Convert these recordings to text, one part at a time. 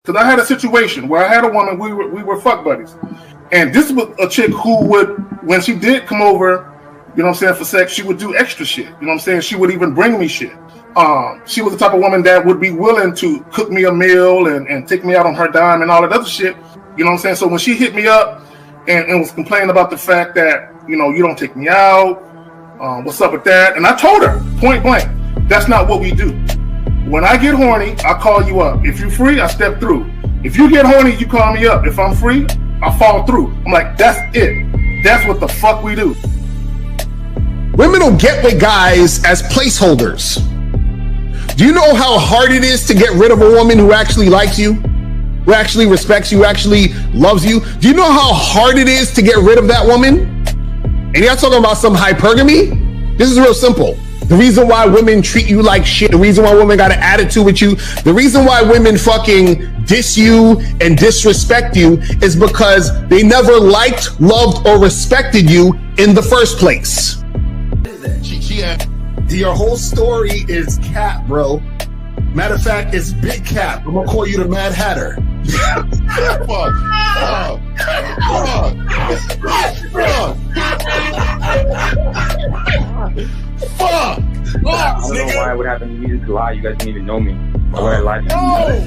Because I had a situation where I had a woman, we were fuck buddies. And this was a chick who would, when she did come over, you know what I'm saying, for sex, she would do extra shit. You know what I'm saying? She would even bring me shit. She was the type of woman that would be willing to cook me a meal and take me out on her dime and all that other shit. You know what I'm saying? So when she hit me up and was complaining about the fact that, you know, you don't take me out, what's up with that? And I told her, point blank, that's not what we do. When I get horny, I call you up. If you're free, I step through. If you get horny, you call me up. If I'm free, I fall through. I'm like, that's it. That's what the fuck we do. Women will get with guys as placeholders. Do you know how hard it is to get rid of a woman who actually likes you, who actually respects you, who actually loves you? Do you know how hard it is to get rid of that woman? And you're not talking about some hypergamy? This is real simple. The reason why women treat you like shit, the reason why women got an attitude with you, the reason why women fucking diss you and disrespect you is because they never liked, loved, or respected you in the first place. Your whole story is cap, bro. Matter of fact, it's big cap. I'm gonna call you the Mad Hatter. Fuck! I don't know why it would happen to me to lie. You guys didn't even know me. Why would I lie to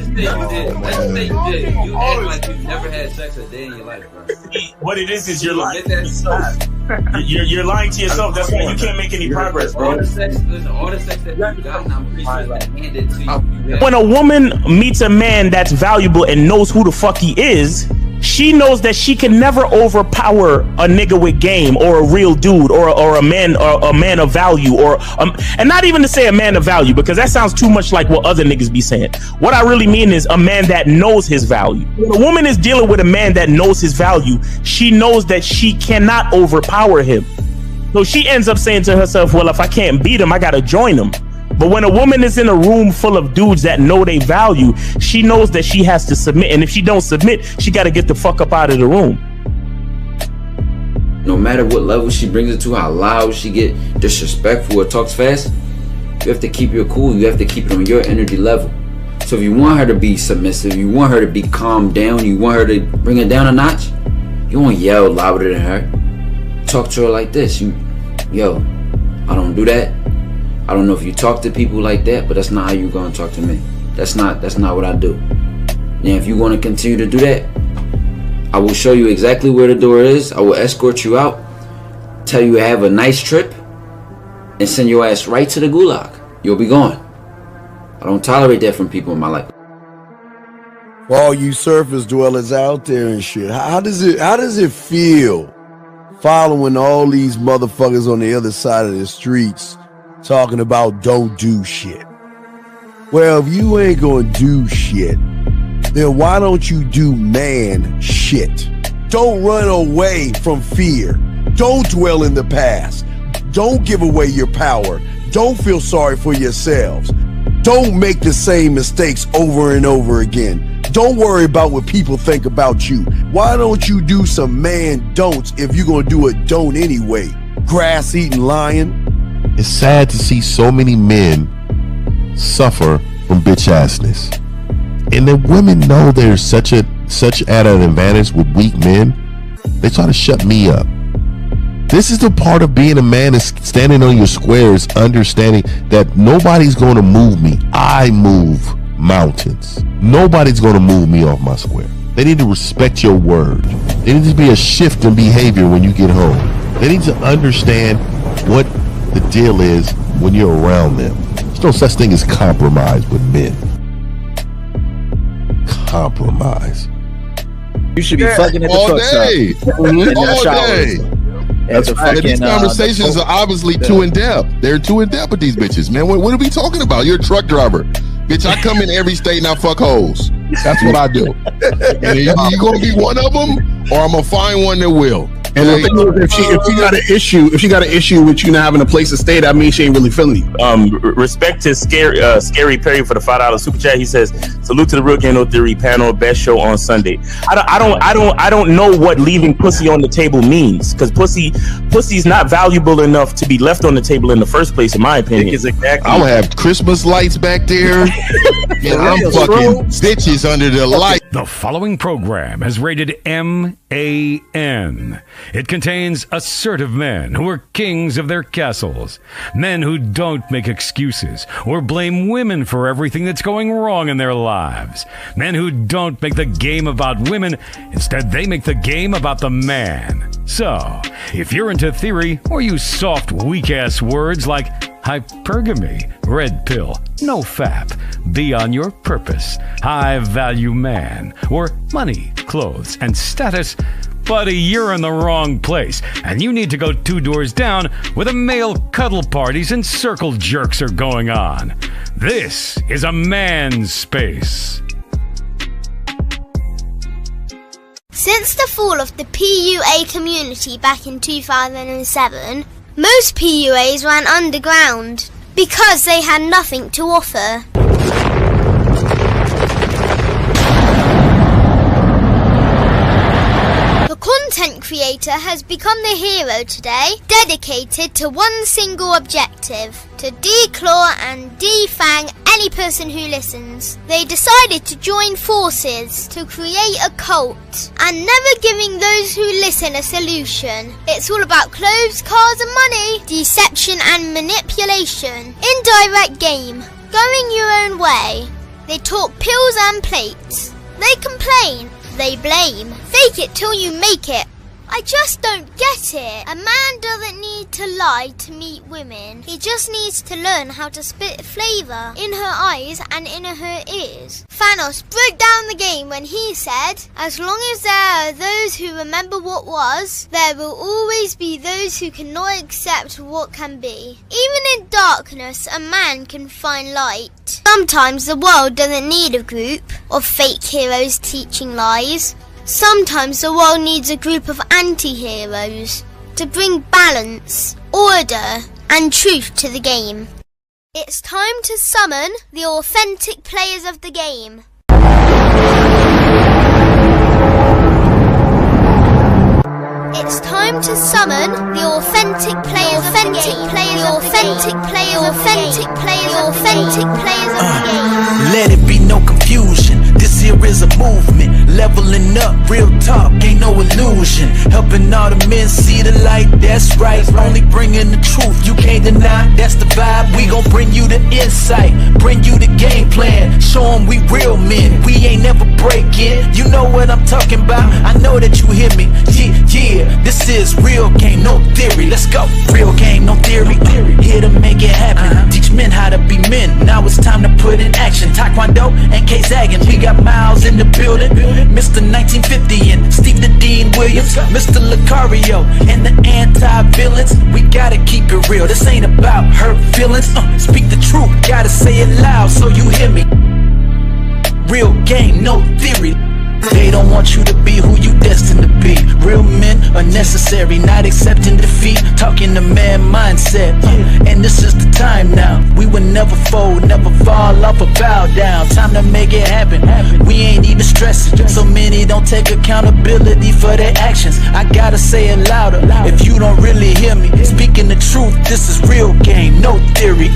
you? You did. Let's just say you did. You act like you've never had sex a day in your life, bro. What it is you're lying to yourself. You're lying to yourself. That's why you can't make any progress, bro. All the sex that you've gotten, I'm pretty sure it's been handed to you. When a woman meets a man that's valuable and knows who the fuck he is, she knows that she can never overpower a nigga with game or a real dude or a man of value and not even to say a man of value, because that sounds too much like what other niggas be saying. What I really mean is a man that knows his value. When a woman is dealing with a man that knows his value, she knows that she cannot overpower him. So she ends up saying to herself, well, if I can't beat him, I gotta join him. But when a woman is in a room full of dudes that know they value, she knows that she has to submit. And if she don't submit, she got to get the fuck up out of the room. No matter what level she brings it to, how loud she get, disrespectful or talks fast, you have to keep your cool. You have to keep it on your energy level. So if you want her to be submissive, you want her to be calmed down, you want her to bring it down a notch, you won't yell louder than her. Talk to her like this. Yo, I don't do that. I don't know if you talk to people like that, but that's not how you gonna talk to me. That's not what I do. And if you want to continue to do that, I will show you exactly where the door is. I will escort you out, tell you have a nice trip, and send your ass right to the gulag. You'll be gone. I don't tolerate that from people in my life. For all you surface dwellers out there and shit, how does it feel following all these motherfuckers on the other side of the streets talking about don't do shit? Well, if you ain't gonna do shit, then why don't you do man shit? Don't run away from fear. Don't dwell in the past. Don't give away your power. Don't feel sorry for yourselves. Don't make the same mistakes over and over again. Don't worry about what people think about you. Why don't you do some man don'ts if you're gonna do a don't anyway? Grass-eating lion. It's sad to see so many men suffer from bitch assness, and the women know they're such at an advantage with weak men. They try to shut me up. This is the part of being a man, is standing on your squares, understanding that nobody's going to move me. I move mountains. Nobody's going to move me off my square. They need to respect your word. There needs to be a shift in behavior when you get home. They need to understand what the deal is when you're around them. There's no such thing as compromise with men. Compromise. You should be fucking at the all truck day. stop. All day. These conversations are obviously too in depth. They're too in depth with these bitches, man. What are we talking about? You're a truck driver. Bitch, I come in every state and I fuck hoes. That's what I do. And you gonna be one of them, or I'm gonna find one that will. And the thing is, if she got an issue with you not having a place to stay, that means she ain't really feeling you. Respect to Scary Perry for the $5 super chat. He says, "Salute to the Real Game No Theory panel, best show on Sunday." I don't know what leaving pussy on the table means, because pussy's not valuable enough to be left on the table in the first place, in my opinion. Exactly. I'll have Christmas lights back there, and I'm fucking bitches under the light. The following program is rated MAN. It contains assertive men who are kings of their castles, men who don't make excuses or blame women for everything that's going wrong in their lives, men who don't make the game about women, instead they make the game about the man. So, if you're into theory or use soft, weak-ass words like hypergamy, red pill, no fap, be on your purpose, high value man, or money, clothes, and status, buddy, you're in the wrong place, and you need to go 2 doors down where the male cuddle parties and circle jerks are going on. This is a man's space. Since the fall of the PUA community back in 2007, most PUAs ran underground because they had nothing to offer. The content creator has become the hero today, dedicated to one single objective: to declaw and defang any person who listens. They decided to join forces to create a cult, and never giving those who listen a solution. It's all about clothes, cars and money, deception and manipulation, indirect game, going your own way. They talk pills and plates. They complain. They blame. Fake it till you make it. I just don't get it. A man doesn't need to lie to meet women. He just needs to learn how to spit flavour in her eyes and in her ears. Thanos broke down the game when he said, "As long as there are those who remember what was, there will always be those who cannot accept what can be." Even in darkness, a man can find light. Sometimes the world doesn't need a group of fake heroes teaching lies. Sometimes the world needs a group of anti-heroes to bring balance, order, and truth to the game. It's time to summon the authentic players of the game. It's time to summon the authentic players of the game. The authentic players of the game. Let it be no confusion. This here is a movement. Leveling up, real talk, ain't no illusion. Helping all the men see the light, that's right. Only bringing the truth, you can't deny, that's the vibe. We gon' bring you the insight, bring you the game plan. Show them we real men, we ain't never breaking. You know what I'm talking about, I know that you hear me. Yeah, this is real game, no theory. Let's go. Real game, no theory. Here to make it happen. Teach men how to be men. Now it's time to put in action. Taekwondo and K-Zagging. We got Miles in the building. Mr. 1950 and Steve the Dean Williams. Mr. Lucario and the anti-villains. We gotta keep it real. This ain't about hurt feelings. Speak the truth. Gotta say it loud so you hear me. Real game, no theory. They don't want you to be who you destined to be. Real men are necessary, not accepting defeat. Talking the man mindset, and this is the time now. We will never fold, never fall off or bow down. Time to make it happen. We ain't even stressing. So many don't take accountability for their actions. I gotta say it louder if you don't really hear me. Speaking the truth, this is real game, no theory.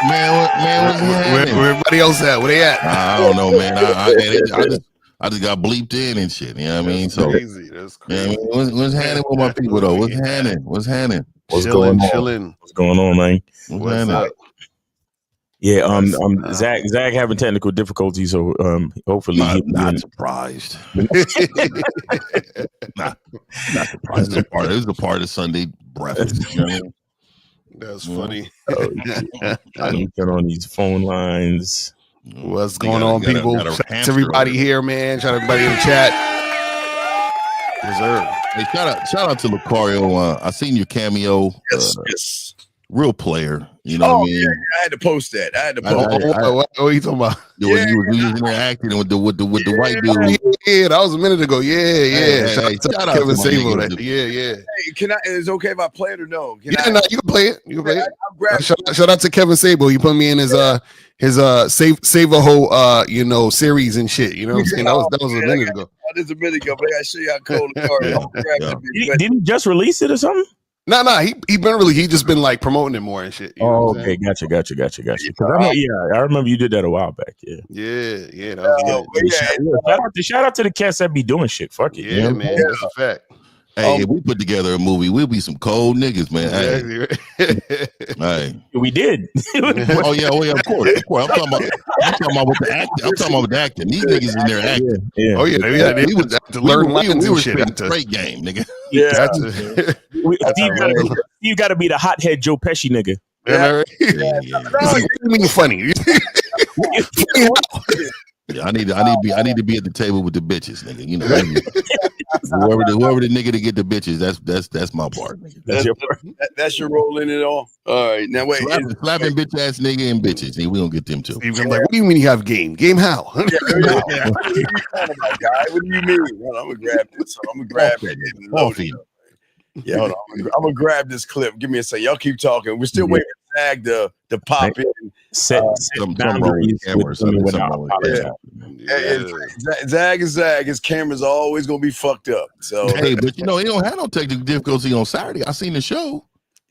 Man, where everybody else at? Where they at? I don't know, man. I just got bleeped in and shit. You know what I mean? So Crazy. That's crazy. Man, what's happening with my people though? What's happening? What's going on, man? What's happening? Yeah, Zach having technical difficulties, so hopefully not surprised. not surprised. This is a part of Sunday breakfast. You know what I mean? That's funny. I need to turn on these phone lines. What's going on, people? Shout out to everybody here, man. Shout out everybody in the chat. Hey, shout out to Lucario. I seen your cameo. Yes. real player. You know what I mean? Yeah, I had to post that. I had to post What are you talking about? When you was interacting with the white dude. Yeah, that was a minute ago. Yeah. Shout out Kevin to my Sabo. nigga. Yeah. Hey, can I? Is it okay if I play it or no? No, you can play it. You can play it. I'll grab Shout out to Kevin Sabo. He put me in his save a whole series and shit. You know what I'm saying? That was a minute ago. That was a minute ago, but I gotta show you how cold the car is. I'll grab it. Didn't he just release it or something? No, he been really. He just been like promoting it more and shit. You know what I'm Okay, saying? gotcha. I remember you did that a while back. Yeah. Yeah. That was good. Shout out to the cats that be doing shit. Fuck it. Yeah, man. That's a fact. Hey, if we put together a movie, we'll be some cold niggas, man. Hey. We did. Oh yeah, of course. I'm talking about with the acting. I'm talking about with the acting. These niggas in there acting. Yeah. Oh yeah, we was to learn lines and shit. Straight game, nigga. Yeah. Steve got to be the hothead Joe Pesci nigga. Yeah. What do you mean funny? Yeah, I need to be at the table with the bitches, nigga. You know, whoever the nigga to get the bitches, that's my part. That's your role in it all. All right, now wait. Slapping bitch ass nigga and bitches. We gonna get them too. I'm like, what do you mean you have game? Game how? What do you mean? Well, I'm gonna grab this. I'm gonna grab it. Yeah, hold on. I'm gonna grab this clip. Give me a second. Y'all keep talking. We're still waiting for Zag to pop in. Zag is Zag. His camera's always gonna be fucked up. So hey, but you know he don't have no technical difficulty on Saturday. I seen the show.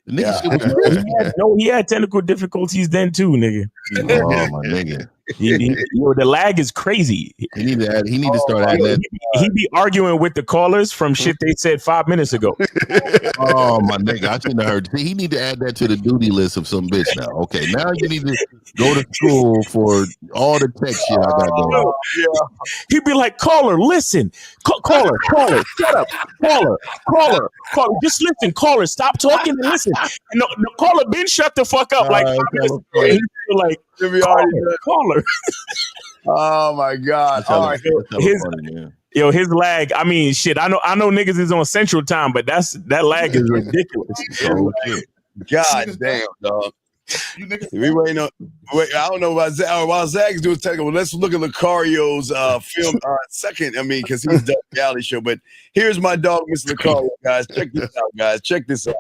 The nigga he had technical difficulties then too, nigga. Oh my nigga. The lag is crazy. He need to start adding that. He be arguing with the callers from shit they said 5 minutes ago. Oh my nigga, I shouldn't have heard. He need to add that to the duty list of some bitch now. Okay, now you need to go to school for all the tech shit I got going on. Yeah. He'd be like, caller, listen. Caller, shut up. Caller. Just listen, caller. Stop talking and listen. And the caller been shut the fuck up like 5 minutes ago. He's like, caller. Oh my God. All right. His lag. I mean, shit. I know niggas is on Central Time, but that lag is ridiculous. God damn, dog. We waiting on. I don't know about Zag. While Zag's doing technical, let's look at Lucario's film second. I mean, because he's done the reality show. But here's my dog, Mr. Lucario, guys. Check this out.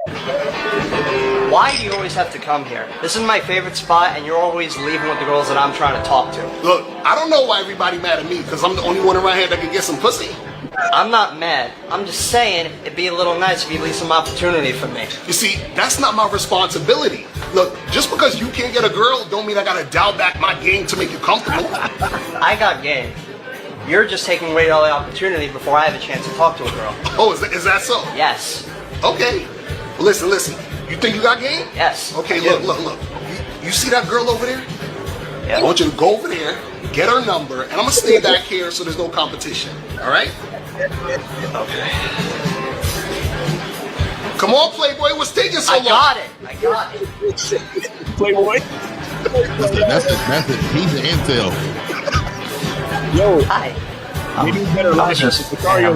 Why do you always have to come here? This is my favorite spot, and you're always leaving with the girls that I'm trying to talk to. Look, I don't know why everybody mad at me because I'm the only one around here that can get some pussy. I'm not mad. I'm just saying it'd be a little nice if you leave some opportunity for me. You see, that's not my responsibility. Look, just because you can't get a girl don't mean I gotta dial back my game to make you comfortable. I got game. You're just taking away all the opportunity before I have a chance to talk to a girl. Oh, is that so? Yes. Okay. Well, listen. You think you got game? Yes. Okay, look. You see that girl over there? Yeah. I want you to go over there, get her number, and I'm gonna stay back here so there's no competition. All right? Okay. Come on, Playboy. What's taking so long? I got it. Playboy. That's it. He's the intel. Yo. Hi. We need better license. I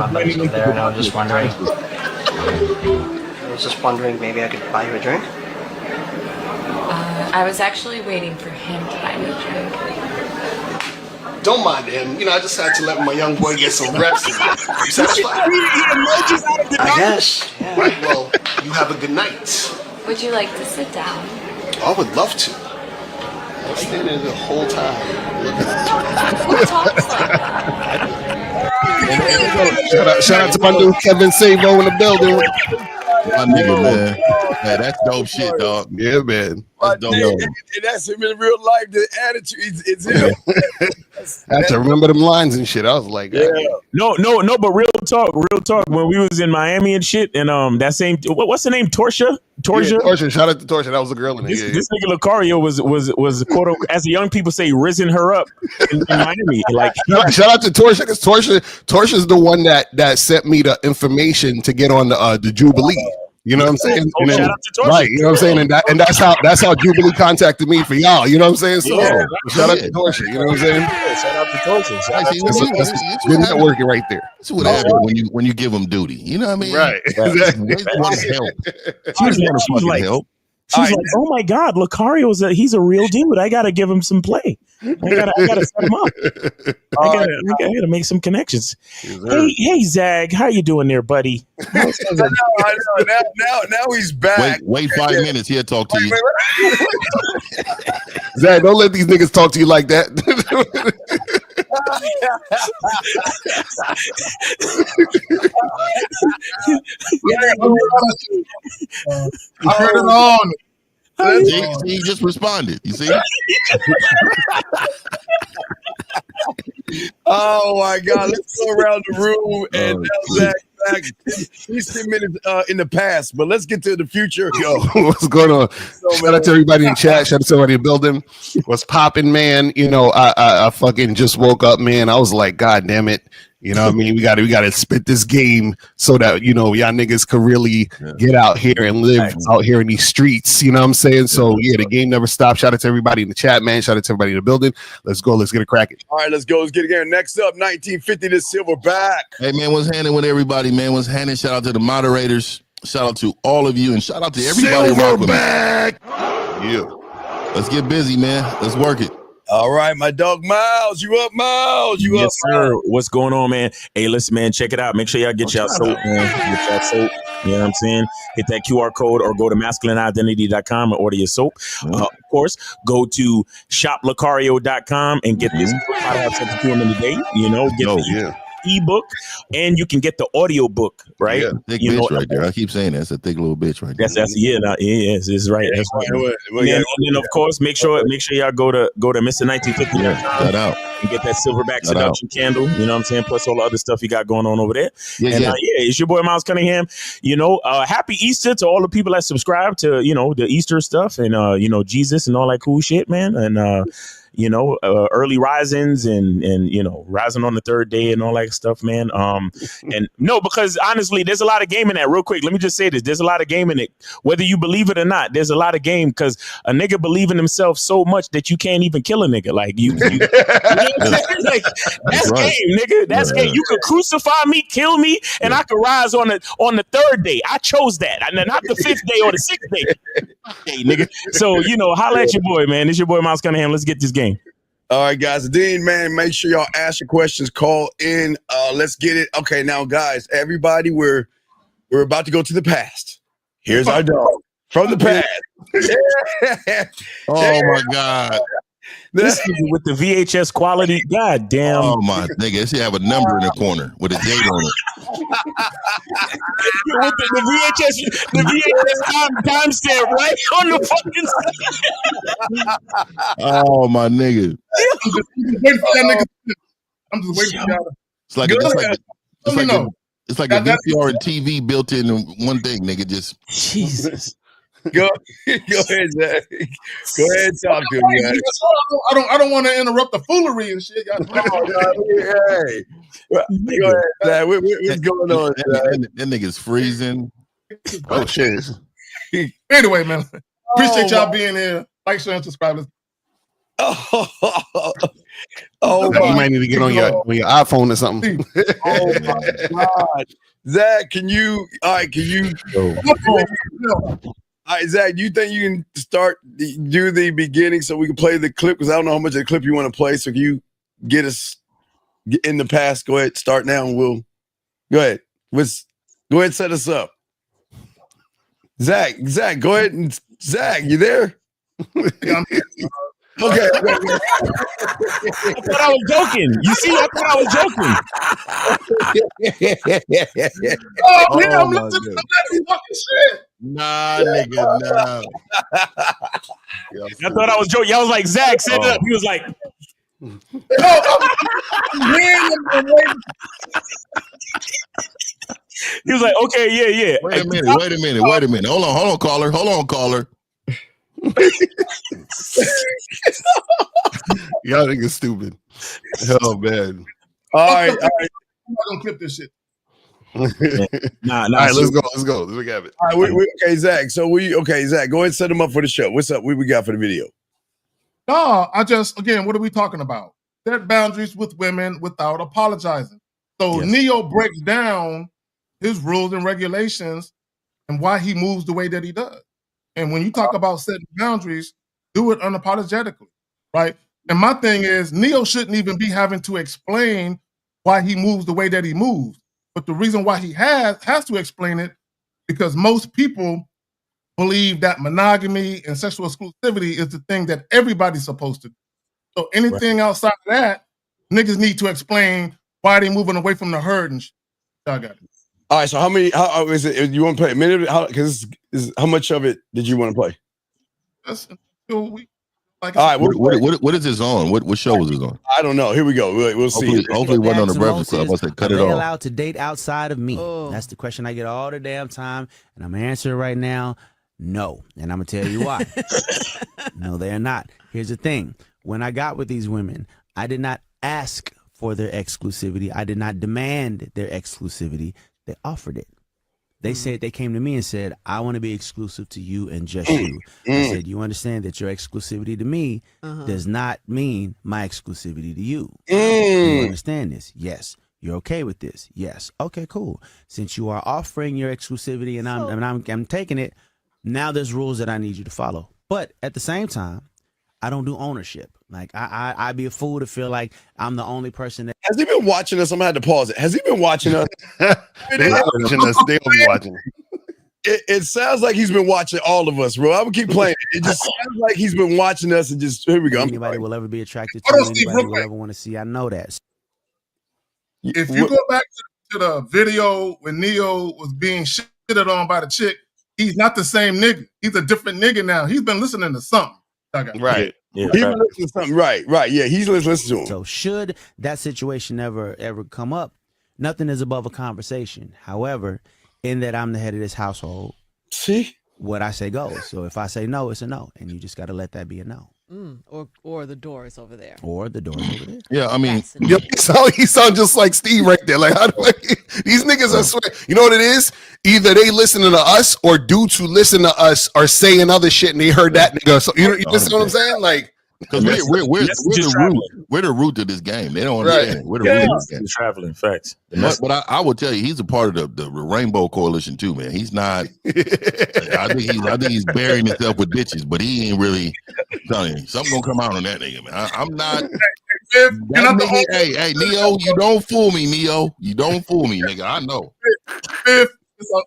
was just wondering, maybe I could buy you a drink? I was actually waiting for him to buy me a drink. Don't mind him. I just had to let my young boy get some reps in. You satisfied? I guess. Yeah. Right, well, you have a good night. Would you like to sit down? I would love to. I was staying there the whole time. Who talks like that? Shout out to my dude Kevin Sabo in the building. My nigga, man. Hey, that's dope shit, dog. Yeah, man. That's dope. And that's him in real life. The attitude, it's him. I had to remember them lines and shit. I was like, yeah. No, but real talk. When we was in Miami and shit, and that same what's the name? Torsha. Yeah, Torsha. Shout out to Torsha. That was a girl in there. This nigga Lucario was quote unquote, as the young people say, risen her up in Miami. Like, shout out to Torsha because Torsha's the one that sent me the information to get on the Jubilee. You know what I'm saying? Shout out to Torsha. Right, you know what I'm saying? And that's how Jubilee contacted me for y'all. You know what I'm saying? So shout out to Torsha. You know what I'm saying? Shout out to Torsha. Good networking right there. That's what happens when you give them duty. You know what I mean? Right. Exactly. They want to help. She was like, help. She's like, oh my God, Lucario's he's a real dude. I gotta give him some play. I gotta set him up. I gotta make some connections. Hey, Zag, how you doing there, buddy? I know. Now he's back. Wait 5 minutes. He'll talk to you. Zach, don't let these niggas talk to you like that. I heard it on. He just responded. You see? Oh my God! Let's go around the room and Zach. He's 10 minutes in the past, but let's get to the future. Yo, what's going on? Shout out to everybody in chat. Shout out to everybody in the building. What's popping, man? You know, I fucking just woke up, man. I was like, God damn it. You know what I mean? We gotta spit this game so that, you know, y'all niggas could really get out here and live out here in these streets. You know what I'm saying? So yeah, the game never stops. Shout out to everybody in the chat, man. Shout out to everybody in the building. Let's go. Let's get it cracking. All right, let's go. Let's get it again. Next up, 1950, the Silverback. Hey man, what's happening with everybody, man? What's happening? Shout out to the moderators. Shout out to all of you, and shout out to everybody. Silverback. Yeah. Let's get busy, man. Let's work it. All right, my dog Miles, you up, Miles? You yes, up, sir. What's going on, man? Hey, listen, man, check it out. Make sure y'all get y'all soap, man. Get y'all soap. You know what I'm saying? Hit that QR code or go to masculineidentity.com and order your soap. Of course, go to shoplucario.com and get this how to have sex with 2 women a day. You know, get the ebook, and you can get the audio book, right? Yeah, thick you bitch know, right there. I keep saying that's a thick little bitch right there. That's yes, it's right. That's right. And then of course, make sure y'all go to Mr. 1950. Shout out and get that Silverback Seduction candle. You know what I'm saying? Plus all the other stuff you got going on over there. It's your boy Miles Cunningham. You know, happy Easter to all the people that subscribe to, you know, the Easter stuff and you know, Jesus and all that cool shit, man. And you know, early risings and you know, rising on the third day and all that stuff, man. And no, because honestly, there's a lot of game in that. Real quick, let me just say this: there's a lot of game in it, whether you believe it or not. There's a lot of game because a nigga believe in himself so much that you can't even kill a nigga. Like you know like, that's game, nigga. That's game. You could crucify me, kill me, and I could rise on the third day. I chose that, and then not the 5th day or the 6th day. Hey, nigga. So you know, holla at your boy, man. It's your boy Miles Cunningham. Let's get this game. All right, guys. Dean, man, make sure y'all ask your questions. Call in. Let's get it. Okay, now, guys, everybody, we're about to go to the past. Here's our dog from the past. Oh my God. This is with the VHS quality. God damn. Oh my nigga. It should have a number in the corner with a date on it. With the VHS timestamp right on the fucking side. Oh my nigga. I'm just waiting for y'all. It's like a VCR and TV built in one thing, nigga. Just Jesus. Go ahead, Zach. Go ahead and talk to me, guys. I don't want to interrupt the foolery and shit. Hey. Go ahead, Zach. What's going on? That nigga's freezing. Oh shit. Anyway, man. Appreciate y'all being here. Like, share, and subscribe. Oh you might need to get on your iPhone or something. Oh my God. Zach, can you all right, Zach, you think you can do the beginning so we can play the clip? Because I don't know how much of the clip you want to play. So can you get us in the past? Go ahead, start now, and we'll go ahead. Go ahead and set us up. Zach, go ahead and Zach, you there? Okay. I thought I was joking. You see, I thought I was joking. Oh, man, I'm listening to that fucking shit. Nah, nigga, nah. I thought I was joking. I was like, Zach, set it up. He was like, he was like, okay, yeah. Wait a minute. Hold on, caller. Y'all niggas stupid. Oh man. All right. I'm not gonna clip this shit. All right, let's go. Let's have it. All right, okay, Zach. Zach, go ahead and set them up for the show. What's up? What we got for the video? No, again, what are we talking about? Set boundaries with women without apologizing. So Neo breaks down his rules and regulations and why he moves the way that he does. And when you talk about setting boundaries, do it unapologetically, right? And my thing is, Neo shouldn't even be having to explain why he moves the way that he moves. But the reason why he has to explain it, because most people believe that monogamy and sexual exclusivity is the thing that everybody's supposed to do. So anything outside of that, niggas need to explain why they moving away from the herd and shit. I got it. All right, so how many? How is it? You want to play a minute? Because how much of it did you want to play? That's until we. Like, all right, what is this on? What show is this on? I don't know. Here we go. We'll see. Hopefully, it wasn't on the Breakfast Club. I said, cut it off. Allowed to date outside of me? That's the question I get all the damn time, and I'm answering right now. No, and I'm gonna tell you why. No, they are not. Here's the thing: when I got with these women, I did not ask for their exclusivity. I did not demand their exclusivity. They offered it. They said, they came to me and said, I want to be exclusive to you and just you. I said, you understand that your exclusivity to me does not mean my exclusivity to you. You understand this? Yes. You're okay with this? Yes. Okay, cool. Since you are offering your exclusivity and I'm taking it, now there's rules that I need you to follow. But at the same time, I don't do ownership. Like I'd be a fool to feel like I'm the only person that. Has he been watching us? I'm gonna have to pause it. Has he been watching us? They're watching us. They'll be watching. It sounds like he's been watching all of us, bro. I'm gonna keep playing. It just sounds like he's been watching us and just here we go. Anybody will ever be attracted to you. Anybody will ever want to see. I know that. If you go back to the video when Neo was being shitted on by the chick, he's not the same nigga. He's a different nigga now. He's been listening to something. Right. Yeah, he was listening to something. Right. Yeah, he's listening to him. So should that situation ever come up, nothing is above a conversation. However, in that I'm the head of this household, see, what I say goes. So if I say no, it's a no, and you just got to let that be a no. Or the door is over there. Or the door is over there. Yeah, I mean, he sound just like Steve right there. Like, how do these niggas? I swear, you know what it is? Either they listening to us, or dudes who listen to us are saying other shit, and they heard that nigga. So you listen what I'm saying? Like, because we're the root of this game. They don't understand. Right. We're the root of this game. Traveling facts. But I will tell you, he's a part of the Rainbow Coalition too, man. He's not. I think he's burying himself with ditches, but he ain't really telling you something gonna come out on that nigga, man. I'm not. Hey, Neo, you don't fool me, Neo. You don't fool me, nigga. I know.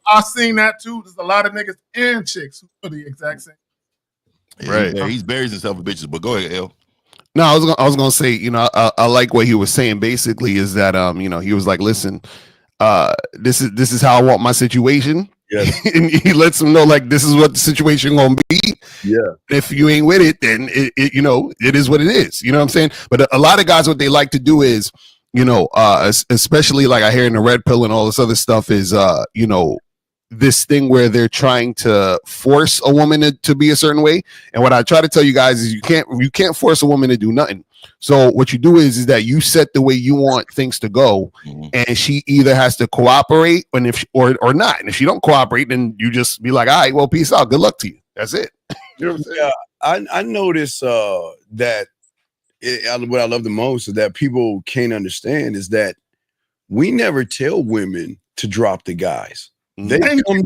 I've seen that too. There's a lot of niggas and chicks who are the exact same. Right. Yeah, he's buries himself with bitches. But go ahead, L. No, I was gonna say, I like what he was saying. Basically, is that he was like, listen, this is how I want my situation. Yes. And he lets them know, like, this is what the situation gonna be. Yeah. If you ain't with it, then it is what it is. You know what I'm saying? But a lot of guys, what they like to do is, especially like I hear in the red pill and all this other stuff is, this thing where they're trying to force a woman to be a certain way. And what I try to tell you guys is you can't force a woman to do nothing. So what you do is that you set the way you want things to go, and she either has to cooperate or not. And if she don't cooperate, then you just be like, all right, well, peace out. Good luck to you. That's it. You know what I'm saying? I notice that what I love the most is that people can't understand is that we never tell women to drop the guys. They come,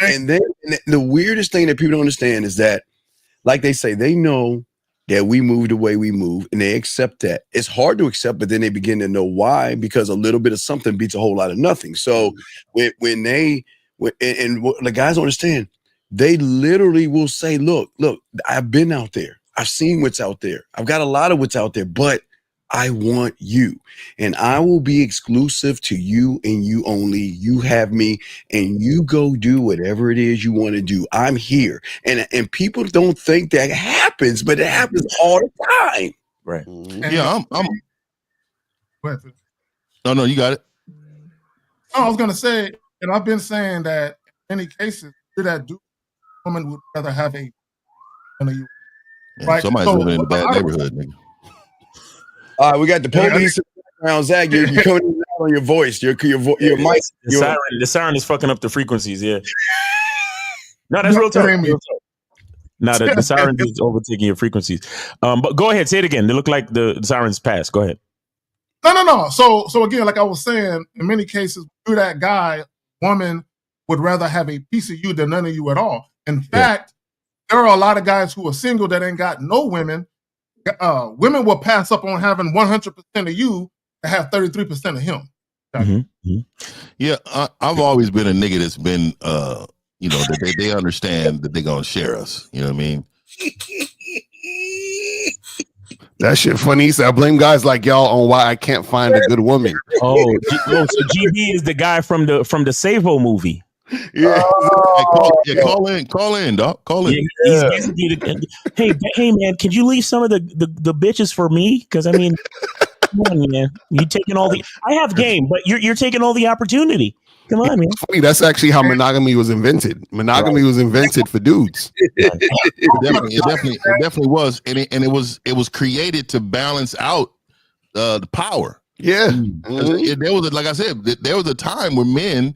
and then the weirdest thing that people don't understand is that, like they say, they know that we move the way we move, and they accept that. It's hard to accept, but then they begin to know why, because a little bit of something beats a whole lot of nothing. So when the guys don't understand, they literally will say, look, I've been out there. I've seen what's out there. I've got a lot of what's out there, but I want you, and I will be exclusive to you and you only. You have me, and you go do whatever it is you want to do. I'm here. And people don't think that happens, but it happens all the time. Right. Yeah, I'm No, you got it. I was gonna say, and I've been saying that in many cases, that woman would rather have a you. Right? Somebody's living in a bad neighborhood, nigga. All right, we got the police around. Zach, you're coming in on your voice. Your mic. The siren is fucking up the frequencies. Yeah. No, that's real talk. No, the siren is overtaking your frequencies. But go ahead, say it again. They look like the sirens passed. Go ahead. No. So again, like I was saying, in many cases, through that guy, woman would rather have a piece of you than none of you at all. In fact, there are a lot of guys who are single that ain't got no women. Women will pass up on having 100% of you to have 33% of him. Yeah, I've always been a nigga that's been, you know, that they understand that they're gonna share us. You know what I mean? That shit funny. He said, I blame guys like y'all on why I can't find a good woman. So GB is the guy from the Savo movie. Yeah. Call in, dog. Call in. He's basically hey man, could you leave some of the bitches for me? Because I mean, come on, man. You taking all the I have game, but you're taking all the opportunity. Come on, man. It's funny. That's actually how monogamy was invented. Monogamy was invented for dudes. It definitely was, and it was created to balance out the power. Yeah, there was like I said, there was a time where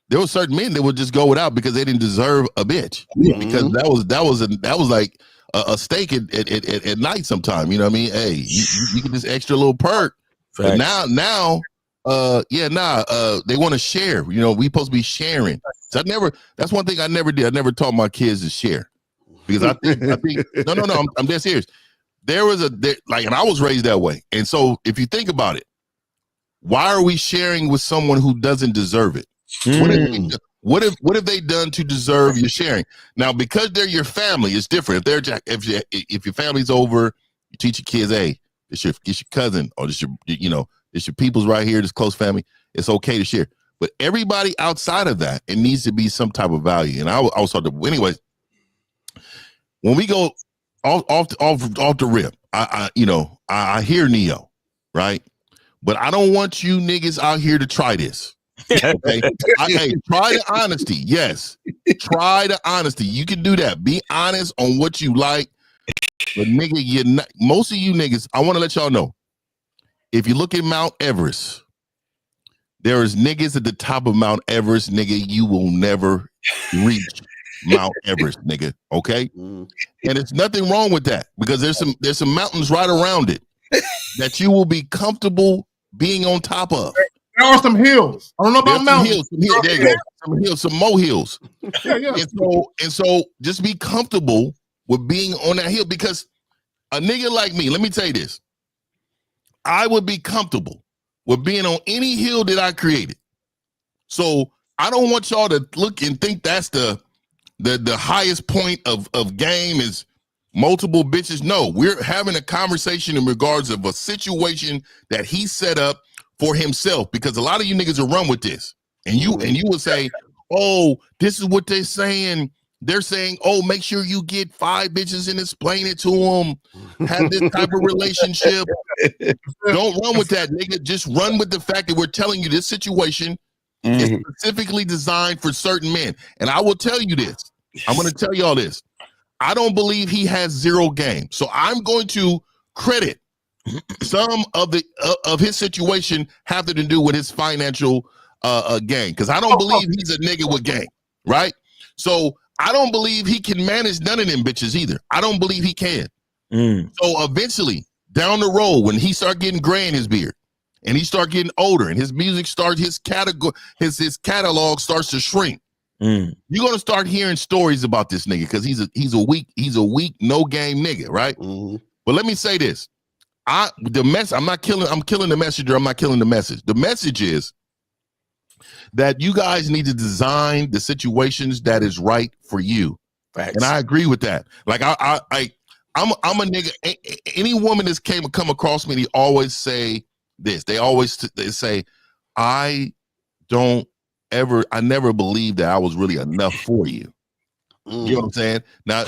there were certain men that would just go without because they didn't deserve a bitch, because that was like a steak at night sometime. You know what I mean? Hey, you get this extra little perk. But now they want to share. You know, we supposed to be sharing. So that's one thing I never did. I never taught my kids to share, because I think no, I'm dead serious. And I was raised that way. And so if you think about it, why are we sharing with someone who doesn't deserve it? What have they done to deserve your sharing? Now, because they're your family, it's different. If your family's over, you teach your kids, hey, it's your cousin, or it's your people's right here, this close family. It's okay to share. But everybody outside of that, it needs to be some type of value. And I was talking to, anyways, when we go off the rip, I hear Neo, right? But I don't want you niggas out here to try this. Okay, try the honesty. Yes, try the honesty. You can do that. Be honest on what you like. But nigga, most of you niggas, I want to let y'all know. If you look at Mount Everest, there is niggas at the top of Mount Everest, nigga. You will never reach Mount Everest, nigga. Okay, and it's nothing wrong with that, because there's some mountains right around it that you will be comfortable being on top of. There are some hills. I don't know about mountains. There you go. Some hills, some more hills. Yeah. And so just be comfortable with being on that hill, because a nigga like me, let me tell you this, I would be comfortable with being on any hill that I created. So I don't want y'all to look and think that's the highest point of game is multiple bitches. No, we're having a conversation in regards of a situation that he set up for himself, because a lot of you niggas will run with this, and you will say, oh, this is what they're saying. They're saying, oh, make sure you get 5 bitches and explain it to them. Have this type of relationship. Don't run with that, nigga. Just run with the fact that we're telling you this situation is specifically designed for certain men. And I will tell you this. I'm going to tell y'all this. I don't believe he has zero game. So I'm going to credit some of his situation having to do with his financial gain, because I don't believe he's a nigga with game, right? So I don't believe he can manage none of them bitches either. I don't believe he can. So eventually, down the road, when he start getting gray in his beard, and he start getting older, and his music starts, his catalog starts to shrink, you're gonna start hearing stories about this nigga, because he's a weak no game nigga, right? But let me say this. I'm killing the messenger. I'm not killing the message. The message is that you guys need to design the situations that is right for you. Facts. And I agree with that. Like I'm a nigga. Any woman that's come across me, they always say this. They say, I never believed that I was really enough for you. You know what I'm saying? Now,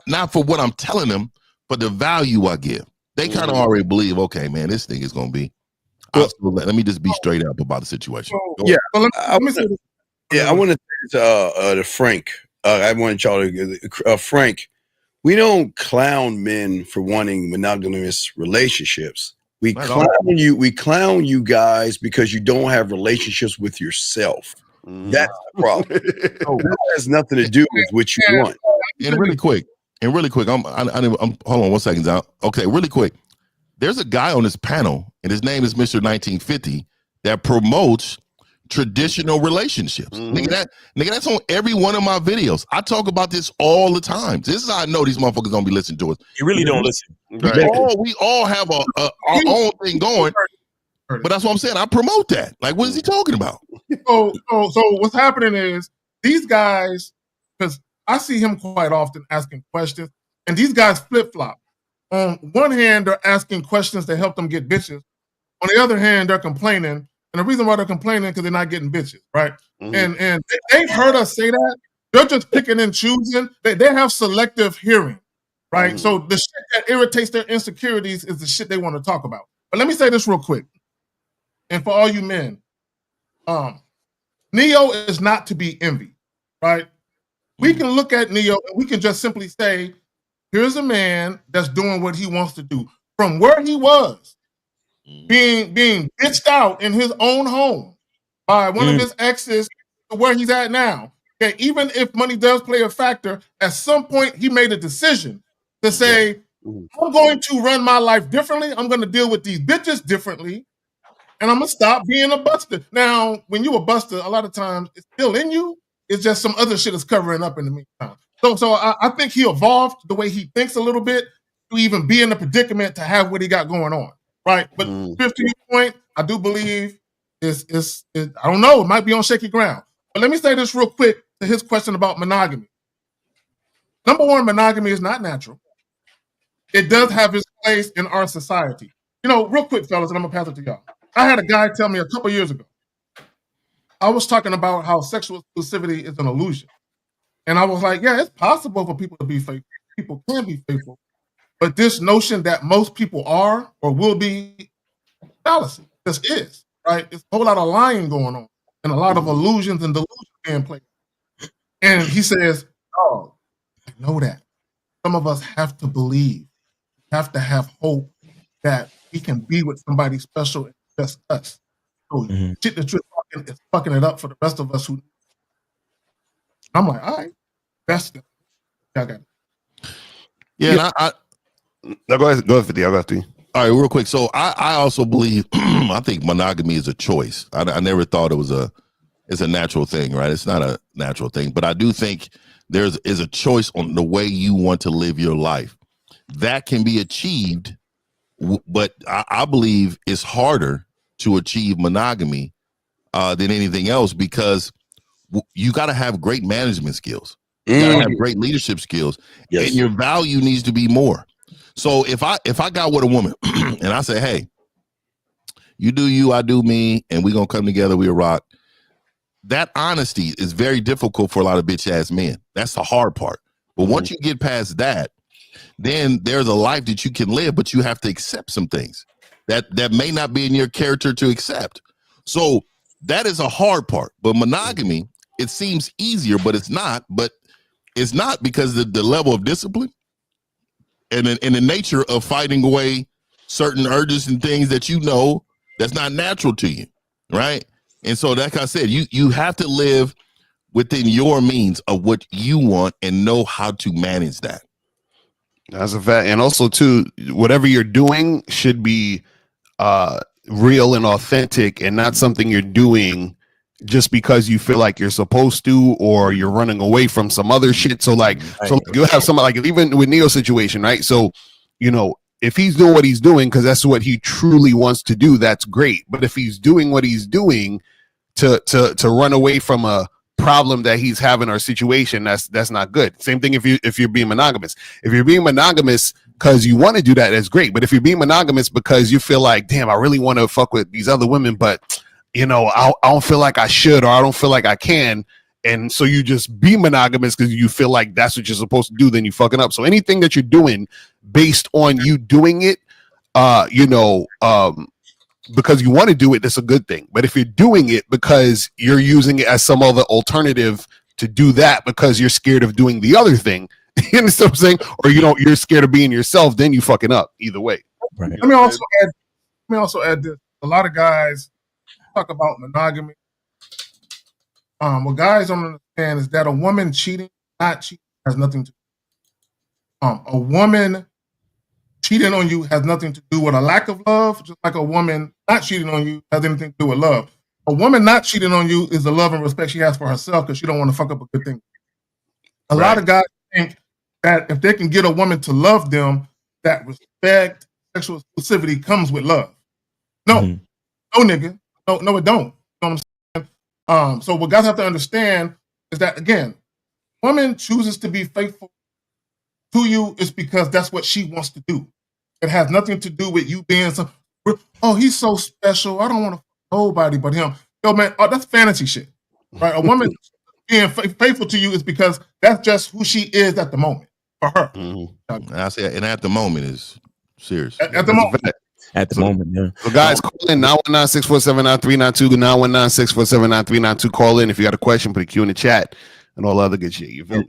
not for what I'm telling them, but the value I give. They kind of already believe, okay, man, this thing is going to be. Let me just be straight up about the situation. I want to say to Frank. I wanted y'all to Frank. We don't clown men for wanting monogamous relationships. We clown you guys because you don't have relationships with yourself. That's the problem. That has nothing to do with what you want. And really quick, I'm hold on 1 second, John. Okay, really quick. There's a guy on this panel, and his name is Mr. 1950, that promotes traditional relationships. Nigga, that's on every one of my videos. I talk about this all the time. This is how I know these motherfuckers don't be listening to us. You really don't listen. We all have our own thing going, but that's what I'm saying. I promote that. Like, what is he talking about? So what's happening is these guys, because I see him quite often asking questions, and these guys flip-flop. On one hand, they're asking questions to help them get bitches. On the other hand, they're complaining. And the reason why they're complaining is because they're not getting bitches, right? And they've heard us say that. They're just picking and choosing. They have selective hearing, right? So the shit that irritates their insecurities is the shit they want to talk about. But let me say this real quick. And for all you men, Neo is not to be envied, right? We can look at Neo and we can just simply say, here's a man that's doing what he wants to do. From where he was, being bitched out in his own home by one of his exes to where he's at now. Okay, even if money does play a factor, at some point he made a decision to say, I'm going to run my life differently. I'm going to deal with these bitches differently. And I'm going to stop being a buster. Now, when you're a buster, a lot of times it's still in you. It's just some other shit is covering up in the meantime. So I think he evolved the way he thinks a little bit to even be in the predicament to have what he got going on, right? But fifth to your point, I do believe is I don't know, it might be on shaky ground. But let me say this real quick to his question about monogamy. Number one, monogamy is not natural. It does have its place in our society. You know, real quick, fellas, and I'm gonna pass it to y'all. I had a guy tell me a couple years ago. I was talking about how sexual exclusivity is an illusion. And I was like, yeah, it's possible for people to be faithful. People can be faithful. But this notion that most people are or will be fallacy. This is, right? It's a whole lot of lying going on and a lot of illusions and delusions being played. And he says, oh, I know that. Some of us have to believe, have to have hope that we can be with somebody special and just us. So shit that you're talking is fucking it up for the rest of us who. I'm like, all right, best. I got it. Yeah, No, go ahead, 50. I'll go after you. All right, real quick. So I also believe I think monogamy is a choice. I never thought it's a natural thing, right? It's not a natural thing, but I do think is a choice on the way you want to live your life. That can be achieved, but I believe it's harder to achieve monogamy than anything else because you got to have great management skills. You got to have great leadership skills, and your value needs to be more. So if I got with a woman and I say, hey, you do you, I do me, and we're gonna come together, we'll rock. That honesty is very difficult for a lot of bitch ass men. That's the hard part. But once you get past that, then there's a life that you can live, but you have to accept some things that may not be in your character to accept. So that is a hard part. But monogamy, it seems easier, but it's not. But it's not because the level of discipline and the nature of fighting away certain urges and things that you know that's not natural to you, right? And so, like I said, you have to live within your means of what you want and know how to manage that. That's a fact. And also, too, whatever you're doing should be real and authentic and not something you're doing just because you feel like you're supposed to or you're running away from some other shit. So like you have somebody like even with Neo's situation, right? So, you know, if he's doing what he's doing because that's what he truly wants to do, that's great. But if he's doing what he's doing to run away from a problem that he's having or situation, that's not good. Same thing if you're being monogamous. If you're being monogamous because you want to do that, that's great. But if you're being monogamous because you feel like, damn, I really want to fuck with these other women, but you know, I don't feel like I should, or I don't feel like I can. And so you just be monogamous because you feel like that's what you're supposed to do, then you fucking up. So anything that you're doing based on you doing it, because you want to do it, that's a good thing. But if you're doing it because you're using it as some other alternative to do that because you're scared of doing the other thing, you understand what I'm saying? Or you're scared of being yourself, then you fucking up either way. Right. Let me also add this. A lot of guys talk about monogamy. What guys don't understand is that a woman cheating, not cheating, has nothing to do. A woman cheating on you has nothing to do with a lack of love, just like a woman not cheating on you has anything to do with love. A woman not cheating on you is the love and respect she has for herself because she don't want to fuck up a good thing. A lot of guys think that if they can get a woman to love them, that respect, sexual exclusivity comes with love. No, no, nigga, no, it don't. You know what I'm saying? So what guys have to understand is that again, woman chooses to be faithful to you is because that's what she wants to do. It has nothing to do with you being some. Oh, he's so special. I don't want to fuck nobody but him. Yo, man, that's fantasy shit, right? A woman being faithful to you is because that's just who she is at the moment for her. I say, and at the moment is serious. At the moment. At the moment, yeah. So guys, call in 919-647-9392, 919-647-9392. Call in if you got a question, put a Q in the chat and all other good shit. You feel?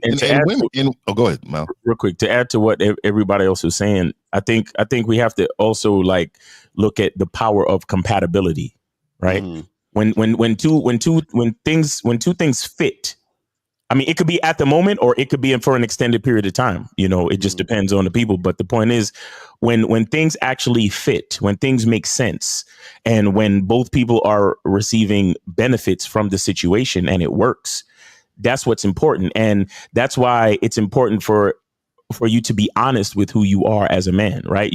Go ahead, Mal. Real quick, to add to what everybody else is saying, I think we have to also like look at the power of compatibility, right? When two things fit. I mean, it could be at the moment or it could be for an extended period of time. You know, it just depends on the people. But the point is, when things actually fit, when things make sense, and when both people are receiving benefits from the situation and it works, that's what's important. And that's why it's important for you to be honest with who you are as a man, right?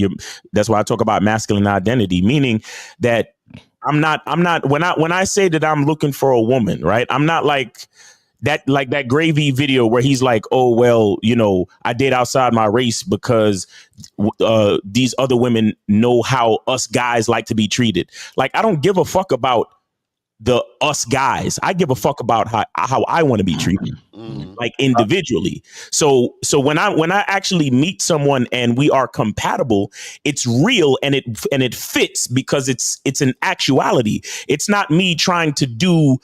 That's why I talk about masculine identity, meaning that I'm not when I say that I'm looking for a woman, right? I'm not like that Gravy video where he's like, oh, well, you know, I date outside my race because these other women know how us guys like to be treated. Like, I don't give a fuck about the us guys. I give a fuck about how I want to be treated, like individually. So when I actually meet someone and we are compatible, it's real and it fits because it's an actuality. It's not me trying to do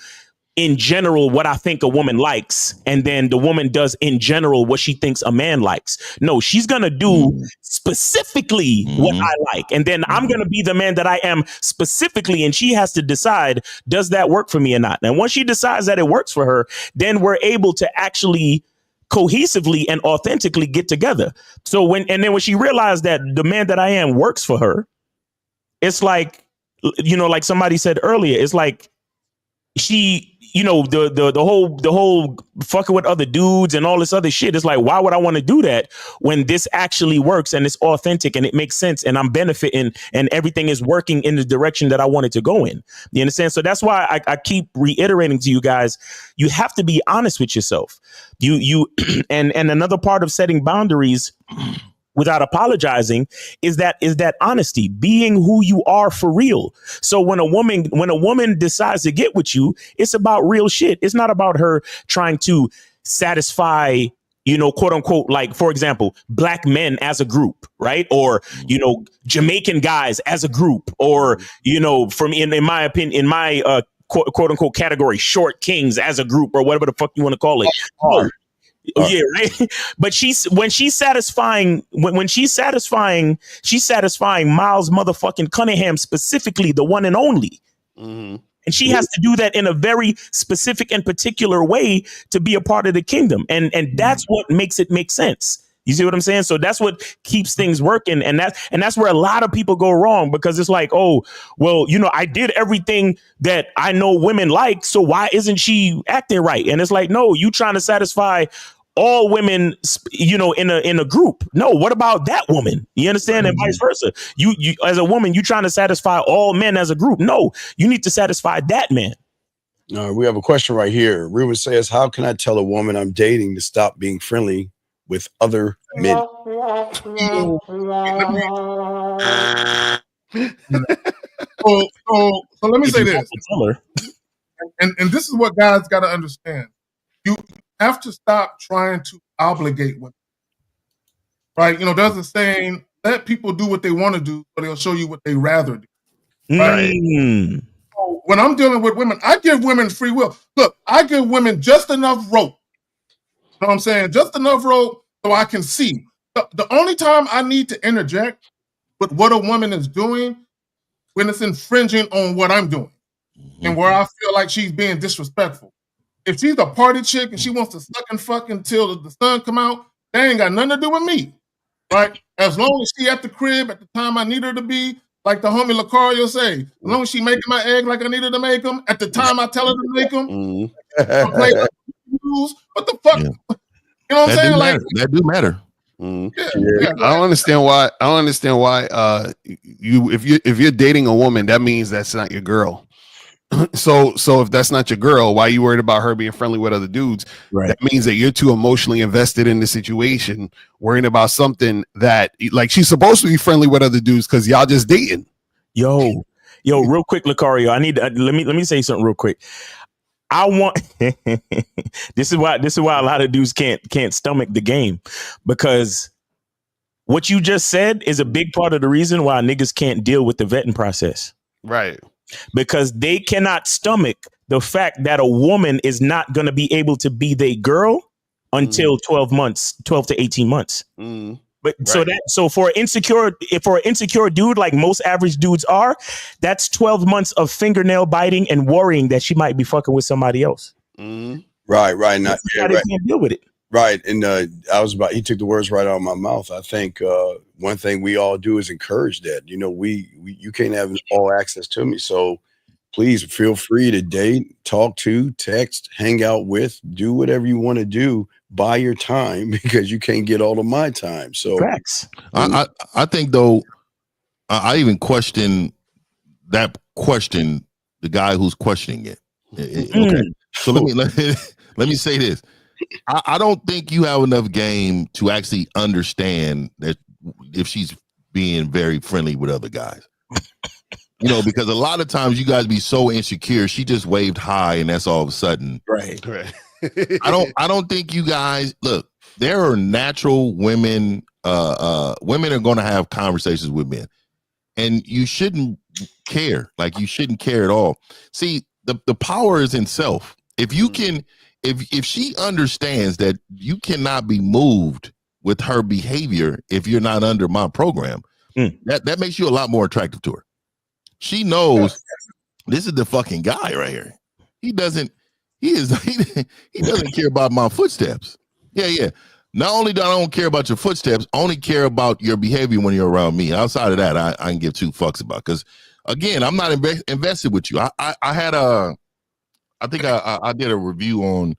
in general what I think a woman likes, and then the woman does in general what she thinks a man likes. No, she's gonna do specifically what I like, and then I'm gonna be the man that I am specifically, and she has to decide, does that work for me or not? And once she decides that it works for her, then we're able to actually cohesively and authentically get together. So when she realized that the man that I am works for her, it's like, you know, like somebody said earlier, it's like she, you know, the whole fucking with other dudes and all this other shit. It's like, why would I want to do that when this actually works and it's authentic and it makes sense and I'm benefiting and everything is working in the direction that I wanted to go in? You understand? So that's why I keep reiterating to you guys, you have to be honest with yourself. You and another part of setting boundaries without apologizing is that honesty, being who you are for real. So when a woman decides to get with you, it's about real shit. It's not about her trying to satisfy, you know, quote unquote, like, for example, black men as a group, right? Or, you know, Jamaican guys as a group, or, you know, from in my opinion, in my quote unquote category, short kings as a group, or whatever the fuck you want to call it. Yeah, right. But she's satisfying Miles motherfucking Cunningham, specifically the one and only. And she has to do that in a very specific and particular way to be a part of the kingdom. And that's what makes it make sense. You see what I'm saying? So that's what keeps things working. And that's where a lot of people go wrong, because it's like, oh, well, you know, I did everything that I know women like, so why isn't she acting right? And it's like, no, you trying to satisfy all women, you know, in a group. No, what about that woman? You understand? And vice versa. You as a woman, you trying to satisfy all men as a group. No, you need to satisfy that man. We have a question right here. Ruben says, how can I tell a woman I'm dating to stop being friendly with other men? So let me say this. And this is what guys got to understand. You have to stop trying to obligate women. Right? You know, there's a saying, let people do what they want to do, but they'll show you what they rather do. Right? So when I'm dealing with women, I give women free will. Look, I give women just enough rope. You know what I'm saying? Just enough rope so I can see. The only time I need to interject with what a woman is doing when it's infringing on what I'm doing and where I feel like she's being disrespectful. If she's a party chick and she wants to suck and fuck until the sun come out, that ain't got nothing to do with me, right? As long as she at the crib at the time I need her to be, like the homie Lucario say, as long as she making my egg like I needed to make them, at the time I tell her to make them, play like rules. What the fuck? Yeah. You know what I'm saying? Like that do matter. yeah, I don't understand why. I don't understand why. If you're dating a woman, that means that's not your girl. So if that's not your girl, why are you worried about her being friendly with other dudes? Right. That means that you're too emotionally invested in the situation, worrying about something that like she's supposed to be friendly with other dudes because y'all just dating. Yo, real quick, Lucario. I need let me say something real quick. I want this is why a lot of dudes can't stomach the game, because what you just said is a big part of the reason why niggas can't deal with the vetting process. Right. Because they cannot stomach the fact that a woman is not going to be able to be their girl until 12 to 18 months. But so for an insecure dude, like most average dudes are, that's 12 months of fingernail biting and worrying that she might be fucking with somebody else. Right. Not they can't deal with it. Right. And he took the words right out of my mouth. I think one thing we all do is encourage that. You know, you can't have all access to me. So please feel free to date, talk to, text, hang out with, do whatever you want to do. Buy your time, because you can't get all of my time. So facts. I think though, I even question that question, the guy who's questioning it. Okay. So let me say this. I don't think you have enough game to actually understand that if she's being very friendly with other guys. You know, because a lot of times you guys be so insecure, she just waved hi and that's all of a sudden. Right. I don't think you guys look, there are natural women, women are gonna have conversations with men. And you shouldn't care. Like you shouldn't care at all. See, the power is in self. If you can if she understands that you cannot be moved with her behavior if you're not under my program, that makes you a lot more attractive to her. She knows this is the fucking guy right here. He doesn't care about my footsteps. Yeah. Not only do I don't care about your footsteps, I only care about your behavior when you're around me. Outside of that, I can give two fucks about, because again, I'm not invested with you. I think I did a review on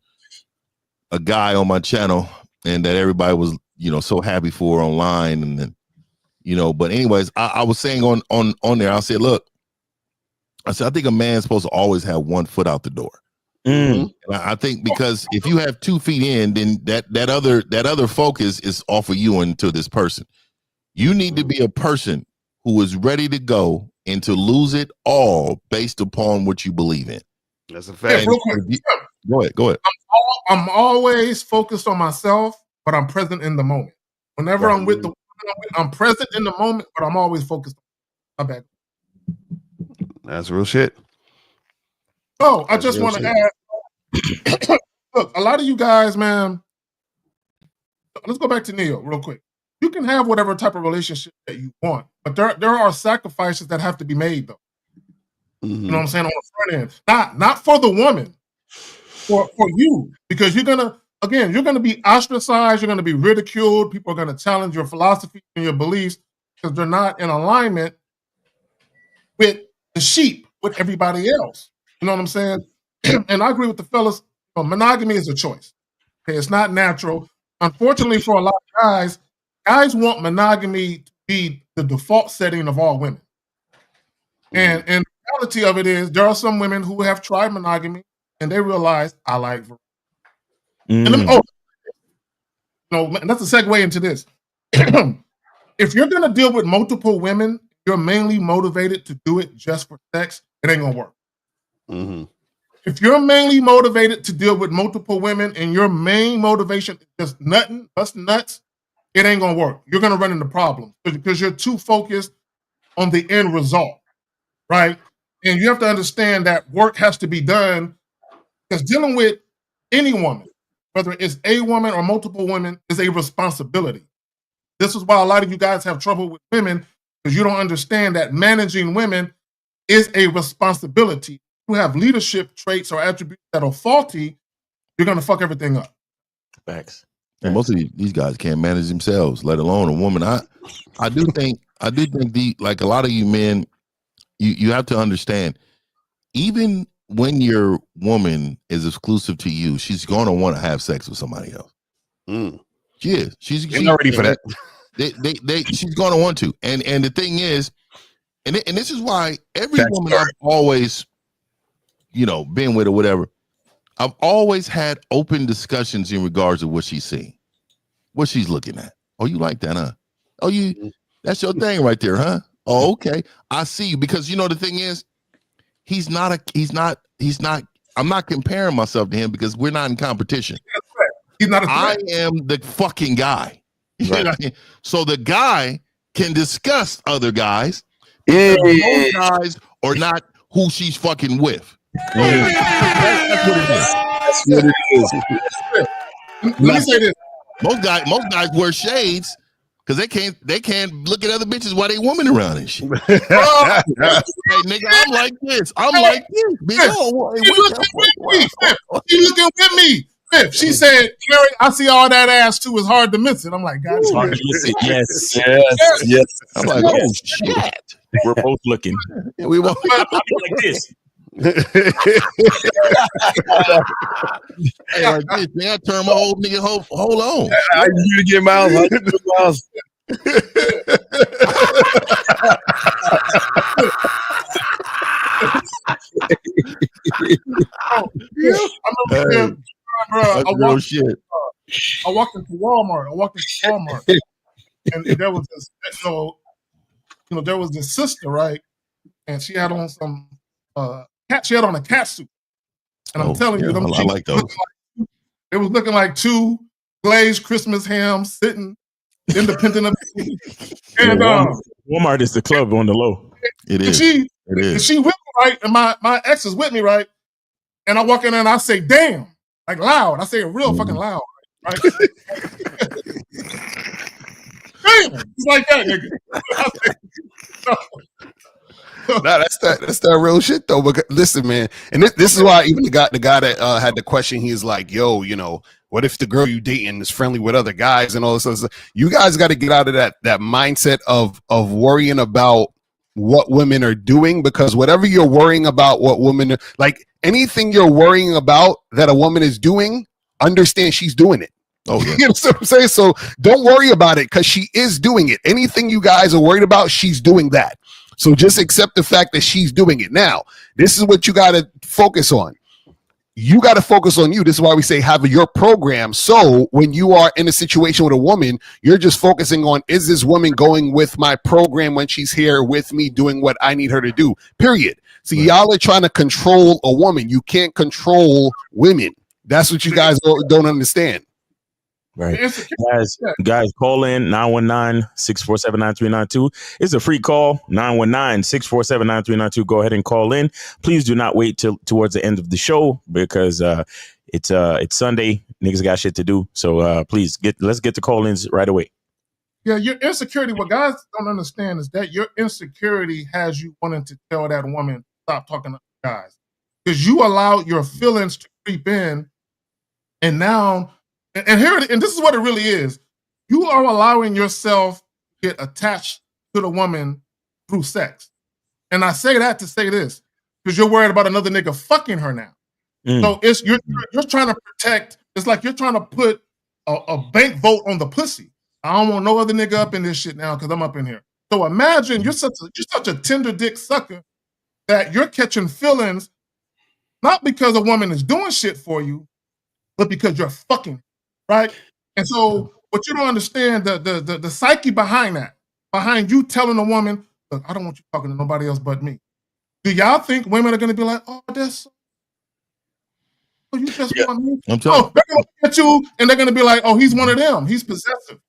a guy on my channel, and that everybody was, so happy for online, and then, but anyways, I was saying on there, I said, look, I think a man's supposed to always have one foot out the door. And I think because if you have 2 feet in, then that other focus is off of you and to this person. You need to be a person who is ready to go and to lose it all based upon what you believe in. That's a fact. Real quick. Go ahead. I'm always focused on myself, but I'm present in the moment. Whenever I'm with the woman, I'm present in the moment, but I'm always focused on my back. That's real shit. Oh, I just want to add. Look, a lot of you guys, man. Let's go back to Neo real quick. You can have whatever type of relationship that you want, but there are sacrifices that have to be made, though. You know what I'm saying? On the front end, not for the woman, for you, because you're gonna be ostracized, you're gonna be ridiculed. People are gonna challenge your philosophy and your beliefs because they're not in alignment with the sheep, with everybody else. You know what I'm saying? And I agree with the fellas. Monogamy is a choice. Okay, it's not natural. Unfortunately, for a lot of guys want monogamy to be the default setting of all women. And the reality of it is, there are some women who have tried monogamy and they realize I like. And that's a segue into this. If you're gonna deal with multiple women, you're mainly motivated to do it just for sex, it ain't gonna work. If you're mainly motivated to deal with multiple women and your main motivation is just busting nuts, it ain't gonna work. You're gonna run into problems because you're too focused on the end result, right? And you have to understand that work has to be done, because dealing with any woman, whether it's a woman or multiple women, is a responsibility. This is why a lot of you guys have trouble with women, because you don't understand that managing women is a responsibility. You have leadership traits or attributes that are faulty, you're going to fuck everything up. Facts. And most of these guys can't manage themselves, let alone a woman. I do think I do think like a lot of you men, you have to understand, even when your woman is exclusive to you, she's going to want to have sex with somebody else. She is. She's not ready for that. She's going to want to. And the thing is, and this is why every woman I've always, been with or whatever, I've always had open discussions in regards to what she's seeing, what she's looking at. Oh, you like that, huh? Oh, that's your thing right there, huh? Oh, okay. I see you. Because the thing is, I'm not comparing myself to him because we're not in competition. He's not a threat. I am the fucking guy. Right. So the guy can discuss other guys. Those guys are not who she's fucking with. That's what it is. That's what it is. Let me say this. Most guys wear shades because they can't look at other bitches while they woman around and shit. Hey, nigga, I'm like this. I'm like this. She looking with me. Fifth, she said, Gary, I see all that ass too. It's hard to miss it. I'm like, God, it's hard to miss it. Yes. I'm like, oh shit. We're both looking. Yeah, we won't like this. Hey, like this, man, I turn my old nigga. Hold on. I need to get Miles. I walked into Walmart. And there was this, there was this sister, right? And she had on some cat. She had on a cat suit. And I'm telling you, I like those. It was looking like two glazed Christmas hams sitting independent of me. And Walmart is the club on the low. It is. She with me, right? And my ex is with me, right? And I walk in there and I say, damn, like loud. I say it real fucking loud, right? Damn, it's like that, nigga. No, that's that real shit though. Because listen, man, and this is why even the guy that had the question, he is like, yo, what if the girl you dating is friendly with other guys and all this other stuff? You guys got to get out of that mindset of worrying about what women are doing, because whatever you're worrying about, what women are, like anything you're worrying about that a woman is doing, understand she's doing it. Oh, yeah. You know what I'm saying? So don't worry about it because she is doing it. Anything you guys are worried about, she's doing that. So just accept the fact that she's doing it. Now, this is what you got to focus on. You got to focus on you. This is why we say have your program. So when you are in a situation with a woman, you're just focusing on, is this woman going with my program when she's here with me doing what I need her to do? Period. So y'all are trying to control a woman. You can't control women. That's what you guys don't understand. Right. Guys, call in 919-647-9392. It's a free call, 919-647-9392. Go ahead and call in. Please do not wait till towards the end of the show because it's Sunday. Niggas got shit to do. So please let's get the call-ins right away. Yeah, your insecurity, what guys don't understand is that your insecurity has you wanting to tell that woman, stop talking to guys. Because you allow your feelings to creep in, and now and this is what it really is. You are allowing yourself to get attached to the woman through sex. And I say that to say this, because you're worried about another nigga fucking her now. So it's you're trying to protect, it's like you're trying to put a bank vote on the pussy. I don't want no other nigga up in this shit now because I'm up in here. So imagine you're such a tender dick sucker that you're catching feelings, not because a woman is doing shit for you, but because you're fucking. Right? And so what you don't understand, the psyche behind that, behind you telling a woman, look, I don't want you talking to nobody else but me. Do y'all think women are going to be like, oh, you just want me? I'm telling they're going to look at you and they're going to be like, oh, he's one of them. He's possessive.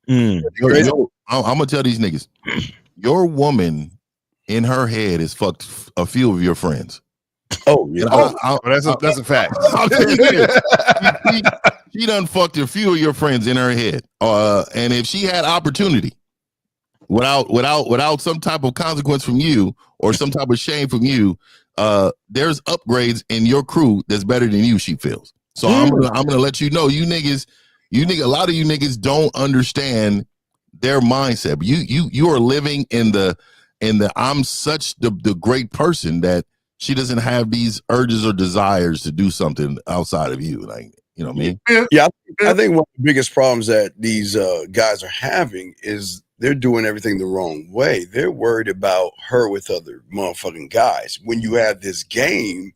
I'm going to tell these niggas, your woman in her head has fucked a few of your friends. Oh, yeah. That's a fact. She done fucked a few of your friends in her head. And if she had opportunity without some type of consequence from you or some type of shame from you, there's upgrades in your crew that's better than you, she feels. So I'm gonna let you know, a lot of you niggas don't understand their mindset. You are living in the I'm such the great person that she doesn't have these urges or desires to do something outside of you. Like, you know what I mean? Yeah, I think one of the biggest problems that these guys are having is they're doing everything the wrong way. They're worried about her with other motherfucking guys. When you have this game,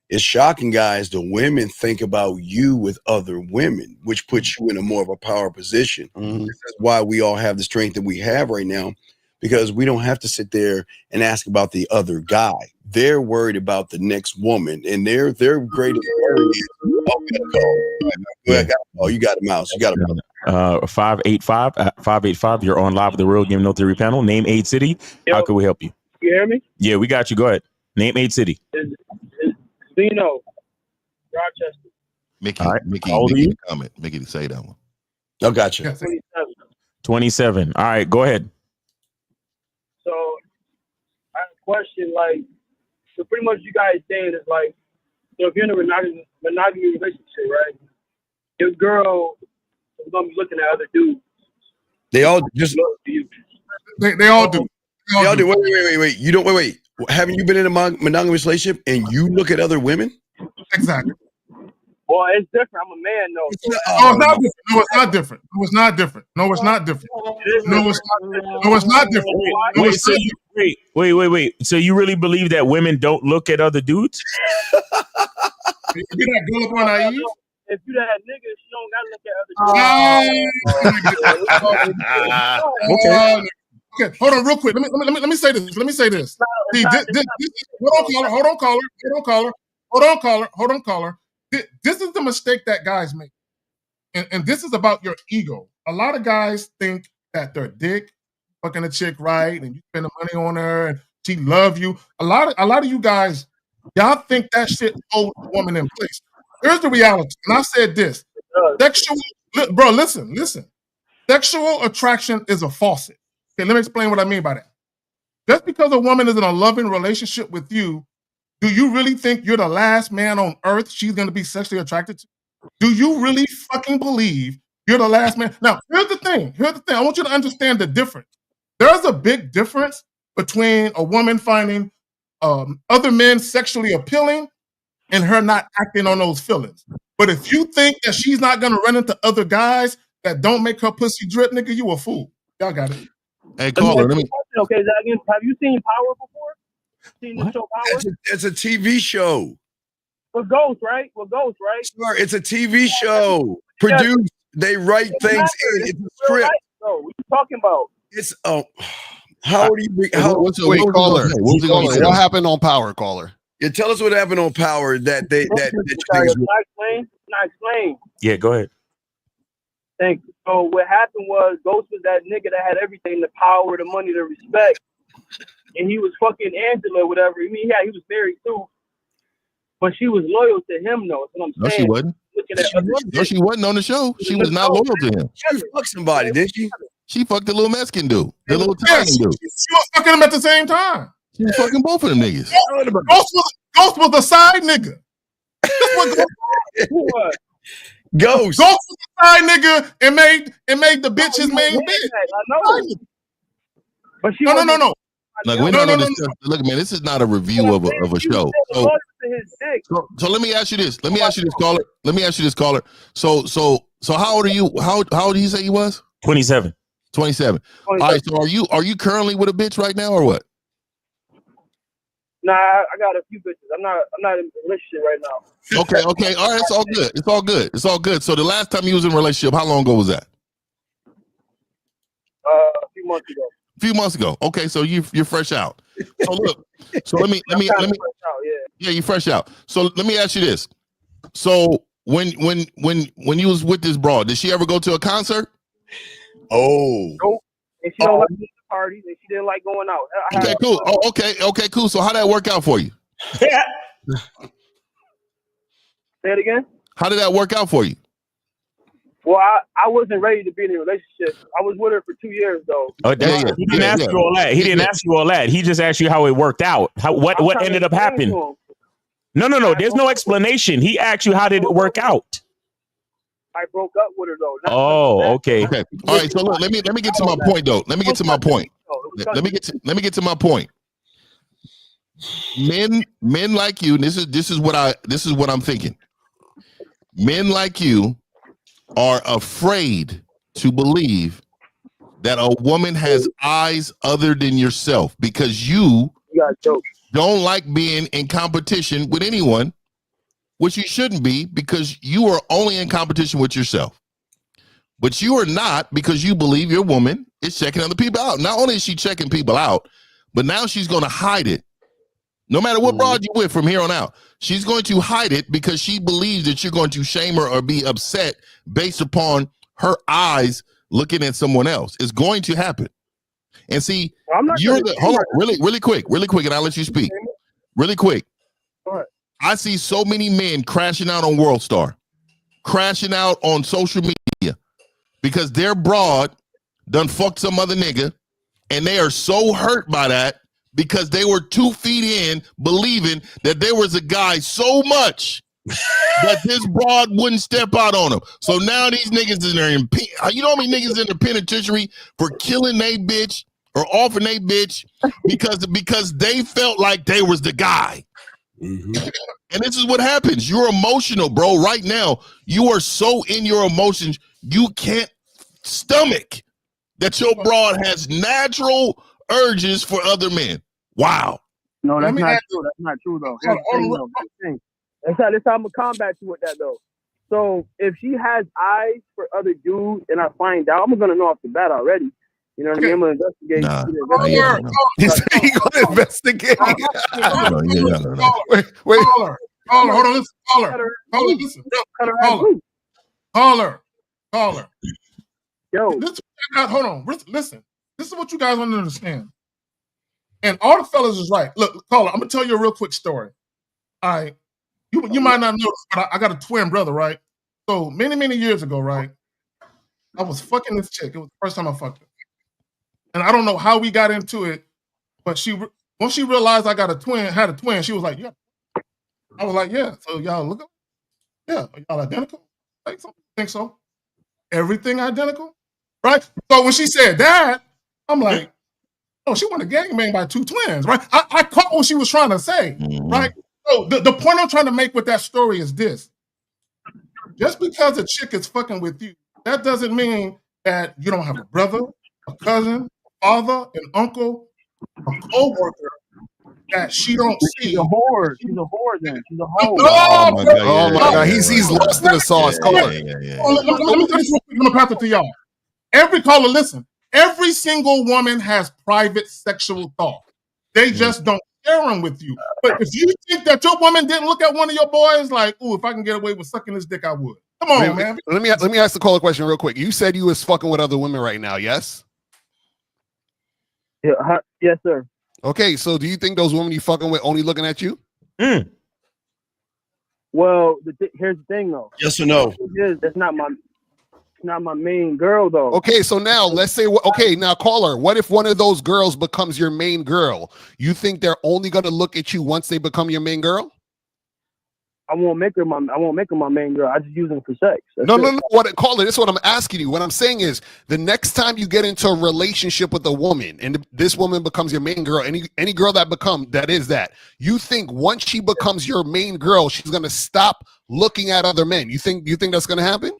it's shocking, guys. The women think about you with other women, which puts you in a more of a power position. Mm-hmm. This is why we all have the strength that we have right now, because we don't have to sit there and ask about the other guy. They're worried about the next woman, and their greatest worry is, oh, we got a call. I got a call. You got a mouse. You got a mouse. 585. You're on live with the Real Game No Theory panel. Name 8 city. How can we help you? You hear me? Yeah, we got you. Go ahead. Name 8 city. Zeno, Rochester. Mickey, All right. Mickey, How old are Mickey you? comment. Mickey, say that one. Oh, gotcha. 27. 27. All right, go ahead. So I have a question, like, so pretty much you guys saying is like, so if you're in a monogamy relationship, right? Your girl is gonna be looking at other dudes. They all just They all do. They all do. Wait. You don't wait. Haven't you been in a monogamous relationship and you look at other women? Exactly. Well, it's different. I'm a man, though. No, it's not different. No, it's not different. No, it's not different. No, it's not different. No, it's not different. No, it's not different. Wait. So you really believe that women don't look at other dudes? You that girl up on our Eve? If you that nigga, she don't gotta look at other dudes. Okay, hold on real quick. Let me say this. See, hold on, caller. This is the mistake that guys make. And this is about your ego. A lot of guys think that their dick fucking a chick right and you spend the money on her and she love you. A lot of you guys, y'all think that shit holds a woman in place. Here's the reality. And I said this. Listen. Sexual attraction is a faucet. Okay, let me explain what I mean by that. Just because a woman is in a loving relationship with you, do you really think you're the last man on earth she's going to be sexually attracted to? Do you really fucking believe you're the last man? Now, here's the thing. I want you to understand the difference. There's a big difference between a woman finding other men sexually appealing and her not acting on those feelings. But if you think that she's not going to run into other guys that don't make her pussy drip, nigga, you a fool. Y'all got it. Hey, caller, Okay, have you seen Power before? Seen the show Power? It's a TV show. With Ghost, right? Sure, it's a TV show. Produced. They write things in. It's a script. So, what are you talking about? It's how do you? Caller? What happened on Power, caller? Yeah, tell us what happened on Power that you think is. Can I explain? Yeah, go ahead. Thank you. So what happened was Ghost was that nigga that had everything, the power, the money, the respect. And he was fucking Angela, whatever. I mean, yeah, he was married too. But she was loyal to him, though. That's what I'm saying. No, she wasn't. No, she wasn't on the show. She was not loyal to him. She fucked somebody, didn't she? She fucked the little Mexican dude. The little Italian dude. She was fucking them at the same time. She was fucking both of them niggas. Ghost was the side nigga. That's what Ghost was the side nigga and made the bitch his main bitch. I know. But she no. Like we're not gonna discuss. Look, man, this is not a review of a show. So let me ask you this. Caller. So how old are you? How old did he say he was? 27. 27. All right. So are you currently with a bitch right now or what? Nah, I got a few bitches. I'm not in a relationship right now. Okay. All right, it's all good. So the last time you was in a relationship, how long ago was that? A few months ago. Few months ago. Okay, so you're fresh out. So look, let me yeah, you fresh out. So let me ask you this. So when you was with this broad, did she ever go to a concert? Oh. Nope. And she don't like going to parties and she didn't like going out. Okay, cool. Oh, okay, cool. So how did that work out for you? Say it again? How did that work out for you? Well, I wasn't ready to be in a relationship. I was with her for 2 years, though. Oh, he didn't ask you all that. He didn't ask you all that. He just asked you how it worked out. What ended up happening? No. There's no explanation. He asked you how did it work out. I broke up with her though. Oh, okay. Okay. All right. So look, let me get to my point though. Let me get to my point. Let me get to my point. Men like you, this is what I'm thinking. Men like you are afraid to believe that a woman has eyes other than yourself because you don't like being in competition with anyone, which you shouldn't be because you are only in competition with yourself. But you are not because you believe your woman is checking other people out. Not only is she checking people out, but now she's going to hide it. No matter what broad you with from here on out, she's going to hide it because she believes that you're going to shame her or be upset based upon her eyes looking at someone else. It's going to happen. And see, hold on, really quick, and I'll let you speak. Really quick. I see so many men crashing out on World Star, crashing out on social media because their broad done fucked some other nigga, and they are so hurt by that because they were 2 feet in believing that there was a guy so much that this broad wouldn't step out on him. So now these niggas in there, you know how many niggas in the penitentiary for killing they bitch or offing they bitch because they felt like they was the guy. And this is what happens. You're emotional, bro. Right now, you are so in your emotions, you can't stomach that your broad has natural urges for other men. Wow. No, that's not true. That's not true though. Here's the thing. That's how I'm gonna combat you with that though. So if she has eyes for other dudes and I find out, I'm gonna know off the bat already. You know what I mean? I'm gonna investigate. He's gonna investigate. Wait. Caller, hold on, listen. Caller. Yo. Hold on, listen. This is what you guys want to understand. And all the fellas is right. Look, caller, I'm gonna tell you a real quick story. All right. You might not know this, but I got a twin brother, right? So many years ago, right? I was fucking this chick. It was the first time I fucked her. And I don't know how we got into it, but once she realized I had a twin, she was like, yeah. I was like, yeah. So y'all look up? Yeah. Are y'all identical? Like, so, think so? Everything identical? Right? So when she said that, I'm like, oh, she want a gangbang by 2 twins, right? I caught what she was trying to say, right? So the point I'm trying to make with that story is this. Just because a chick is fucking with you, that doesn't mean that you don't have a brother, a cousin, father, an uncle, a co-worker that she don't see. She's a whore. She's a whore then. She's a hoe. Oh my God. He's lost in the sauce. Let me tell you something. I'm gonna pass it to y'all. Every caller, listen. Every single woman has private sexual thoughts. They just don't share them with you. But if you think that your woman didn't look at one of your boys like, "Ooh, if I can get away with sucking this dick, I would." Come on, man. Let me ask the caller question real quick. You said you was fucking with other women right now, yes? Yeah, yes, sir. Okay, so do you think those women you fucking with only looking at you? Well, here's the thing though. Yes or no? That's not my main girl though. Okay, so now let's say, now caller, what if one of those girls becomes your main girl? You think they're only gonna look at you once they become your main girl? I won't make her my main girl. I just use them for sex. No. What caller? This is what I'm asking you. What I'm saying is, the next time you get into a relationship with a woman, and this woman becomes your main girl, any girl that is that, you think once she becomes your main girl, she's gonna stop looking at other men? You think that's gonna happen?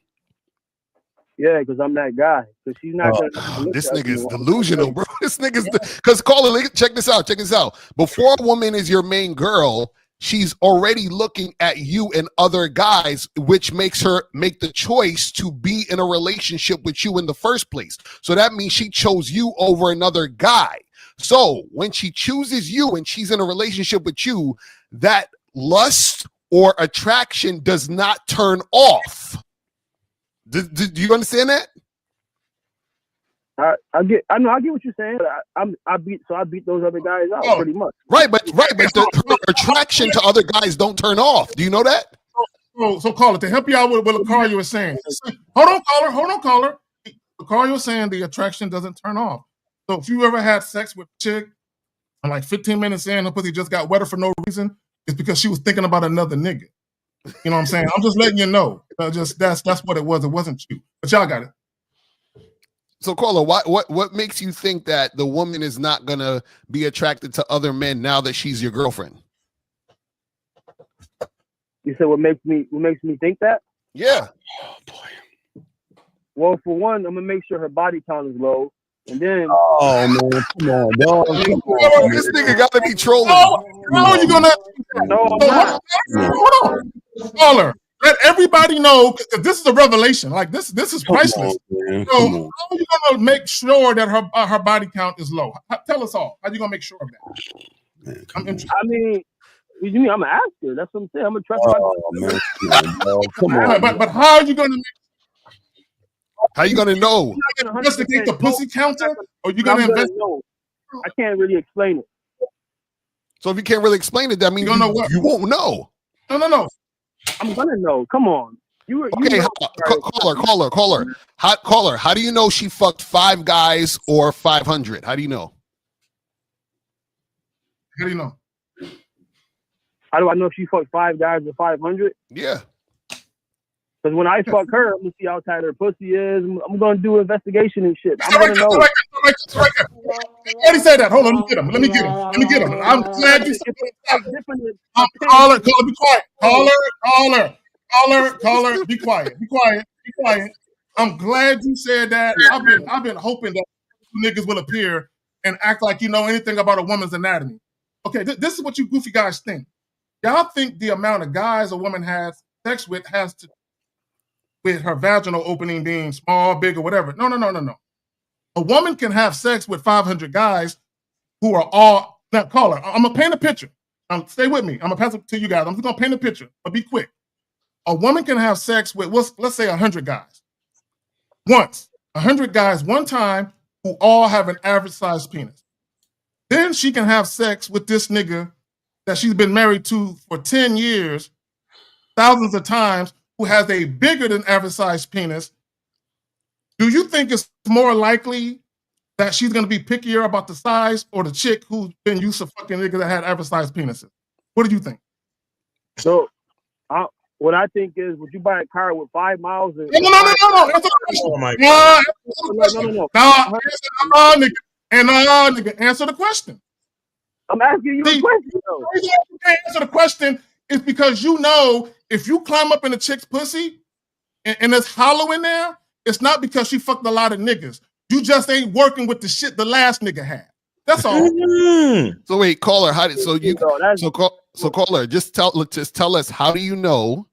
Yeah, because I'm that guy. Because she's not gonna. This nigga is delusional, bro. This nigga's because caller, check this out. Before a woman is your main girl, she's already looking at you and other guys, which makes her make the choice to be in a relationship with you in the first place. So that means she chose you over another guy. So when she chooses you and she's in a relationship with you, that lust or attraction does not turn off. Do you understand that? I get what you're saying. But I beat those other guys out pretty much. But her attraction to other guys don't turn off. Do you know that? So caller, to help you out with what Lucario was saying. Hold on, caller. Lucario was saying the attraction doesn't turn off. So if you ever had sex with a chick and like 15 minutes in, her pussy just got wetter for no reason, it's because she was thinking about another nigga. You know what I'm saying? I'm just letting you know. That's what it was. It wasn't you. But y'all got it. So, caller, what makes you think that the woman is not gonna be attracted to other men now that she's your girlfriend? You said what makes me think that? Yeah. Oh boy. Well, for one, I'm gonna make sure her body count is low, and then. Oh man, come on, dog. This nigga gotta be trolling. How are you gonna? No, I'm not. Hold on, caller. Let everybody know because this is a revelation. Like this is priceless. Man, So come on. how are you gonna make sure that her body count is low? Tell us all. How are you gonna make sure of that? I'm interested. I mean, what do you mean? I'm gonna ask her. That's what I'm saying. I'm gonna trust my. Oh man, come on. But how are you gonna make? How you gonna know? You gonna investigate the pussy counter, or you gonna investigate? Know. I can't really explain it. So if you can't really explain it, that means you won't know. No. I'm gonna know. Come on. Okay, caller. How do you know she fucked 5 guys or 500? How do you know? How do you know? How do I know if she fucked 5 guys or 500? Yeah. Because when I fuck her, I'm gonna see how tight her pussy is. I'm gonna do investigation and shit. I'm gonna know. I already said that. Hold on, let me get him. I'm glad you said that. Caller, be quiet. Caller, be quiet. I'm glad you said that. I've been hoping that niggas will appear and act like you know anything about a woman's anatomy. Okay, this is what you goofy guys think. Y'all think the amount of guys a woman has sex with has to with her vaginal opening being small, big, or whatever. No. A woman can have sex with 500 guys who are all, now caller, I'm going to paint a picture. Stay with me. I'm going to pass it to you guys. I'm just going to paint a picture, but be quick. A woman can have sex with, let's say 100 guys. Once. 100 guys one time who all have an average sized penis. Then she can have sex with this nigga that she's been married to for 10 years, thousands of times, who has a bigger than average sized penis. Do you think it's more likely that she's going to be pickier about the size or the chick who's been used to fucking niggas that had average sized penises? What do you think? So, what I think is, would you buy a car with 5 miles? And no. Answer the question. Nigga. Answer the question. I'm asking you a question. The reason you can't answer the question is because you know if you climb up in a chick's pussy and it's hollow in there, it's not because she fucked a lot of niggas. You just ain't working with the shit the last nigga had. That's all. So wait, caller, caller, just tell us, how do you know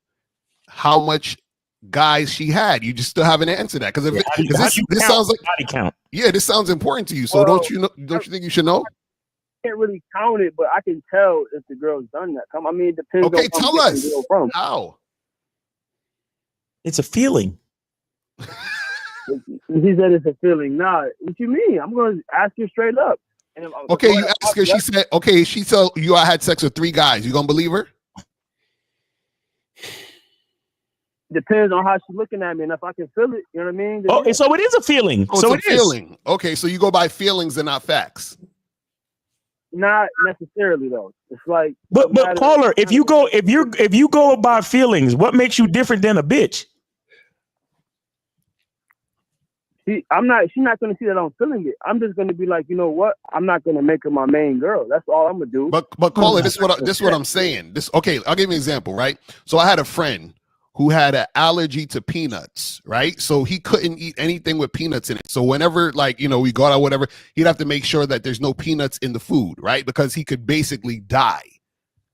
how much guys she had? You just still haven't answered that because this sounds like body count. Yeah, this sounds important to you. So don't you think you should know? I can't really count it, but I can tell if the girl's done that. I mean, it depends. Okay, on tell us the girl from. how. It's a feeling. He said it's a feeling. Nah, what you mean? I'm going to ask her straight up. And okay, you ask her. She said, "Okay, she told you I had sex with 3 guys. You gonna believe her?" Depends on how she's looking at me and if I can feel it. You know what I mean? Oh, so it is a feeling. Oh, so it's a feeling. Okay, so you go by feelings and not facts. Not necessarily though. It's like, but caller, if you go by feelings, what makes you different than a bitch? She's not going to see that I'm feeling it. I'm just going to be like, you know what? I'm not going to make her my main girl. That's all I'm going to do. But caller, this is what I'm saying. Okay, I'll give you an example, right? So I had a friend who had an allergy to peanuts, right? So he couldn't eat anything with peanuts in it. So whenever, like, you know, we go out, whatever, he'd have to make sure that there's no peanuts in the food, right? Because he could basically die.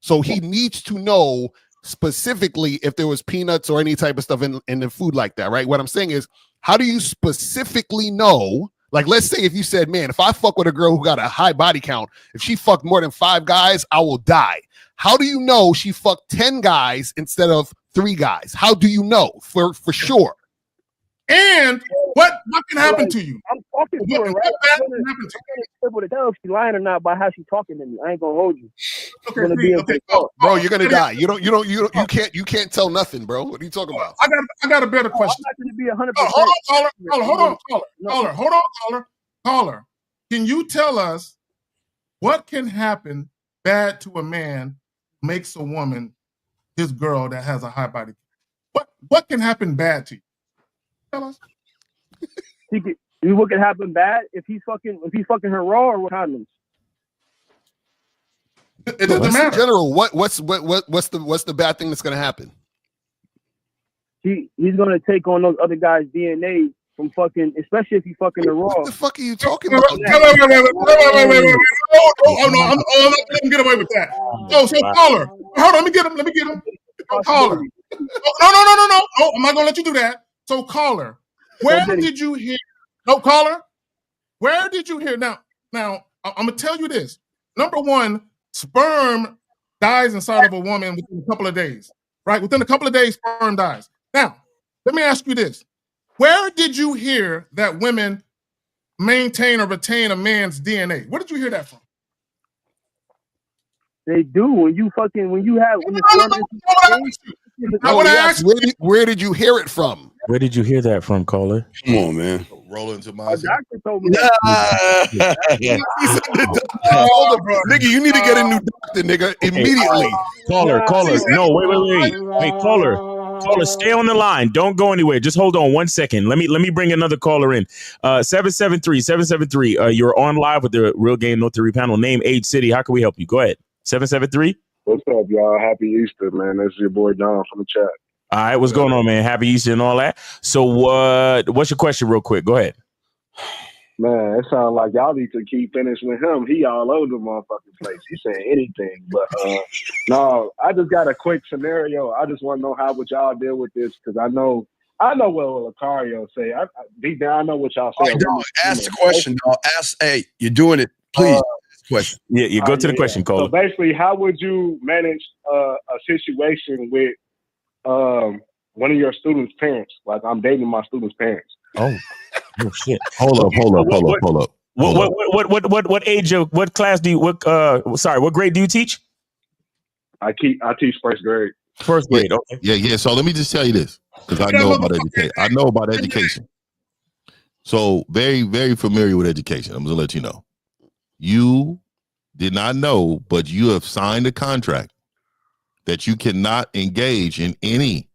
So he needs to know specifically if there was peanuts or any type of stuff in the food like that, right? What I'm saying is, how do you specifically know? Like, let's say if you said, man, if I fuck with a girl who got a high body count, if she fucked more than 5 guys, I will die. How do you know she fucked 10 guys instead of 3 guys? How do you know for sure? And what can happen to you? I'm talking to her, right? I'm able to tell if she's lying or not by how she's talking to me. I ain't gonna hold you. Okay, bro, you're gonna die. You can't tell nothing, bro. What are you talking about? I got a better question. I'm not gonna be 100%. Hold on, caller. Can you tell us what can happen bad to a man makes a woman his girl that has a high body? what can happen bad to you? Tell us. What can happen bad if he's fucking her raw or with condoms? It doesn't matter. In general, what's the bad thing that's gonna happen? He's gonna take on those other guys' DNA from fucking, especially if he fucking the raw. What the fuck are you talking about? Wait. Oh no, I'm not letting him get away with that. Oh, so caller. Hold on, let me get him. Caller. No. Oh, I'm not gonna let you do that. So caller, where did you hear? No, caller. Where did you hear? Now, I'm gonna tell you this. Number one, sperm dies inside of a woman within a couple of days. Right? Within a couple of days, sperm dies. Now, let me ask you this. Where did you hear that women maintain or retain a man's DNA? Where did you hear that from? They do. When you have where did you hear it from? Where did you hear that from, caller? Come on, man. Roll into my doctor told me nigga, you need to get a new doctor, nigga, immediately. Caller. No, wait, caller, stay on the line. Don't go anywhere. Just hold on 1 second. Let me bring another caller in. 773. You're on live with the Real Game No Theory panel. Name, age, city. How can we help you? Go ahead. 773. What's up, y'all? Happy Easter, man. This is your boy Don from the chat. All right, what's going on, man? Happy Easter and all that. So what's your question real quick? Go ahead. Man, it sounds like y'all need to keep finishing with him. He all over the motherfucking place. He's saying anything. But no, I just got a quick scenario. I just want to know how would y'all deal with this, because I know what Lucario say. Deep down, I know what y'all say. Dog, ask the question, dog. Hey, you're doing it. Please. Question. Yeah, you go to the question, Cole. So basically, how would you manage a situation with one of your students' parents? Like, I'm dating my student's parents. Oh shit! Hold up. What age? What class do you? What grade do you teach? I teach first grade. First grade. Okay. Yeah. So let me just tell you this, because I know about education. So very, very familiar with education. I'm gonna let you know. You did not know, but you have signed a contract that you cannot engage in any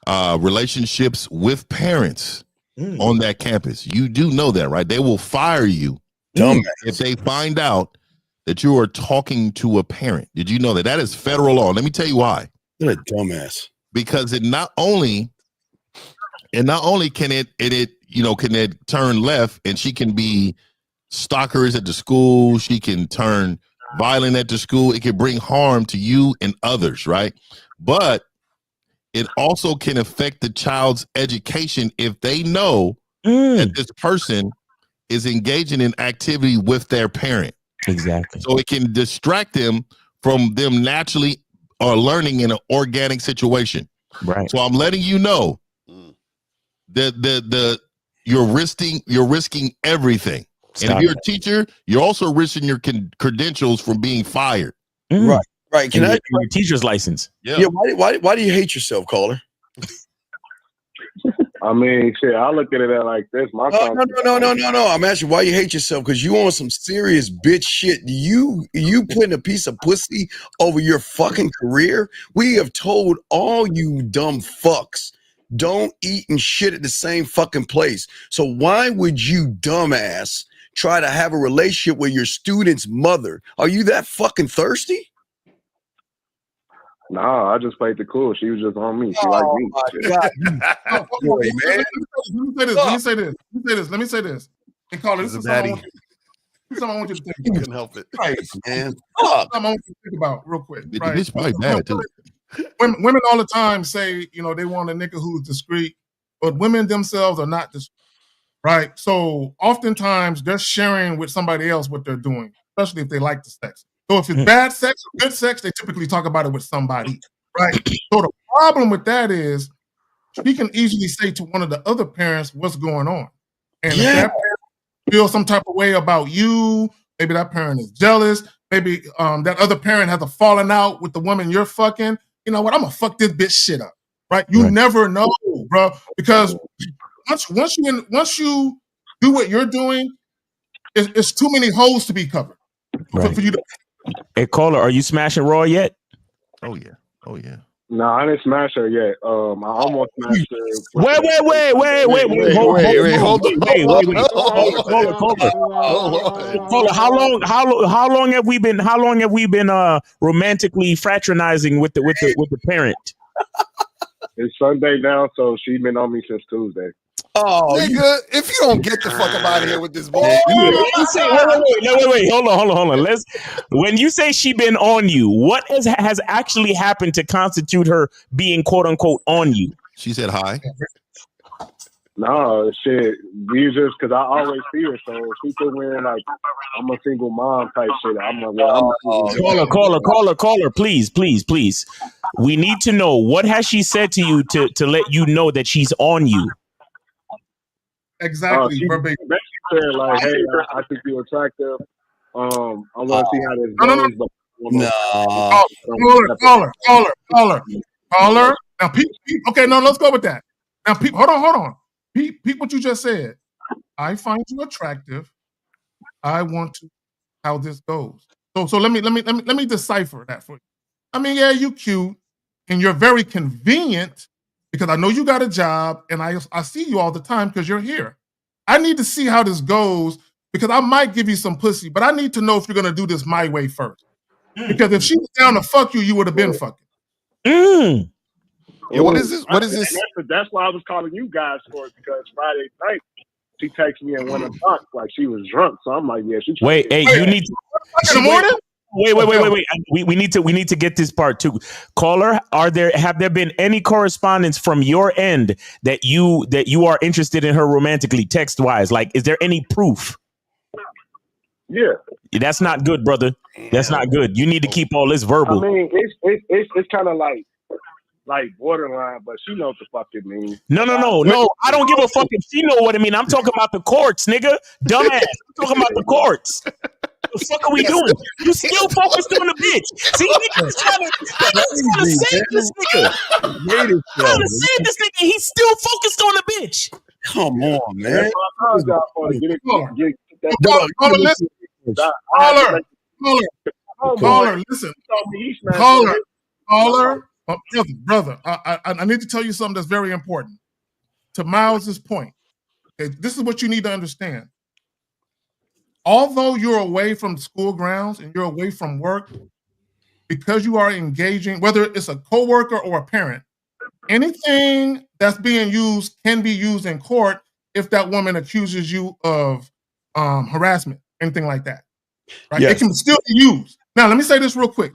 relationships with parents on that campus. You do know that, right? They will fire you if they find out that you are talking to a parent. Did you know that? That is federal law. Let me tell you why. What a dumbass. Because it not only can it turn left, and she can be stalkers at the school. She can turn violent at the school. It can bring harm to you and others, right? But it also can affect the child's education if they know that this person is engaging in activity with their parent. Exactly. So it can distract them from them naturally or learning in an organic situation. Right. So I'm letting you know that you're risking everything. And if you're a teacher, you're also risking your credentials from being fired. Right. Can I your teacher's license? Yeah. Why do you hate yourself, caller? I mean, shit, I look at it like this. No. I'm asking why you hate yourself, because you on some serious bitch shit. You putting a piece of pussy over your fucking career? We have told all you dumb fucks, don't eat and shit at the same fucking place. So why would you, dumbass, try to have a relationship with your student's mother? Are you that fucking thirsty? Nah, I just played the cool. She was just on me. She liked me. Let me say this. And Carla, this is something I want you to think about. You couldn't help it. Right, man. Something I want you to think about real quick. Right? It's probably bad, too. Women all the time say, they want a nigga who's discreet, but women themselves are not discreet. Right? So oftentimes they're sharing with somebody else what they're doing, especially if they like the sex. So if it's bad sex or good sex, they typically talk about it with somebody, right? So the problem with that is she can easily say to one of the other parents what's going on. And if that parent feels some type of way about you, maybe that parent is jealous, maybe that other parent has a falling out with the woman you're fucking, you know what, I'm gonna fuck this bitch shit up, right? You never know, bro, because once you do what you're doing, it's too many holes to be covered for you to. Hey, caller, are you smashing raw yet? Oh yeah. No, I didn't smash her yet. I almost smashed her. Wait, hold on. How long have we been romantically fraternizing with the parent? It's Sunday now, so she's been on me since Tuesday. Oh, nigga, if you don't get the fuck up out of here with this bullshit. Wait, hold on. When you say she been on you, what has actually happened to constitute her being quote unquote on you? She said hi. No, shit. We just because I always see her, so she could win like I'm a single mom type shit. I'm like, well, Caller, please. We need to know, what has she said to you to let you know that she's on you? Exactly. She basically said like, "Hey, I think you're attractive. I want to see how this goes." Caller. Now, okay, no, let's go with that. Now, hold on. Peep what you just said. I find you attractive. I want to how this goes. So let me decipher that for you. I mean, yeah, you cute and you're very convenient because I know you got a job and I see you all the time because you're here. I need to see how this goes because I might give you some pussy, but I need to know if you're gonna do this my way first. Because if she was down to fuck you, you would have been fucking. Yeah, what is this? What is this? That's why I was calling you guys for it, because Friday night she texted me at 1 o'clock like she was drunk. So I'm like, yeah, she. Wait, hey, you need to. In the morning? Wait. We need to get this part too. Caller, have there been any correspondence from your end that you are interested in her romantically, text wise? Like, is there any proof? Yeah. That's not good, brother. That's not good. You need to keep all this verbal. I mean, it's kind of like borderline, but she knows what the fuck it means. No. I don't give a fuck if she know what it mean. I'm talking about the courts, nigga. Dumbass. I'm talking about the courts. What the fuck are we doing? You still focused on the bitch. See, niggas trying to save this nigga. Trying to save this nigga. He's still focused on the bitch. Come on, man. Caller, listen. Caller, brother, I need to tell you something that's very important. To Miles's point, okay, this is what you need to understand. Although you're away from school grounds and you're away from work, because you are engaging, whether it's a coworker or a parent, anything that's being used can be used in court if that woman accuses you of harassment, anything like that. Right? Yes. It can still be used. Now, let me say this real quick.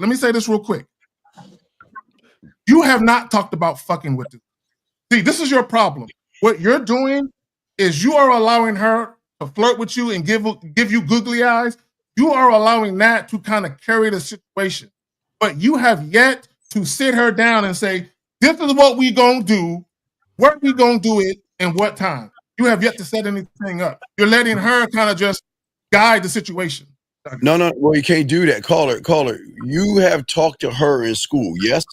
You have not talked about fucking with this. See, this is your problem. What you're doing is you are allowing her to flirt with you and give you googly eyes. You are allowing that to kind of carry the situation. But you have yet to sit her down and say, this is what we gonna do, where we gonna do it, and what time. You have yet to set anything up. You're letting her kind of just guide the situation. No. Well, you can't do that. Caller. You have talked to her in school, yes?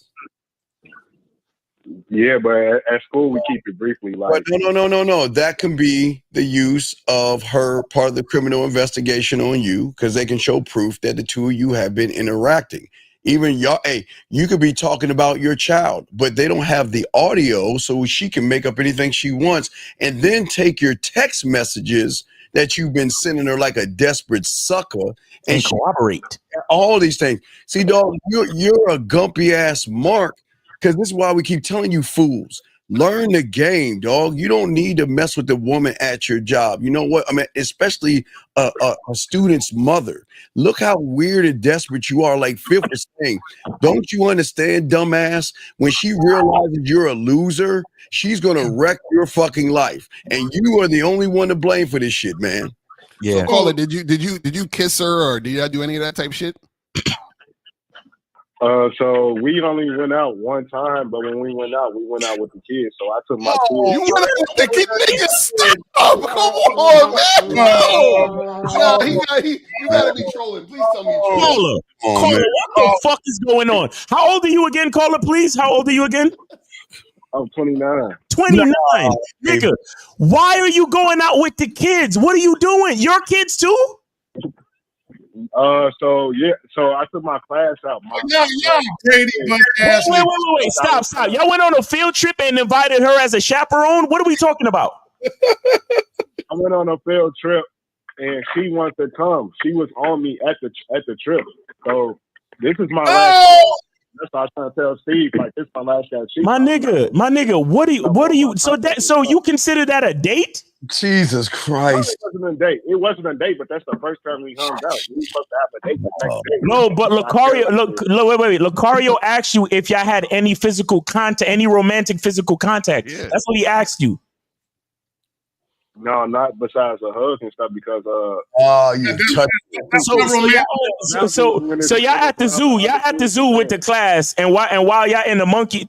Yeah, but at school we keep it briefly. Like, but no. That can be the use of her part of the criminal investigation on you, because they can show proof that the two of you have been interacting. Even y'all, hey, you could be talking about your child, but they don't have the audio, so she can make up anything she wants, and then take your text messages that you've been sending her like a desperate sucker and corroborate all these things. See, dog, you're a gumpy ass mark. Because this is why we keep telling you fools, learn the game, dog. You don't need to mess with the woman at your job. You know what? I mean, especially a student's mother. Look how weird and desperate you are, like Fifth was saying. Don't you understand, dumbass? When she realizes you're a loser, she's going to wreck your fucking life. And you are the only one to blame for this shit, man. Yeah. So, Caller, did you kiss her, or did y'all do any of that type shit? So we only went out one time, but when we went out with the kids. So I took my kids. You went out with the kids? Nigga, stop! Come on, man! You gotta be trolling. Please tell me you're trolling. Caller, what the fuck is going on? How old are you again, Caller, please? How old are you again? I'm 29. 29, nigga. Why are you going out with the kids? What are you doing? Your kids too? So I took my class out. Brady bunch ass niggas. Wait. Stop. Y'all went on a field trip and invited her as a chaperone? What are we talking about? I went on a field trip and she wanted to come. She was on me at the trip. So this is my last. That's what I was trying to tell Steve. Like, this is my last shot. My nigga, what do you? So you consider that a date? Jesus Christ! It wasn't a date, but that's the first time we hung out. We were supposed to have a date the next day. No, but wait. Lucario asked you if y'all had any physical contact, any romantic physical contact. Yeah. That's what he asked you. No, not besides a hug and stuff because so y'all at the zoo. Y'all at the zoo with the class, and while y'all in the monkey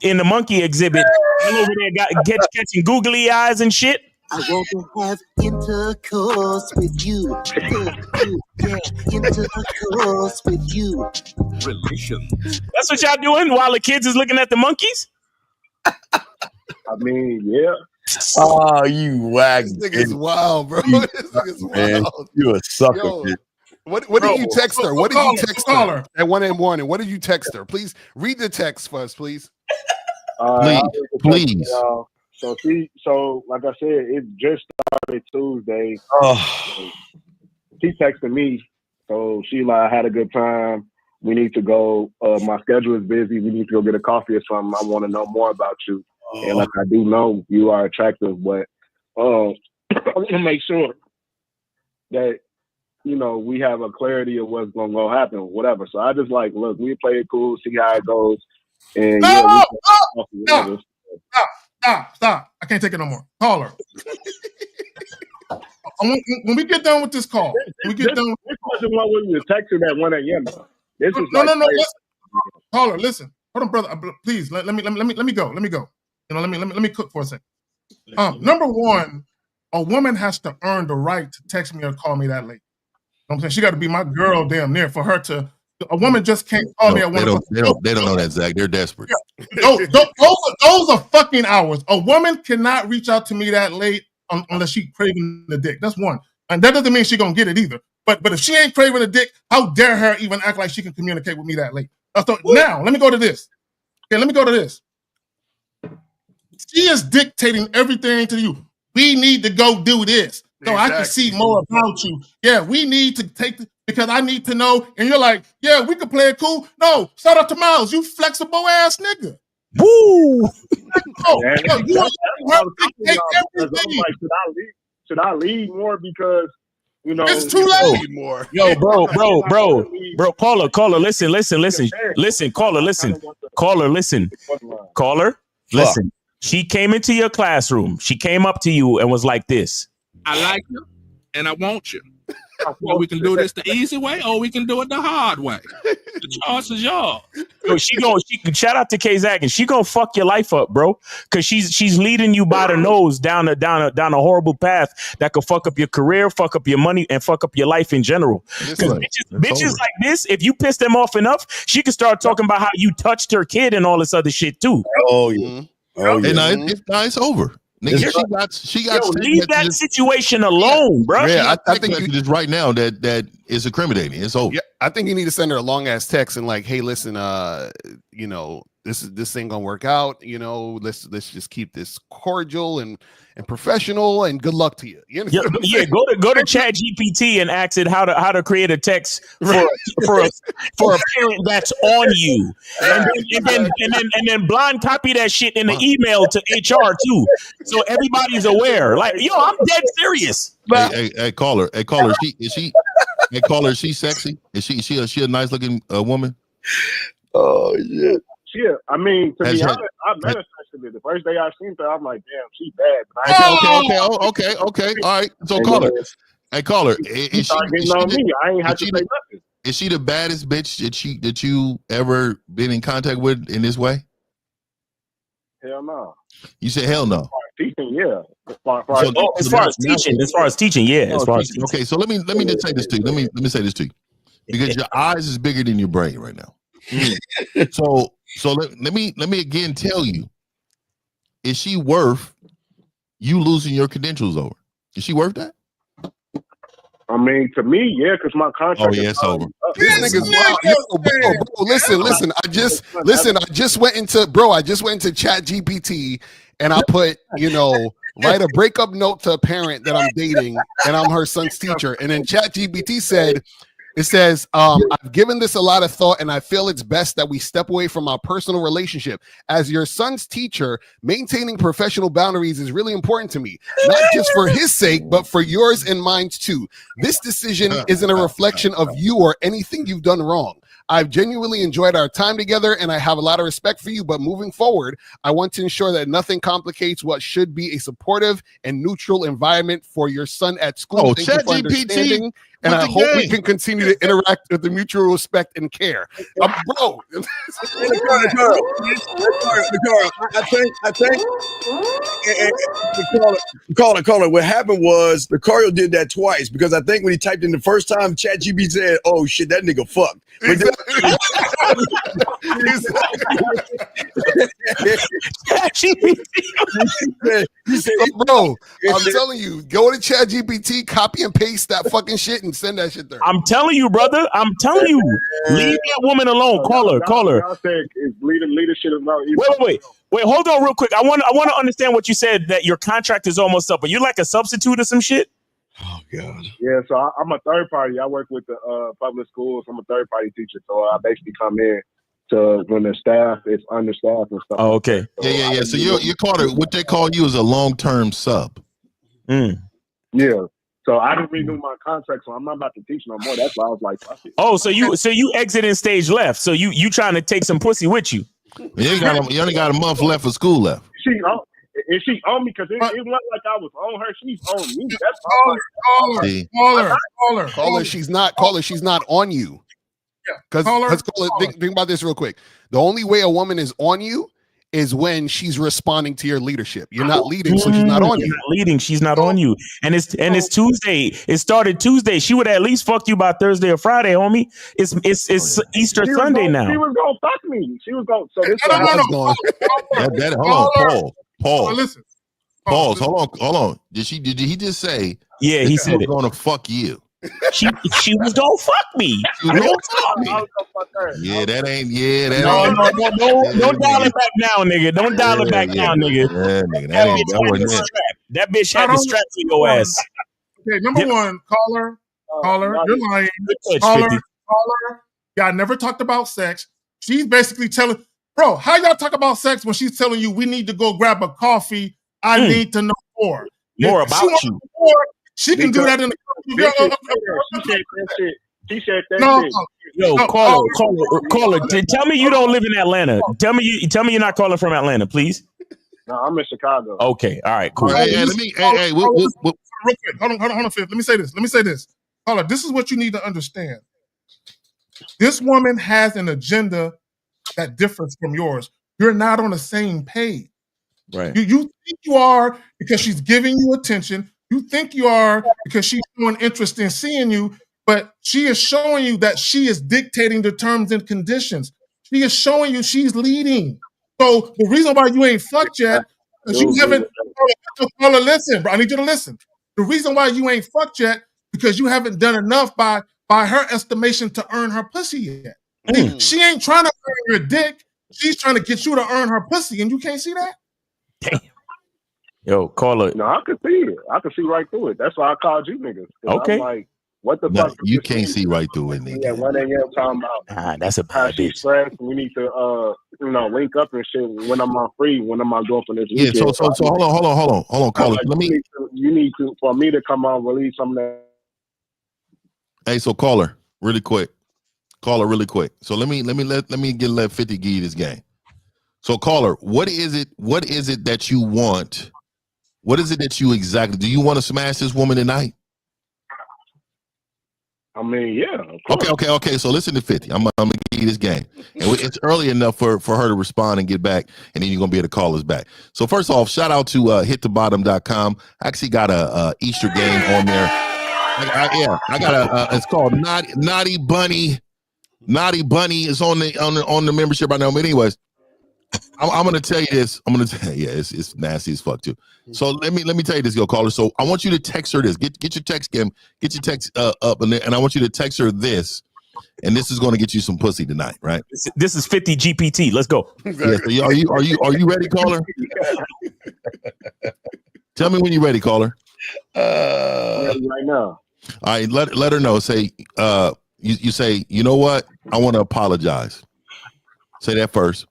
exhibit, y'all over there catching googly eyes and shit. I want to have intercourse with you. Yeah, intercourse with you. Relations. That's what y'all doing while the kids is looking at the monkeys? I mean, yeah. Oh, you wag. This nigga's wild, bro. This nigga's wild. You a sucker, dude. What did you text her? What did you text her at 1 a.m? And what did you text her? Please read the text for us, please. Please. So like I said, it just started Tuesday. She texted me, so she like, I had a good time. We need to go. My schedule is busy. We need to go get a coffee or something. I want to know more about you. And like I do know you are attractive, but I want to make sure that we have a clarity of what's gonna go happen, whatever. So I just like, look, we play it cool, see how it goes, and Stop! I can't take it no more. Call her. When we get done with this call, this wasn't what we were texting at 1 a.m. This is no. Listen. Call her. Listen, hold on, brother. Please let me go. Let me cook for a second. Number one, a woman has to earn the right to text me or call me that late. You know what I'm saying? She got to be my girl damn near for her to. A woman just can't call me at 1 o'clock. They don't know that, Zach. They're desperate. Yeah. Those are fucking hours. A woman cannot reach out to me that late unless she craving the dick. That's one. And that doesn't mean she gonna get it either. But if she ain't craving the dick, how dare her even act like she can communicate with me that late? So now, let me go to this. Okay, let me go to this. She is dictating everything to you. We need to go do this so I can see more about you. Yeah, we need to take because I need to know. And you're like, yeah, we can play it cool. No, shout out to Miles, you flexible ass nigga. Woo! Should I leave more because it's too late. More. Yo, bro, caller, listen, caller, listen. She came into your classroom. She came up to you and was like this. I like you and I want you. Well, we can do this the easy way or we can do it the hard way. The choice is yours. So she shout out to K-Zach and she gonna fuck your life up, bro. Cause she's leading you by the nose down a horrible path that could fuck up your career, fuck up your money, and fuck up your life in general. Cause bitches like this, if you piss them off enough, she can start talking about how you touched her kid and all this other shit too. Oh yeah. It's over. Nigga, she got leave that situation alone, bro. Yeah, I think you just right now that is incriminating. It's over. Yeah, I think you need to send her a long ass text and like, hey, listen, this ain't gonna work out. Let's just keep this cordial and professional and good luck to you. Go to Chat GPT and ask it how to create a text for a parent that's on you, and then blind copy that shit in the email to HR too, so everybody's aware. Like, yo, I'm dead serious. Hey, caller. Is she sexy? Is she a nice looking woman? Oh yeah. Yeah, I mean, to be honest, I manifested it. The first day I seen her, I'm like, damn, she bad. But Okay. All right. So caller. Hey, caller. Is she getting on me? I ain't have to say nothing. Is she the baddest bitch that you ever been in contact with in this way? Hell no. You said hell no. Teaching, yeah. As far as teaching, yeah. Okay, so let me just say this to you. Let me say this to you. Because your eyes is bigger than your brain right now. So let me again tell you, is she worth you losing your credentials over? Is she worth that? I mean, to me, yeah, because my contract. Oh yeah, it's over. This nigga's wild. Yo, bro, listen. I just went into Chat GPT and I put, write a breakup note to a parent that I'm dating and I'm her son's teacher. And then Chat GPT said, I've given this a lot of thought and I feel it's best that we step away from our personal relationship. As your son's teacher, maintaining professional boundaries is really important to me, not just for his sake, but for yours and mine too. This decision isn't a reflection of you or anything you've done wrong. I've genuinely enjoyed our time together and I have a lot of respect for you, but moving forward, I want to ensure that nothing complicates what should be a supportive and neutral environment for your son at school. Oh, Thank you for understanding, and I hope we can continue to interact with the mutual respect and care. Bro. I think caller. What happened was the Carl did that twice because I think when he typed in the first time, ChatGPT said, "Oh shit, that nigga fucked." He said, bro, I'm telling you, go to ChatGPT, copy and paste that fucking shit and send that shit there. I'm telling you, brother. I'm telling you. Leave that woman alone. Call her. Y'all said is leadership about Wait. Hold on real quick. I want to understand what you said, that your contract is almost up. Are you like a substitute or some shit? Oh, God. Yeah, so I'm a third party. I work with the public schools. I'm a third party teacher. So I basically come in to when the staff is understaffed and stuff. Oh, okay. Yeah. So you call it, what they call you is a long-term sub. Yeah. So I didn't renew my contract, so I'm not about to teach no more. That's why I was like, fuck it. Oh, so you exiting stage left. So you trying to take some pussy with you. You only got a month left of school left. She on me because it wasn't like I was on her. She's on me. That's Caller. She's not on you. Because think about this real quick. The only way a woman is on you is when she's responding to your leadership. You're not leading, so she's not on you. You're not leading, she's not on you. And it's Tuesday. It started Tuesday. She would at least fuck you by Thursday or Friday, homie. It's Easter Sunday now. She was gonna fuck me. She was gonna. So this hold on, Paul. Listen. Pause. Hold on. Did he just say? Yeah, he said it. Gonna fuck you. She was gonna fuck me. Yeah, that ain't. Don't dial it back now, nigga. Don't dial it back now, nigga. Yeah, nigga. That bitch had the strap for your ass. Okay, number one, caller, you're lying. Caller, y'all never talked about sex. She's basically telling, bro, how y'all talk about sex when she's telling you we need to go grab a coffee? I need to know more. More about you. She can do that in the She said that shit. Yo, caller. Tell me you don't live in Atlanta. Tell me you're not calling from Atlanta, please. No, I'm in Chicago. Okay, all right, cool. Real quick, hold on, Fifth. Let me say this. Caller, this is what you need to understand. This woman has an agenda that differs from yours. You're not on the same page. Right. You think you are because she's giving you attention. You think you are because she's showing interest in seeing you, but she is showing you that she is dictating the terms and conditions. She is showing you she's leading. So the reason why you ain't fucked yet, because you haven't. Listen, bro. I need you to listen. The reason why you ain't fucked yet because you haven't done enough by her estimation to earn her pussy yet. She ain't trying to earn your dick. She's trying to get you to earn her pussy, and you can't see that. Damn. Yo, caller. No, I could see it. I could see right through it. That's why I called you niggas. Okay. I'm like, what the fuck? You can't see right through it, nigga. Yeah, 1 a.m. talking about. That's a bad bitch. Stressed. We need to, link up and shit. When am I free? When am I going for this? Yeah. So hold on, caller. You need to for me to come on release some of that. Hey, so caller, really quick. So let me let 50 give you this game. So caller, what is it that you want? What is it that you exactly do? You want to smash this woman tonight? I mean, yeah. Okay. So listen to 50. I'm gonna give you this game, and it's early enough for her to respond and get back, and then you're gonna be able to call us back. So first off, shout out to hitthebottom.com. I actually got a Easter game on there. I got it's called Naughty Bunny. Naughty Bunny is on the membership right now. But anyways, I'm gonna tell you this. I'm gonna tell you, it's nasty as fuck too. So let me tell you this, yo, caller. So I want you to text her this. Get your text, Kim. Get your text up, and I want you to text her this. And this is going to get you some pussy tonight, right? This is 50 GPT. Let's go. Yeah, so are you ready, caller? Tell me when you're ready, caller. Ready right now. All right, let her know. Say you say, you know what? I want to apologize. Say that first.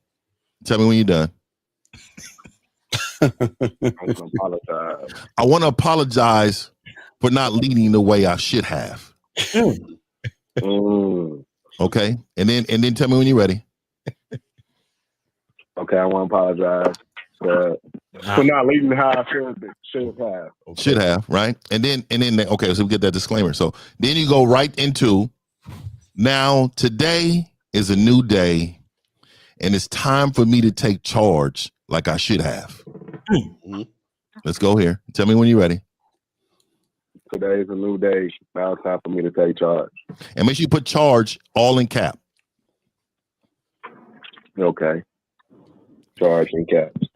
Tell me when you're done. Apologize. I want to apologize for not leading the way I should have. Okay, and then tell me when you're ready. Okay, I want to apologize for not leading how I should have. Okay. Should have, right? And then okay, so we get that disclaimer. So then you go right into, now today is a new day, and it's time for me to take charge like I should have. Let's go here. Tell me when you're ready. Today is a new day. Now it's time for me to take charge. And make sure you put charge all in cap. Okay. Charge in caps.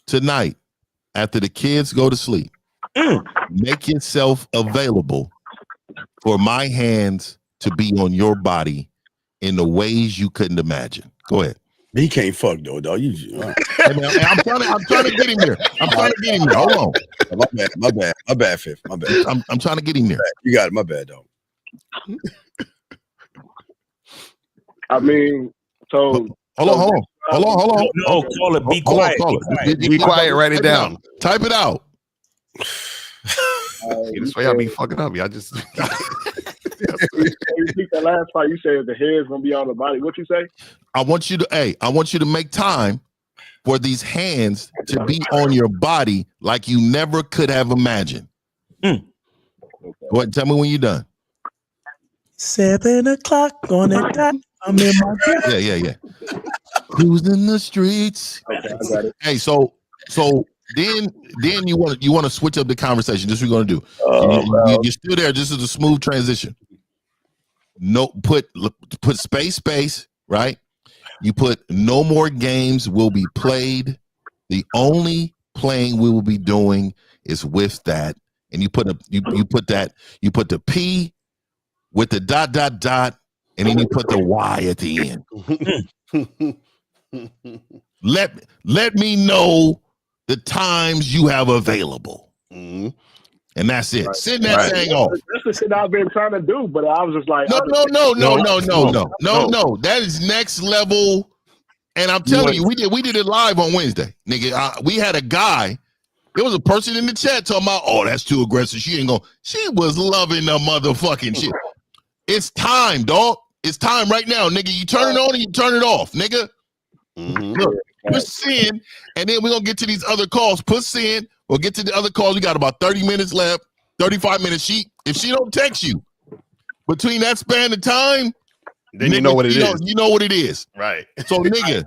Tonight, after the kids go to sleep, make yourself available for my hands to be on your body in the ways you couldn't imagine. Go ahead. He can't fuck though, dog. Hey, man, I'm trying to get him there. Hold on. My bad, Fifth. My bad. I'm trying to get him there. You got it. My bad, dog. I mean, so hold on. No, call it. Be quiet. Be quiet. Write it down. Type it out. This way I be fucking up. Y'all just. Repeat that last part. You said the head's gonna be on the body. What you say? I want you to make time for these hands to be on your body like you never could have imagined. Go ahead and tell me when you're done. 7 o'clock on the dot. I'm in my bed. Yeah. Cruising the streets. Okay, I got it. Hey, so then you want to switch up the conversation. This is what we're gonna do. You're still there. This is a smooth transition. No, put space, right? You put no more games will be played. The only playing we will be doing is with that. And you put the P with the ... and then you put the Y at the end. Let me know the times you have available. And that's it. Right. Send that thing off. That's the shit I've been trying to do, but I was just like, No. That is next level. And I'm telling you, we did it live on Wednesday, nigga. We had a guy. There was a person in the chat talking about, oh, that's too aggressive. She was loving the motherfucking shit. It's time, dog. It's time right now, nigga. You turn it on and you turn it off, nigga. Look, push send, and then we're gonna get to these other calls. Push send. We'll get to the other calls. We got about 30 minutes left, 35 minutes. If she don't text you between that span of time, then nigga, you know what it is. You know what it is. Right. So, nigga,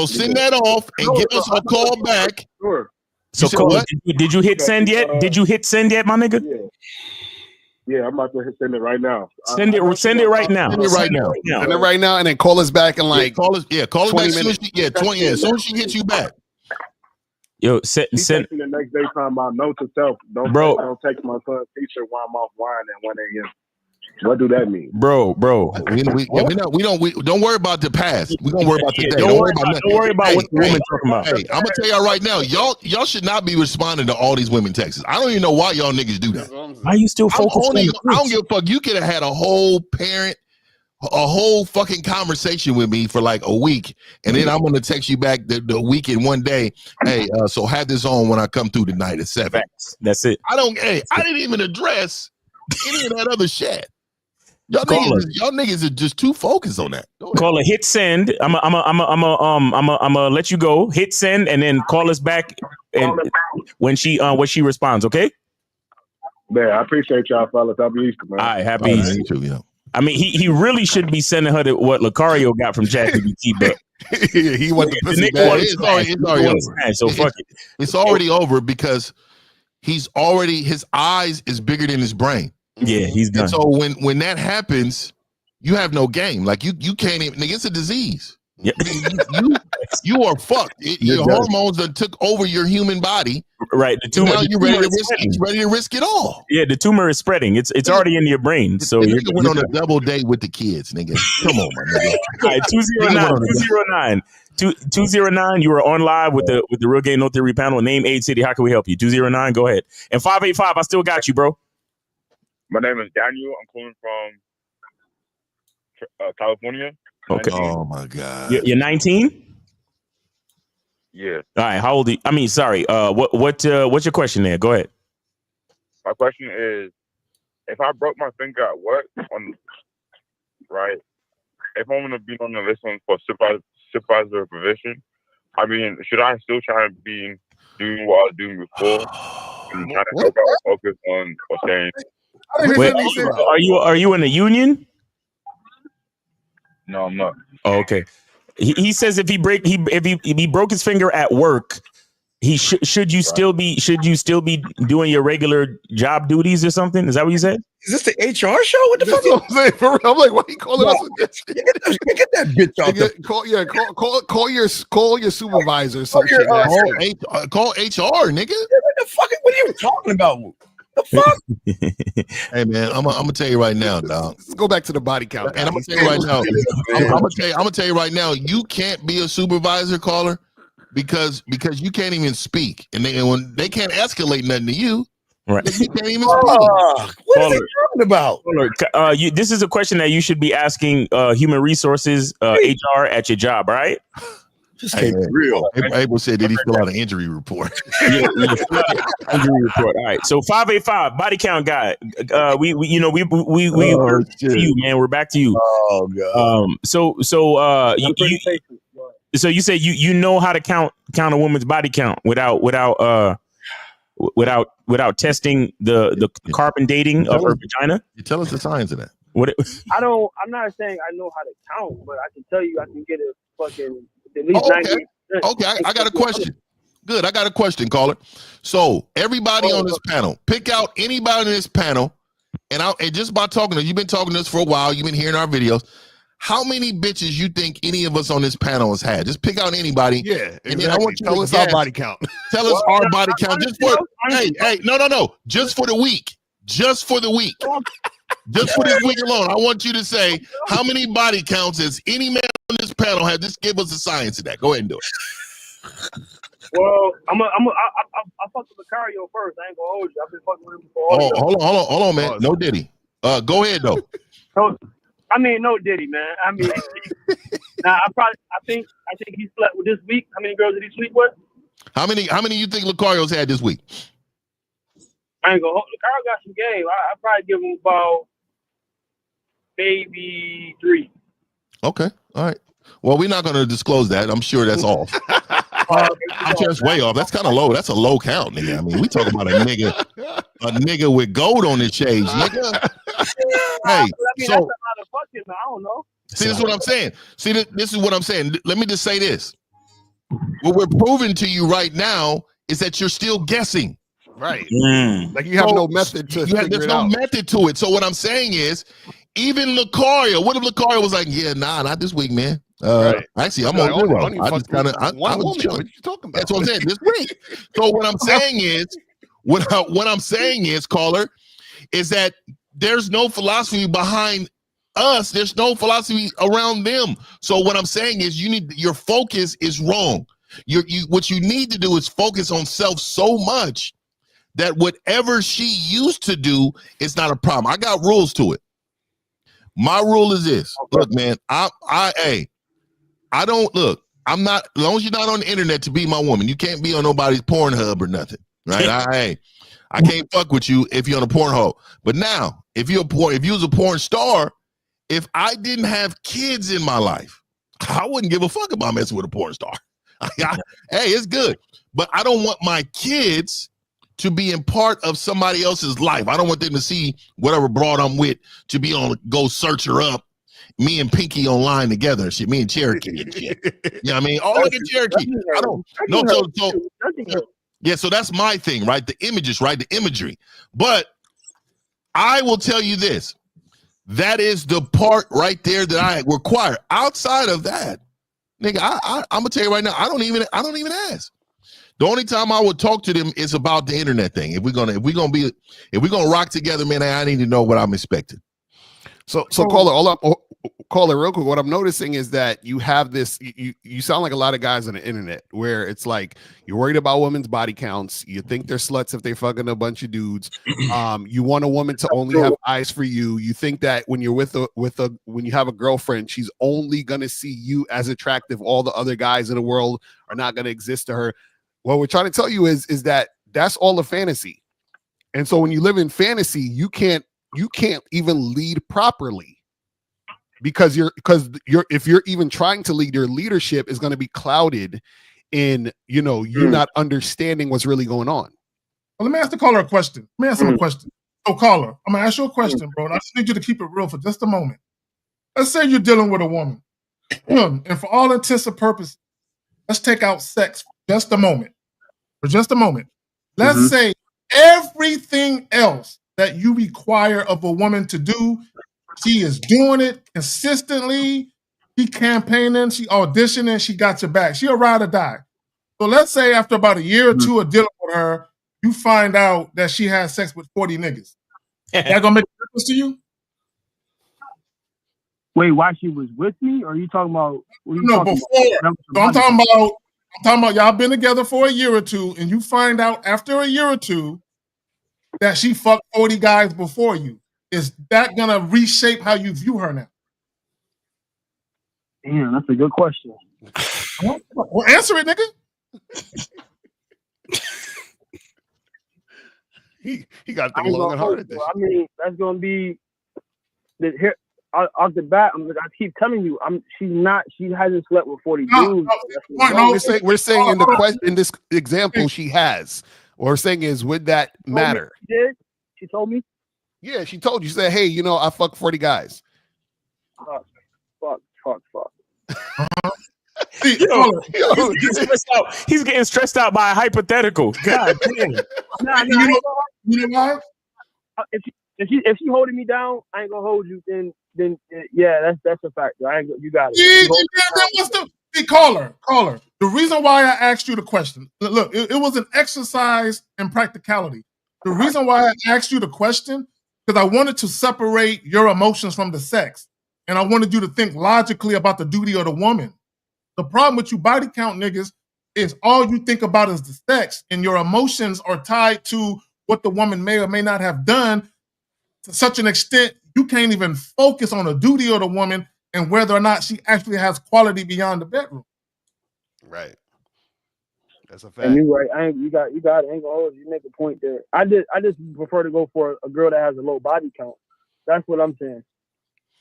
send that off and give us a call back. Sure. So, Cole, did you hit send yet? Did you hit send yet, my nigga? Yeah, I'm about to send it right now. Send it right now. Send it right now. Send it right now, and then call us back in like call us back 20 soon as minutes. 20 as soon as she hits you back. Yo, send the next day talking about note to self. Don't text my son's teacher while I'm off wine at 1 a.m. What do that mean? Bro. We don't worry about the past. We're gonna worry about today. Don't worry about what the woman talking about. Hey, I'm gonna tell y'all right now, y'all should not be responding to all these women texts. I don't even know why y'all niggas do that. Why you still focused on I don't give a fuck. You could have had a whole fucking conversation with me for like a week, and then I'm gonna text you back the week in one day. Hey, so have this on when I come through tonight at 7. That's it. I didn't even address any of that other shit. Y'all niggas are just too focused on that. Call a hit send. I'm gonna let you go. Hit send and then call us back and when she responds. Okay. Man, I appreciate y'all, fellas. Happy Easter, man. All right, happy Easter. You too, yeah. I mean, he really should be sending her what Lucario got from ChatGPT, but he want the pussy back. It's already over. So fuck it. It's already over because his eyes is bigger than his brain. Yeah, he's done. And so when that happens, you have no game. Like you can't even. Nigga, it's a disease. Yeah. You are fucked. Your hormones that took over your human body. Right. The tumor. Now The you're tumor ready to risk it all. Yeah, the tumor is spreading. It's already in your brain. So the you're nigga went on a double date with the kids, nigga. Come on, my nigga. All right, 209. You are on live with the Real Game No Theory panel. Name, age, city. How can we help you? 209. Go ahead. And 585. I still got you, bro. My name is Daniel. I'm calling from California. Okay. Oh my God. You're 19. Yeah. All right. How old are you? I mean, sorry. What's your question there? Go ahead. My question is, if I broke my finger at work, right? If I'm gonna be on the list for supervisor position, I mean, should I still try to be doing what I was doing before and trying to help out focus on staying? Wait, are you in a union? No, I'm not. Oh, okay. He says if he broke his finger at work, should you still be doing your regular job duties or something? Is that what you said? Is this the HR show? What the fuck? I'm saying, for real. I'm like, why you calling us a bitch? Get that bitch out there. Call your supervisor or some shit. Call HR, nigga. What the fuck? What are you talking about? The fuck? Hey man, I'm gonna tell you right now, dog. Let's go back to the body count. And I'm gonna tell you right now. I'm gonna tell you right now. You can't be a supervisor, caller, because you can't even speak, and when they can't escalate nothing to you. Right. You can't even speak. What are they talking about? This is a question that you should be asking human resources, HR at your job, right? Just can't be real. Abel said, did he fill out an injury report? Yeah, injury report. All right. So 585 body count guy. We see you, man. We're back to you. Oh god. So you say you know how to count a woman's body count without testing the carbon dating of her vagina. You tell us the science of that. I'm not saying I know how to count, but I can tell you I can get a fucking at least 90%. Okay, I got a question. Good, I got a question, caller. So everybody on this panel, pick out anybody in this panel, and just by talking to you, you've been talking to us for a while, you've been hearing our videos. How many bitches you think any of us on this panel has had? Just pick out anybody. Yeah, exactly. And then I want you tell us our body count. Tell us our body count. Just for no. Just for the week. Just for the week. Just for this week alone. I want you to say how many body counts has any man on this panel had. Just give us the science of that. Go ahead and do it. Well, I fucked with Lucario first. I ain't gonna hold you. I've been fucking with him before. Hold on, man. No Diddy. Go ahead though. No Diddy, man. I mean, I think he slept with this week. How many girls did he sleep with? How many you think Lucario's had this week? I ain't gonna hold. Lucario got some game. I probably give him about maybe 3. Okay, all right. Well, we're not going to disclose that. I'm sure that's off. I'm sure it's way off. That's kind of low. That's a low count, nigga. I mean, we talking about a nigga with gold on his shades, nigga. Hey, that's a lot of fucking. I don't know. See, this is what I'm saying. This is what I'm saying. Let me just say this. What we're proving to you right now is that you're still guessing. Right. Like you have no method to figure there's it no out. method to it. So what I'm saying is, even Lucario, what if Lucario was like, yeah, nah, not this week, man. Actually, I'm on zero. I just kind of I was chilling. What you talking about? That's what I'm saying. This week. So what I'm saying is, what I'm saying is, caller, is that there's no philosophy behind us. There's no philosophy around them. So what I'm saying is, your focus is wrong. What you need to do is focus on self so much that whatever she used to do is not a problem. I got rules to it. My rule is this. Look, man, I'm not, as long as you're not on the internet to be my woman, you can't be on nobody's Pornhub or nothing, right? I can't fuck with you if you're on a Pornhub. But now, if you was a porn star, if I didn't have kids in my life, I wouldn't give a fuck about messing with a porn star. Hey, it's good. But I don't want my kids to be in part of somebody else's life. I don't want them to see whatever broad I'm with to be on, go search her up. Me and Pinky online together and shit. Me and Cherokee and shit. You know what I mean? Oh, look at Cherokee. I don't know. So that's my thing, right? The images, right? The imagery. But I will tell you this. That is the part right there that I require. Outside of that, Nigga, I'm gonna tell you right now, I don't even ask. The only time I would talk to them is about the internet thing. If we're gonna rock together, man, I need to know what I'm expecting. So caller, real quick. What I'm noticing is that you have this. You sound like a lot of guys on the internet, where it's like you're worried about women's body counts. You think they're sluts if they're fucking a bunch of dudes. You want a woman to only have eyes for you. You think that when you're when you have a girlfriend, she's only gonna see you as attractive. All the other guys in the world are not gonna exist to her. What we're trying to tell you is that that's all a fantasy. And so when you live in fantasy, you can't even lead properly. Because if you're even trying to lead, your leadership is going to be clouded in you not understanding what's really going on. Well, let me ask the caller a question. Let me ask him a question. So, caller, I'm gonna ask you a question, bro. And I just need you to keep it real for just a moment. Let's say you're dealing with a woman, and for all intents and purposes, let's take out sex for just a moment. For just a moment, let's say everything else that you require of a woman to do, she is doing it consistently. She campaigning, she auditioning, she got your back. She a ride or die. So let's say after about a year or two of dealing with her, you find out that she had sex with 40 niggas. That gonna make a difference to you? Wait, why she was with me? Or are you talking about? No, before. So I'm talking about y'all been together for a year or two, and you find out after a year or two that she fucked 40 guys before you. Is that gonna reshape how you view her now? Damn, that's a good question. Well, answer it, nigga. he got to think long and hard at this. I mean, that's gonna be here off the bat. I keep telling you, she hasn't slept with 40 dudes. We're saying in this example she has. What we're saying is, would that matter? She did. She told me. Yeah, she told you. She said, "Hey, I fucked 40 guys." Fuck. He's getting stressed out by a hypothetical. God damn. You know why? If she holding me down, I ain't gonna hold you. Then yeah, that's a fact. You got it. Caller. The reason why I asked you the question, look, it was an exercise in practicality. The reason why I asked you the question, because I wanted to separate your emotions from the sex. And I wanted you to think logically about the duty of the woman. The problem with you body count niggas is all you think about is the sex, and your emotions are tied to what the woman may or may not have done to such an extent you can't even focus on the duty of the woman and whether or not she actually has quality beyond the bedroom. Right. That's a fact. And you're right. You got it. Ain't gonna hold you. You make a point there. I just prefer to go for a girl that has a low body count. That's what I'm saying.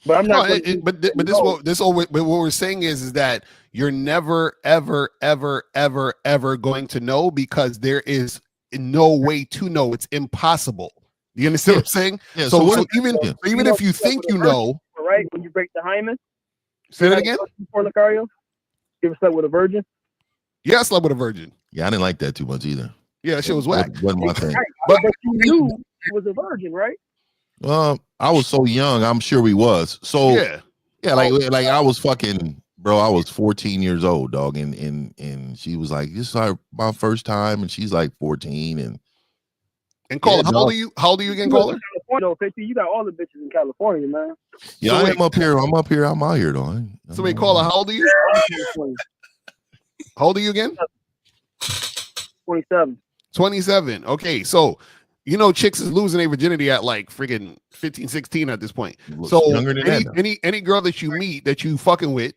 But I'm not. What we're saying is that you're never, ever, ever, ever, ever going to know, because there is no way to know. It's impossible. You understand what I'm saying? Yeah, so even if you think you know, right? When you break the hymen. Say that again. Before Lucario, you ever slept with a virgin? Yeah, I slept with a virgin. Yeah, I didn't like that too much either. Yeah, that shit was whack. Wasn't my thing. But you knew she was a virgin, right? I was so young. I'm sure we was. So yeah, like I was fucking, bro. I was 14 years old, dog, and she was like, "This is my first time," and she's like 14, and Caller, how old are you? How old are you again, Caller? You got all the bitches in California, man. Yeah, I am up here. I'm up here. I'm out here, though. So wait, Caller, how old are you? How old are you again? 27. 27. Okay, so chicks is losing their virginity at like freaking 15, 16 at this point. So any girl that you meet that you fucking with,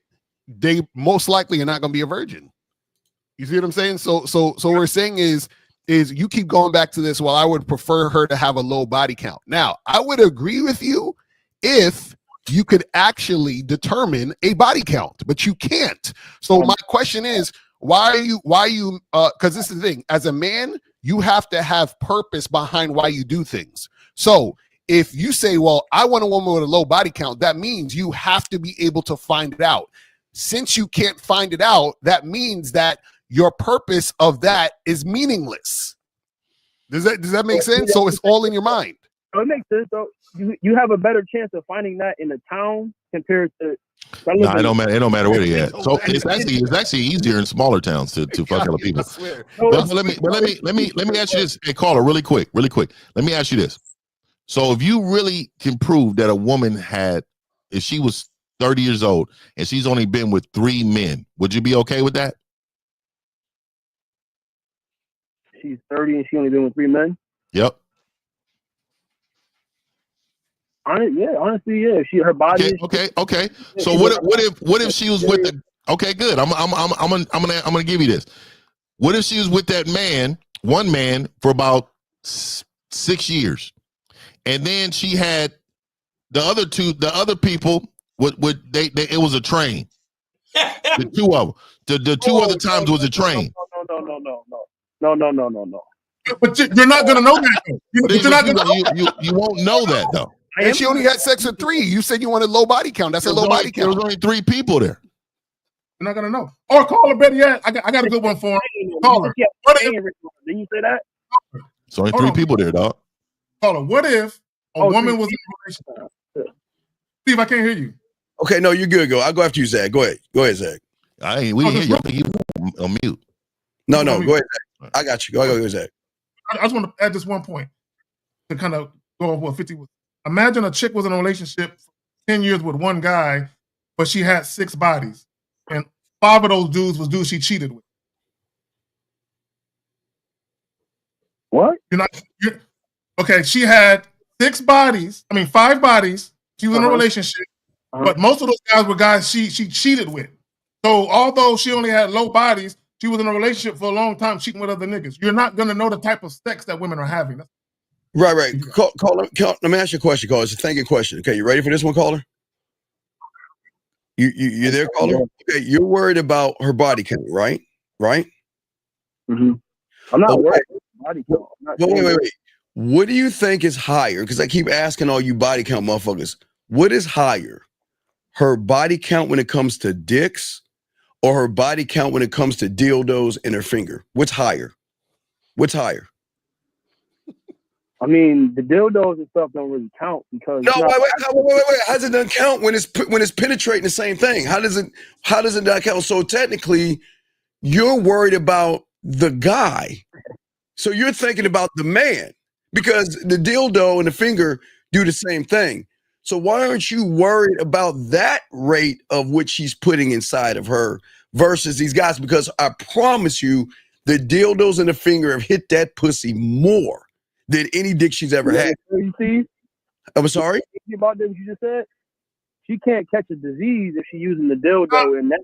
they most likely are not gonna be a virgin. You see what I'm saying? So what we're saying is you keep going back to this. Well, I would prefer her to have a low body count. Now, I would agree with you if you could actually determine a body count, but you can't. So my question is, why are you because this is the thing, as a man, you have to have purpose behind why you do things. So if you say, well, I want a woman with a low body count, that means you have to be able to find it out. Since you can't find it out, that means that your purpose of that is meaningless. Does that make sense? So it's all in your mind. It makes sense though. you have a better chance of finding that in the town compared to. No, it don't matter. It don't matter where they at. So it's actually easier in smaller towns to fuck other people. But let me ask you this, hey caller, really quick. Let me ask you this. So if you really can prove that a woman if she was 30 years old and she's only been with 3 men, would you be okay with that? She's 30 and she only been with 3 men. Yep. Honestly, yeah. Her body. Okay. So what if she was with the? Okay, good. I'm gonna give you this. What if she was with that one man for about 6 years, and then she had the other people. It was a train. The 2 of them. The 2 other times was a train. No. But you're not gonna know that. You're not gonna. You won't know that though. And she only had sex with 3. You said you wanted low body count. That's a low body count. There was only 3 people there. You're not gonna know. Or caller, better yet, I got a good one for him. Caller, didn't you say that? It's only 3 people there, dog. Caller, what if a woman was in a relationship? Steve, I can't hear you. Okay, no, you're good. I'll go after you, Zach. Go ahead, Zach. We didn't hear you. I think you on mute. No, go ahead, Zach. I got you. Go ahead, Zach. I just want to add this one point to kind of go off what 50 was. Imagine a chick was in a relationship for 10 years with one guy, but she had 6 bodies. And 5 of those dudes was dudes she cheated with. What? Okay, she had 5 bodies. She was in a relationship, but most of those guys were guys she cheated with. So although she only had low bodies, she was in a relationship for a long time cheating with other niggas. You're not going to know the type of sex that women are having. Right. Caller, let me ask you a question, caller. It's a thinking question. Okay, you ready for this one, caller? You there, caller? Okay, you're worried about her body count, right? Mm-hmm. I'm not worried about body count. Wait. What do you think is higher? Because I keep asking all you body count motherfuckers. What is higher? Her body count when it comes to dicks, or her body count when it comes to dildos in her finger? What's higher? I mean, the dildos and stuff don't really count because wait. How does it not count when it's penetrating the same thing? How does it not count? So technically, you're worried about the guy. So you're thinking about the man because the dildo and the finger do the same thing. So why aren't you worried about that rate of which she's putting inside of her versus these guys? Because I promise you, the dildos and the finger have hit that pussy more than any dick she's ever had. You see? I'm sorry? About what you just said? She can't catch a disease if she's using the dildo. And that.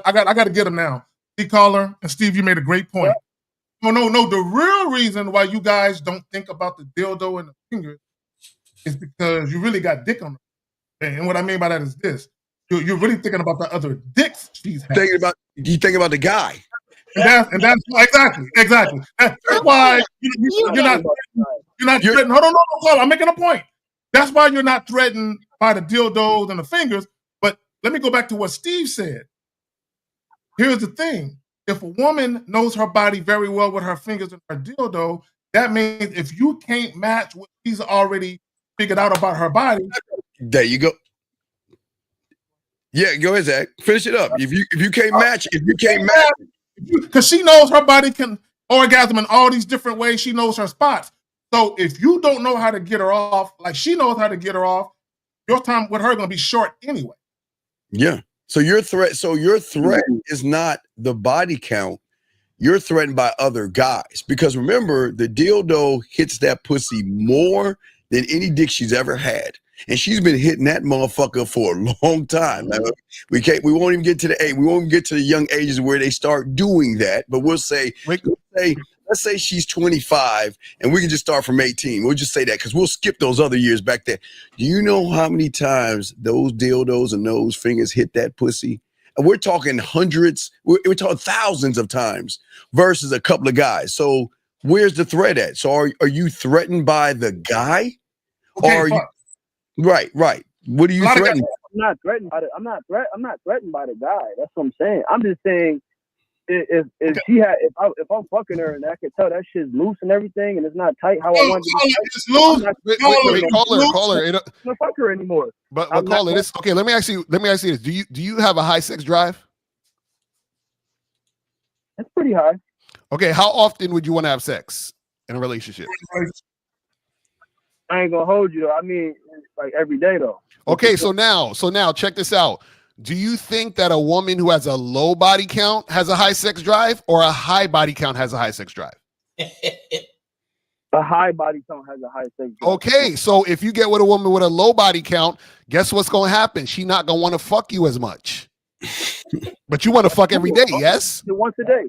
I got to get him now. See, caller, and Steve, you made a great point. Yeah. No. The real reason why you guys don't think about the dildo and the finger is because you really got dick on them. And what I mean by that is this. You're really thinking about the other dicks she's had. You think about the guy. And that's exactly. That's why you're not threatened. Hold on, caller. I'm making a point. That's why you're not threatened by the dildos and the fingers. But let me go back to what Steve said. Here's the thing. If a woman knows her body very well with her fingers and her dildo, that means if you can't match what she's already figured out about her body. There you go. Yeah, go ahead, Zach. Finish it up. If you can't match, because she knows her body can orgasm in all these different ways. She knows her spots. So if you don't know how to get her off, like she knows how to get her off, your time with her going to be short anyway. Yeah. So your threat is not the body count. You're threatened by other guys because remember, the dildo hits that pussy more than any dick she's ever had. And she's been hitting that motherfucker for a long time. Now, we won't even get to the young ages where they start doing that. But let's say she's 25 and we can just start from 18. We'll just say that because we'll skip those other years back there. Do you know how many times those dildos and those fingers hit that pussy? And we're talking hundreds, we're talking thousands of times versus a couple of guys. So where's the threat at? So are you threatened by the guy? Okay, or are you Right. What are you threatening? I'm not threatened by it. I'm not threatened by the guy. That's what I'm saying. I'm just saying if she had if I'm fucking her and I can tell that shit's loose and everything and it's not tight how I want it to be tight, it's loose. Caller. I'm not fuck her anymore. But I'm caller, not- this okay. Let me ask you this. Do you have a high sex drive? It's pretty high. Okay, how often would you want to have sex in a relationship? I ain't gonna hold you though. I mean, like every day though. Okay, so now check this out. Do you think that a woman who has a low body count has a high sex drive, or a high body count has a high sex drive? A high body count has a high sex drive. Okay, so if you get with a woman with a low body count, guess what's going to happen? She's not going to want to fuck you as much. But you want to fuck every day, yes? Once a day.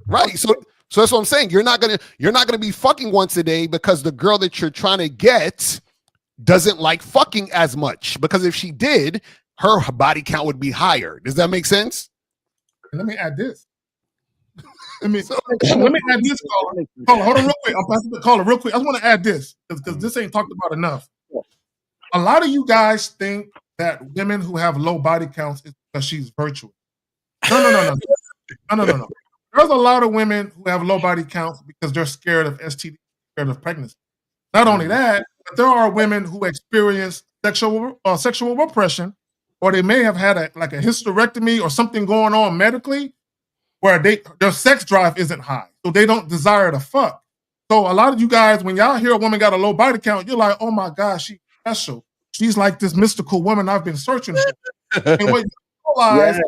Right. So that's what I'm saying. You're not gonna be fucking once a day because the girl that you're trying to get doesn't like fucking as much. Because if she did, her body count would be higher. Does that make sense? Let me add this. Let me add this, caller. Hold on real quick. I'm passing the caller real quick. I just want to add this because this ain't talked about enough. A lot of you guys think that women who have low body counts is because she's virtuous. No. There's a lot of women who have low body counts because they're scared of STD, scared of pregnancy. Not only that, but there are women who experience sexual repression, or they may have had a hysterectomy or something going on medically, where their sex drive isn't high, so they don't desire to fuck. So a lot of you guys, when y'all hear a woman got a low body count, you're like, oh my gosh, she's special. She's like this mystical woman I've been searching for. And what you realize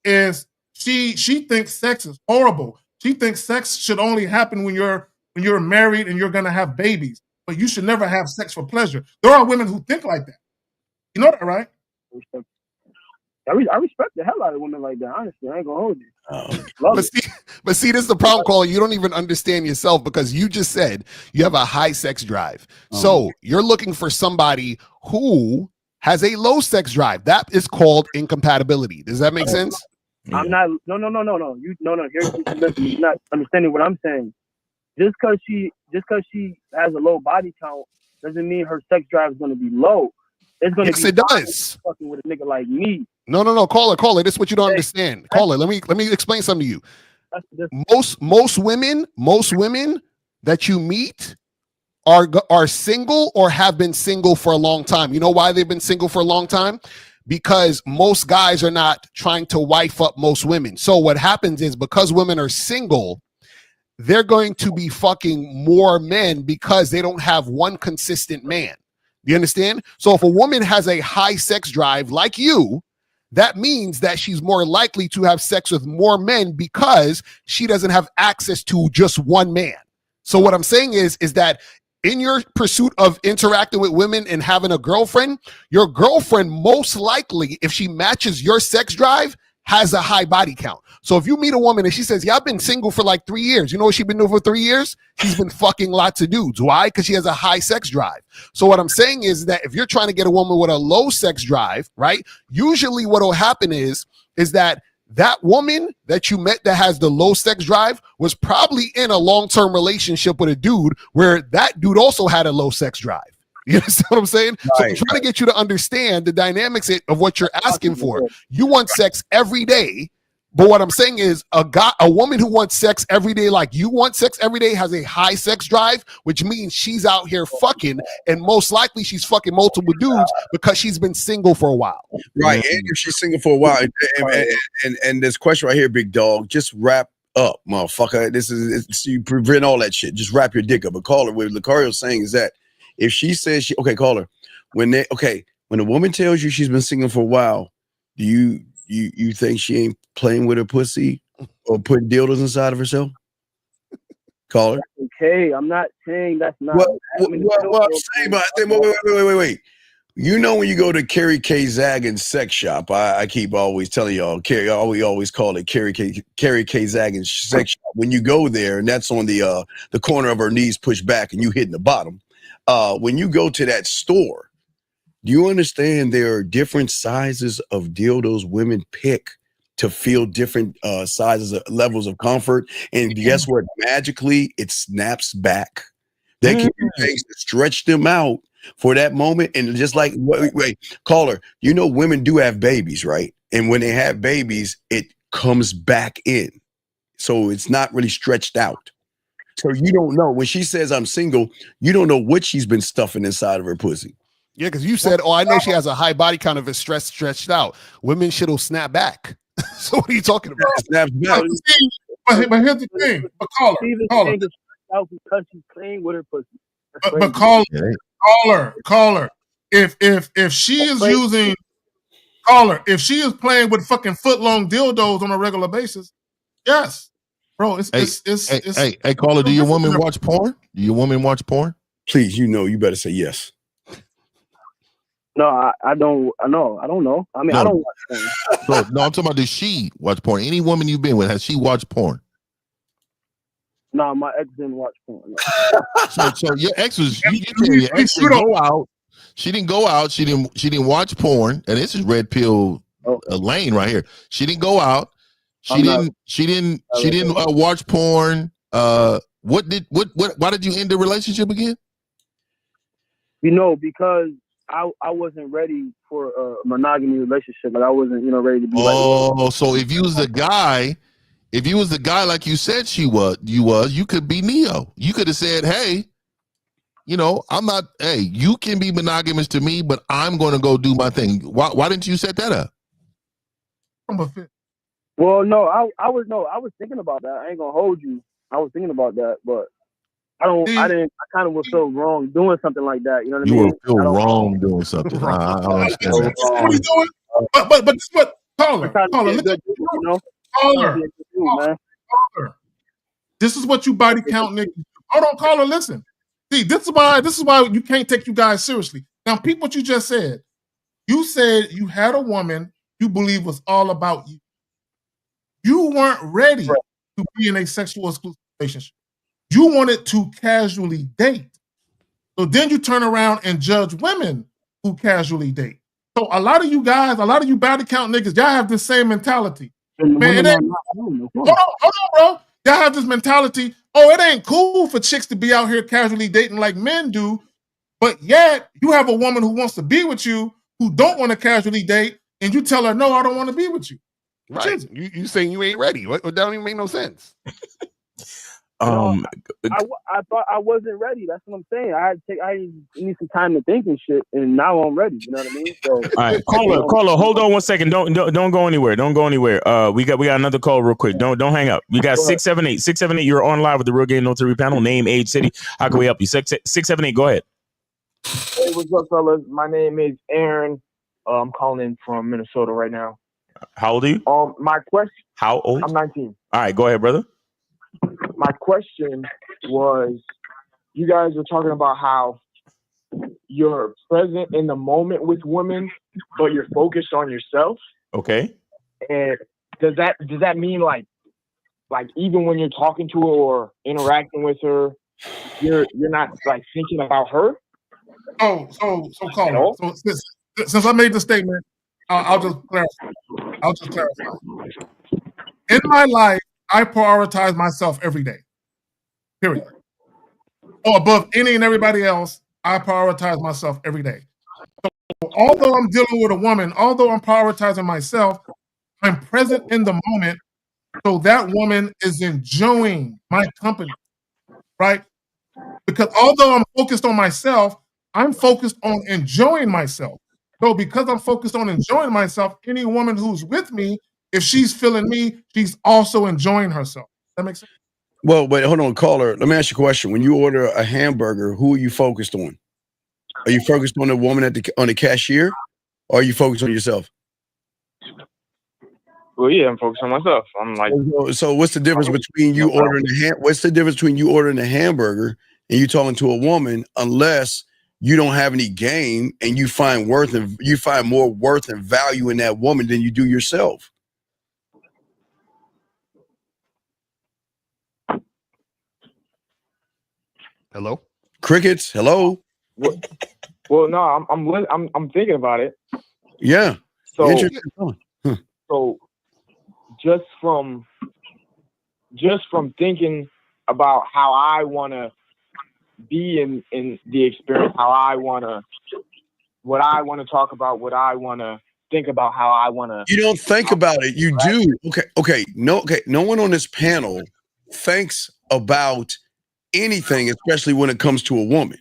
is she thinks sex is horrible. She thinks sex should only happen when you're married and you're gonna have babies, but you should never have sex for pleasure. There are women who think like that. You know that, right? I respect the hell out of women like that. Honestly, I ain't gonna hold you. But see, this is the problem, caller. You don't even understand yourself because you just said you have a high sex drive. So you're looking for somebody who has a low sex drive. That is called incompatibility. Does that make sense? I'm not. No. Listen, you're not understanding what I'm saying. Just because she has a low body count doesn't mean her sex drive is going to be low. It's going to Yes, it does. Fucking with a nigga like me. No. Caller. This is what you don't understand. Caller, let me explain something to you. Most women that you meet are single or have been single for a long time. You know why they've been single for a long time? Because most guys are not trying to wife up most women. So what happens is because women are single, they're going to be fucking more men because they don't have one consistent man. You understand? So if a woman has a high sex drive like you, that means that she's more likely to have sex with more men because she doesn't have access to just one man. So what I'm saying is that in your pursuit of interacting with women and having a girlfriend, your girlfriend most likely, if she matches your sex drive, has a high body count. So if you meet a woman and she says, yeah, I've been single for like 3 years. You know what she's been doing for 3 years? She's been fucking lots of dudes. Why? Because she has a high sex drive. So what I'm saying is that if you're trying to get a woman with a low sex drive, right? Usually what will happen is that woman that you met that has the low sex drive was probably in a long-term relationship with a dude where that dude also had a low sex drive. You understand what I'm saying? So I'm trying to get you to understand the dynamics of what you're asking for. You want sex every day, but what I'm saying is a woman who wants sex every day like you want sex every day has a high sex drive, which means she's out here fucking, and most likely she's fucking multiple dudes because she's been single for a while. Right. And if she's single for a while, and this question right here, big dog, just wrap up, motherfucker. You prevent all that shit. Just wrap your dick up. But caller, what Lucario's saying is that if she says caller, when a woman tells you she's been single for a while, do you think she ain't playing with her pussy or putting dildos inside of herself? Caller. Okay, I'm not saying that's not. Well, I'm saying, but wait. You know, when you go to Carrie K. Zagin's sex shop, I keep always telling y'all, we always call it Carrie K. Zagin's sex shop. When you go there, and that's on the corner of her knees pushed back, and you hitting the bottom. When you go to that store, do you understand there are different sizes of dildos women pick to feel different sizes, levels of comfort? And guess what? Magically, it snaps back. They can do things to stretch them out for that moment. And just like, wait, caller, you know, women do have babies, right? And when they have babies, it comes back in. So it's not really stretched out. So you don't know when she says I'm single, you don't know what she's been stuffing inside of her pussy. Yeah, because you said, "Oh, I know she has a high body count if it's stretched out." Women shit'll snap back. So what are you talking about? Snaps back. But here's the thing. But caller, out because she's playing with her pussy. but caller. If she is using if she is playing with fucking foot long dildos on a regular basis, yes, bro. Hey, caller, do your woman watch porn? Do your woman watch porn? Please, you better say yes. No, I don't. No, I don't know. I mean, I don't watch porn. So, no, I'm talking about, does she watch porn? Any woman you've been with, has she watched porn? No, my ex didn't watch porn. No. So your ex was your ex didn't go out. She didn't go out. She didn't watch porn. And this is red pill lane right here. She didn't go out. She didn't watch porn. Why did you end the relationship again? Because I wasn't ready for a monogamy relationship. Like I wasn't, ready to be. So if you was the guy, like you said you could be Neo. You could have said, hey, I'm not. Hey, you can be monogamous to me, but I'm going to go do my thing. Why didn't you set that up? Well, no, I was thinking about that. I ain't gonna hold you. I was thinking about that, but I kind of would feel wrong doing something like that. You know what I mean? You would feel wrong doing something. I understand that. What are you doing? But this is what caller. This is what you body count niggas. Hold on, caller. Listen. See, this is why you can't take you guys seriously. Now, peep what you just said. You said you had a woman you believe was all about you. You weren't ready to be in a sexual exclusive relationship. You wanted to casually date. So then you turn around and judge women who casually date. So a lot of you guys, a lot of you body count niggas, y'all have this same mentality. Man, hold on, bro. Y'all have this mentality, it ain't cool for chicks to be out here casually dating like men do, but yet you have a woman who wants to be with you who don't want to casually date, and you tell her, no, I don't want to be with you. Right. You saying you ain't ready. That don't even make no sense. I thought I wasn't ready. That's what I'm saying. I need some time to think and shit, and now I'm ready. You know what I mean? So, all right, caller, hold on 1 second. Don't go anywhere. Don't go anywhere. We got another call real quick. Don't hang up. You got 678. You're on live with the Real Game No 3 panel. Name, age, city. How can we help you? 678. Go ahead. Hey, what's up, fellas? My name is Aaron. I'm calling in from Minnesota right now. How old are you? My question. How old? I'm 19. All right, go ahead, brother. My question was, you guys were talking about how you're present in the moment with women, but you're focused on yourself. Okay. And does that mean like even when you're talking to her or interacting with her, you're not like thinking about her? So caller. So since I made the statement, I'll just clarify. In my life, I prioritize myself every day. Period. Above any and everybody else, I prioritize myself every day. So although I'm dealing with a woman, although I'm prioritizing myself, I'm present in the moment, so that woman is enjoying my company, right? Because although I'm focused on myself, I'm focused on enjoying myself. So because I'm focused on enjoying myself, any woman who's with me, if she's feeling me, she's also enjoying herself. That makes sense? Well, but hold on, caller. Let me ask you a question. When you order a hamburger, who are you focused on? Are you focused on the woman on the cashier, or are you focused on yourself? Well, yeah, I'm focused on myself. I'm like, so what's the difference between you ordering a hamburger and you talking to a woman, unless you don't have any game and you find more worth and value in that woman than you do yourself? Hello? Crickets. Hello. Well, no, I'm thinking about it. Yeah. So just from thinking about how I want to be in the experience, what I want to talk about, what I want to think about how I want to. You don't think about it. You do. Okay. No one on this panel thinks about anything, especially when it comes to a woman.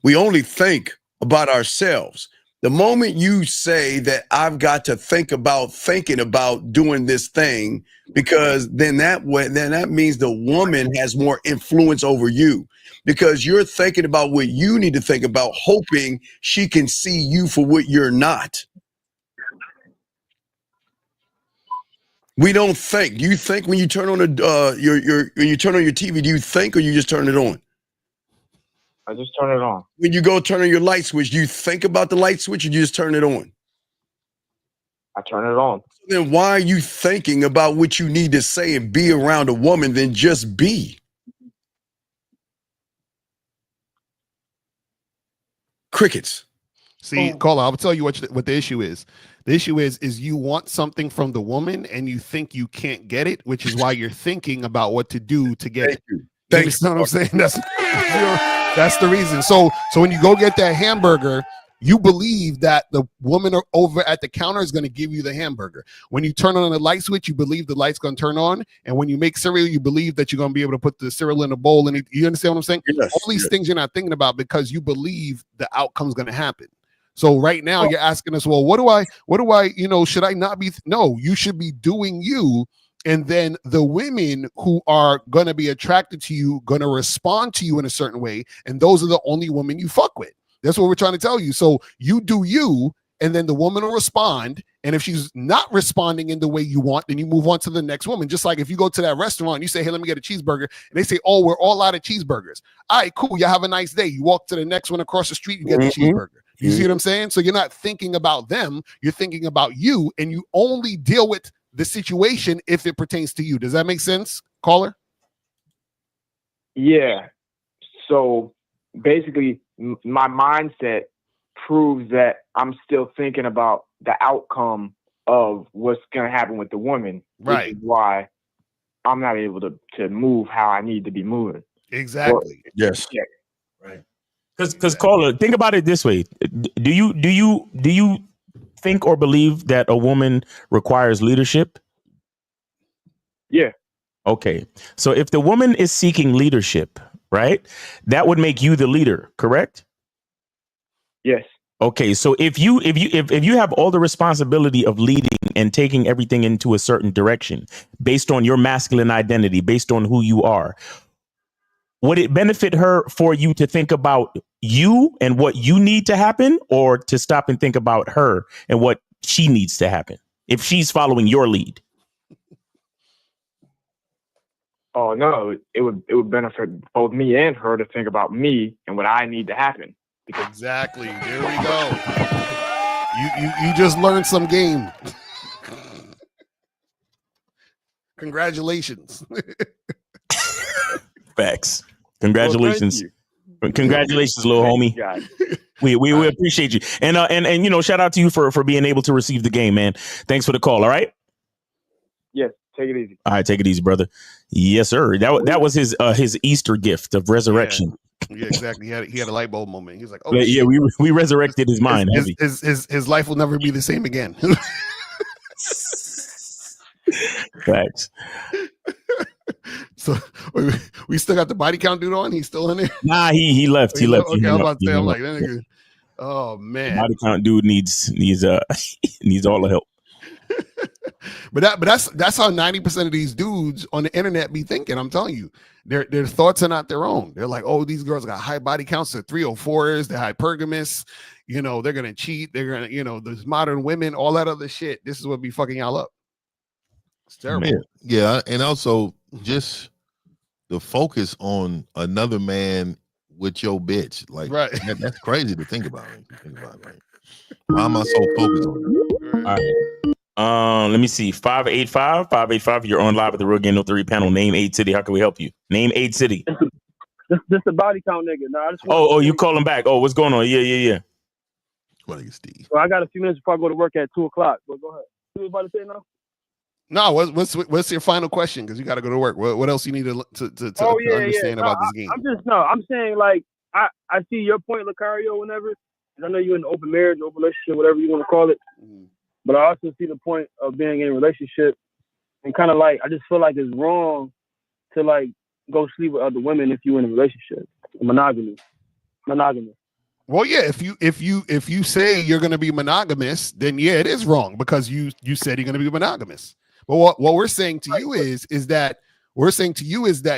We only think about ourselves. The moment you say that I've got to think about thinking about doing this thing, because then that means the woman has more influence over you, because you're thinking about what you need to think about, hoping she can see you for what you're not. We don't think. You think when you turn on when you turn on your TV, do you think or you just turn it on? I just turn it on. When you go turn on your light switch, do you think about the light switch or you just turn it on? I turn it on. So then why are you thinking about what you need to say and be around a woman than just be? Crickets. See, Carla, I'll tell you what the issue is. The issue is you want something from the woman and you think you can't get it, which is why you're thinking about what to do to get it. You understand what I'm saying? That's the reason. So when you go get that hamburger, you believe that the woman over at the counter is going to give you the hamburger. When you turn on the light switch, you believe the light's going to turn on. And when you make cereal, you believe that you're going to be able to put the cereal in a bowl. And you understand what I'm saying? Yes, all these things you're not thinking about because you believe the outcome's going to happen. So right now you're asking us, well, what do I, should I not be? No, you should be doing you. And then the women who are going to be attracted to you, going to respond to you in a certain way. And those are the only women you fuck with. That's what we're trying to tell you. So you do you, and then the woman will respond. And if she's not responding in the way you want, then you move on to the next woman. Just like if you go to that restaurant and you say, hey, let me get a cheeseburger. And they say, oh, we're all out of cheeseburgers. All right, cool. You have a nice day. You walk to the next one across the street, you get the cheeseburger. You see what I'm saying? So you're not thinking about them. You're thinking about you, and you only deal with the situation if it pertains to you. Does that make sense, caller? Yeah. So basically, my mindset proves that I'm still thinking about the outcome of what's going to happen with the woman, right? Which is why I'm not able to move how I need to be moving. Exactly. Yes. Yeah. Right. Because caller, think about it this way: do you think or believe that a woman requires leadership? Yeah. Okay. So if the woman is seeking leadership, right, that would make you the leader, correct? Yes. Okay. So if you have all the responsibility of leading and taking everything into a certain direction based on your masculine identity, based on who you are, would it benefit her for you to think about you and what you need to happen, or to stop and think about her and what she needs to happen if she's following your lead? Oh no, it would benefit both me and her to think about me and what I need to happen. Exactly. There we go. You just learned some game. Congratulations. Facts. Congratulations. Well, congratulations, little homie. We appreciate you. And shout out to you for being able to receive the game, man. Thanks for the call. All right. Yes. Take it easy. All right. Take it easy, brother. Yes, sir. That was his Easter gift of resurrection. Yeah, exactly. He had a light bulb moment. He was like, "Oh, yeah, we resurrected his mind. His life will never be the same again." Facts. So we still got the body count dude on. He's still in there. Nah, he left. He left. Okay, I'm about to say, I'm like, that nigga. Oh man, body count dude needs needs all the help. But that's how 90% of these dudes on the internet be thinking. I'm telling you, their thoughts are not their own. They're like, oh, these girls got high body counts. They're 304s. They're hypergamous. They're gonna cheat. They're gonna, there's modern women, all that other shit. This is what be fucking y'all up. It's terrible. Yeah, and also just the focus on another man with your bitch, like right. That's crazy to think about. Right? Why am I so focused on that? All right. Let me see. 585. You're on live at the Real Game No 3 panel. Name 8 City. How can we help you? Name 8 City. This the body count nigga. No, I just you call him back. Oh, what's going on? Yeah. What are you, Steve? Well, I got a few minutes before I go to work at 2:00. But go ahead. What you about to say now? No, what's your final question? Because you got to go to work. What else you need to understand about this game? I'm saying, like, I see your point, Lucario, whenever. I know you're in an open marriage, open relationship, whatever you want to call it. But I also see the point of being in a relationship and kind of like, I just feel like it's wrong to like go sleep with other women if you're in a relationship. Monogamous. Well, yeah, if you say you're going to be monogamous, then yeah, it is wrong because you said you're going to be monogamous. But what we're saying to you is that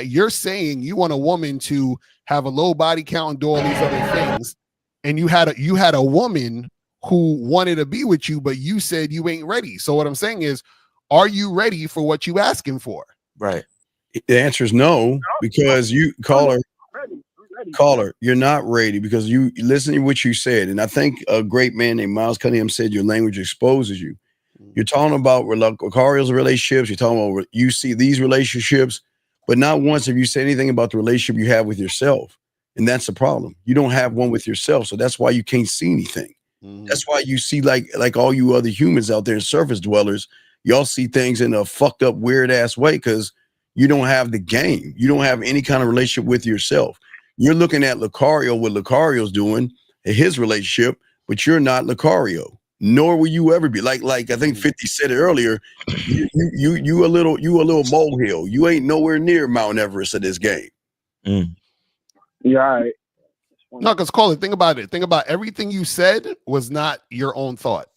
you're saying you want a woman to have a low body count and do all these other things, and you had a woman who wanted to be with you, but you said you ain't ready. So what I'm saying is, are you ready for what you asking for? Right. The answer is no, because you caller, you're not ready because you listen to what you said. And I think a great man named Miles Cunningham said your language exposes you. You're talking about Lucario's relationships. You're talking about you see these relationships, but not once have you said anything about the relationship you have with yourself. And that's the problem. You don't have one with yourself. So that's why you can't see anything. That's why you see like all you other humans out there, surface dwellers, y'all see things in a fucked up, weird ass way because you don't have the game. You don't have any kind of relationship with yourself. You're looking at Lucario, what Lucario's doing in his relationship, but you're not Lucario, nor will you ever be. Like I think 50 said it earlier. You a little molehill. You ain't nowhere near Mount Everest of this game. Yeah, all right. No, because Caller, think about it. Think about everything you said was not your own thought.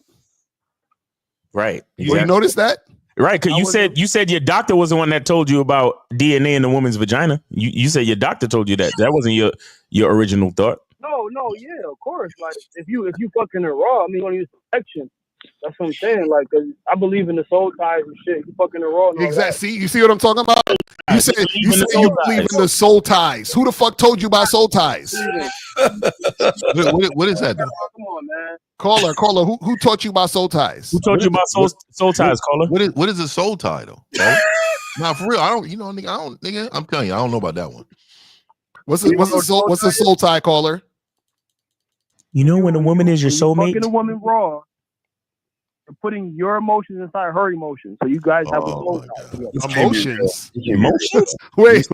Right. You notice that? Right, because you said your doctor was the one that told you about DNA in the woman's vagina. You said your doctor told you that. That wasn't your original thought. No, yeah, of course. Like if you fucking her raw, I mean, you want to use protection. That's what I'm saying. Like, 'cause I believe in the soul ties and shit. You fucking her raw. Exactly. See, you see what I'm talking about? You said you believe in the soul ties. Who the fuck told you about soul ties? What is that? Come on, man. Caller, who taught you about soul ties? Who taught you about soul ties, Caller? What is a soul tie though? Nah, for real, I don't. You know, nigga, I'm telling you, I don't know about that one. What's the soul tie, Caller? You know when a woman is your soulmate. Fucking a woman raw. You're putting your emotions inside her emotions, so you guys have a soul tie. Emotions. Wait.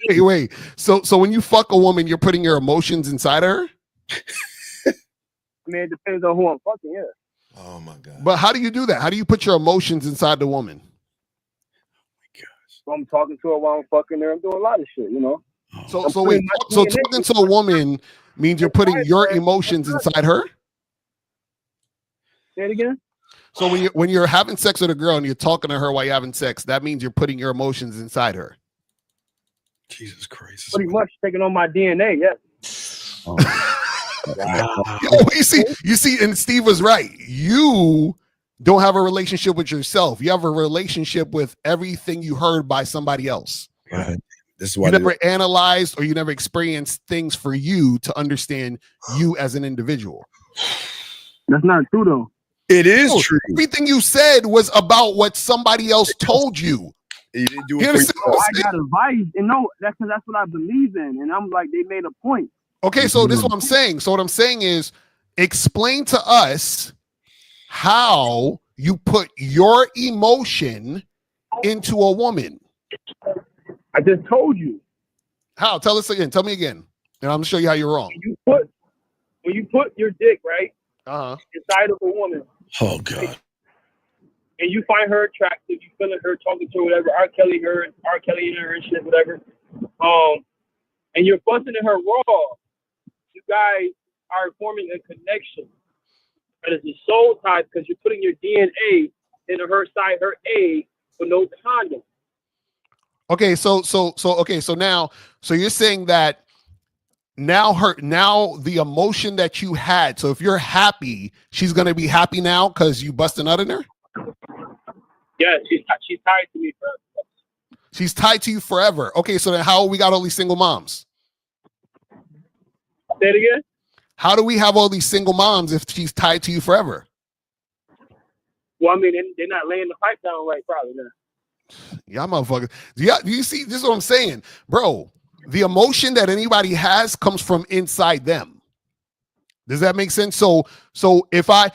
So when you fuck a woman, you're putting your emotions inside her. I mean, it depends on who I'm fucking. Yeah. Oh my god. But how do you do that? How do you put your emotions inside the woman? So I'm talking to her while I'm fucking her. I'm doing a lot of shit, you know. So talking to a woman means you're putting your emotions inside her. Say it again. So when you're having sex with a girl and you're talking to her while you're having sex, that means you're putting your emotions inside her. Jesus Christ. Pretty much taking on my DNA, yeah. Wow. You see, and Steve was right. You don't have a relationship with yourself. You have a relationship with everything you heard by somebody else. Right. This is why you never analyzed or you never experienced things for you to understand you as an individual. That's not true, though. It is true. Everything you said was about what somebody else told you. You didn't do I got advice, and no, that's what I believe in, and I'm like, they made a point. Okay, so this is what I'm saying. So what I'm saying is, explain to us how you put your emotion into a woman. I just told you. How? Tell us again. Tell me again, and I'm gonna show you how you're wrong. When you put your dick inside of a woman. Oh God. And you find her attractive, you feeling her, talking to her, whatever, R. Kelly in her and shit, whatever. And you're busting in her raw. You guys are forming a connection. That is a soul tie because you're putting your DNA into her side, her A, with no condom. Okay, so you're saying that now the emotion that you had. So if you're happy, she's gonna be happy now because you busted nut in her. Yeah, she's tied to me forever. She's tied to you forever. Okay, so then how we got all these single moms? Say it again. How do we have all these single moms if she's tied to you forever? Well, I mean, they're not laying the pipe down right, probably. Y'all motherfuckers. Do you see? This is what I'm saying, bro. The emotion that anybody has comes from inside them. Does that make sense? So if I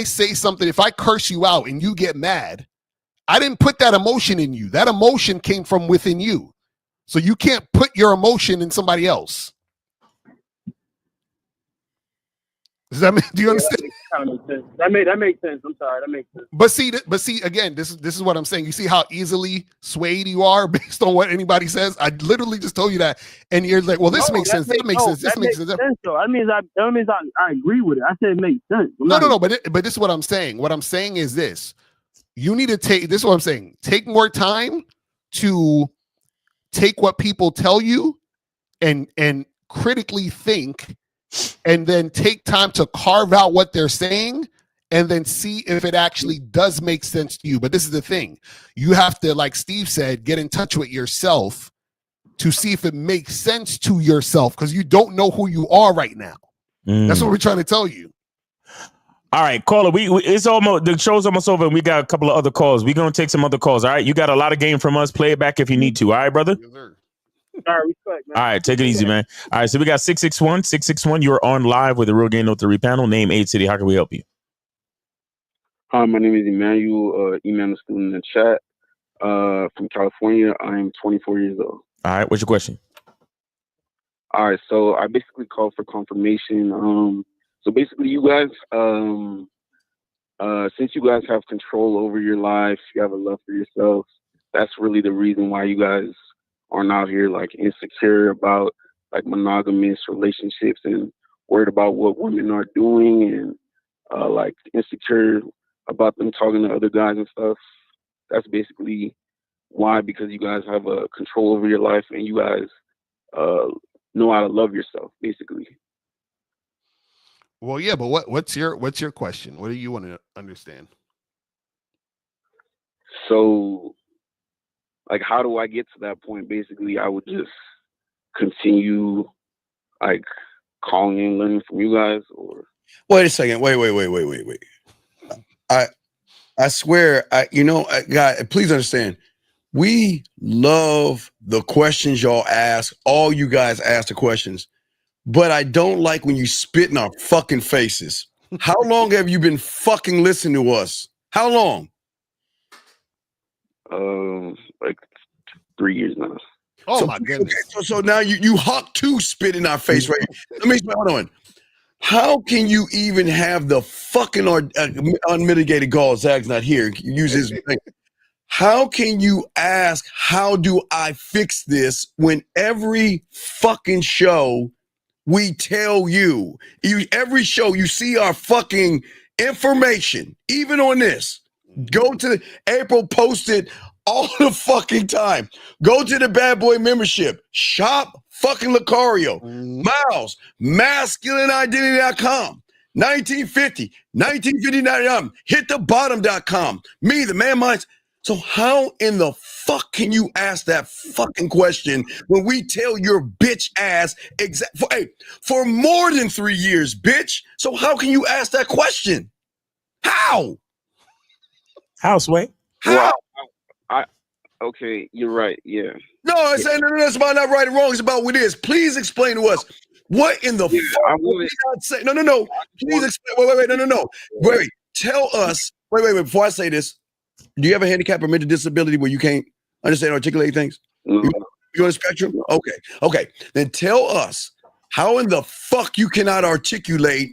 say something, if I curse you out and you get mad, I didn't put that emotion in you. That emotion came from within you. So you can't put your emotion in somebody else. Does that make? Do you Yeah, understand? that makes sense. That makes sense. I'm sorry, that makes sense. But see, again, this is what I'm saying. You see how easily swayed you are based on what anybody says. I literally just told you that, and you're like, well, this makes sense. That makes sense. This makes sense. Though. That means I agree with it. I said it makes sense. No. But this is what I'm saying. What I'm saying is this: you need to take. This is what I'm saying. Take more time to take what people tell you, and critically think, and then take time to carve out what they're saying, and then see if it actually does make sense to you. But this is the thing. You have to, like Steve said, get in touch with yourself to see if it makes sense to yourself, because you don't know who you are right now. That's what we're trying to tell you. All right, caller. We it's almost, the show's almost over, and we got a couple of other calls. We're gonna take some other calls. All right, you got a lot of game from us. Play it back if you need to. All right, brother. All right, respect, man. All right, take it easy, man. All right, so we got 661. You're on live with the Real Game No 3 panel. Name, age, city. How can we help you? Hi, my name is Emmanuel, Emmanuel student in the chat, from California. I'm 24 years old. All right, what's your question? All right, so I basically called for confirmation. So basically, you guys, since you guys have control over your life, you have a love for yourself. That's really the reason why you guys aren't out here like insecure about like monogamous relationships and worried about what women are doing and like insecure about them talking to other guys and stuff. That's basically why, because you guys have a control over your life and you guys know how to love yourself, basically. Well, yeah, but what's your question? What do you want to understand? So, like, how do I get to that point? Basically, I would just continue like calling and learning from you guys, or Wait a second. Wait. I swear, God, please understand. We love the questions y'all ask. All you guys ask the questions, but I don't like when you spit in our fucking faces. How long have you been fucking listening to us? How long? like 3 years now. Oh my goodness! Okay, so now you hawk to spit in our face, right? Let me explain. Hold on. How can you even have the fucking unmitigated gall? Zach's not here. Use his thing. How can you ask, how do I fix this, when every fucking show we tell you, every show you see our fucking information, even on this. Go to April posted all the fucking time. Go to the Bad Boy membership. Shop fucking Lucario. Miles, masculineidentity.com. 1950, 1959, hitthebottom.com. Me, the man minds. So how in the fuck can you ask that fucking question when we tell your bitch ass for more than 3 years, bitch? So how can you ask that question? How? How, Sway? Well, okay, you're right. Yeah. No, I'm saying no, it's about not right and wrong. It's about what it is. Please explain to us what in the fuck would we not say? No. Please explain. Wait. No. Wait. Tell us. Wait. Before I say this, do you have a handicap or mental disability where you can't understand or articulate things? You on the spectrum? Okay. Then tell us how in the fuck you cannot articulate.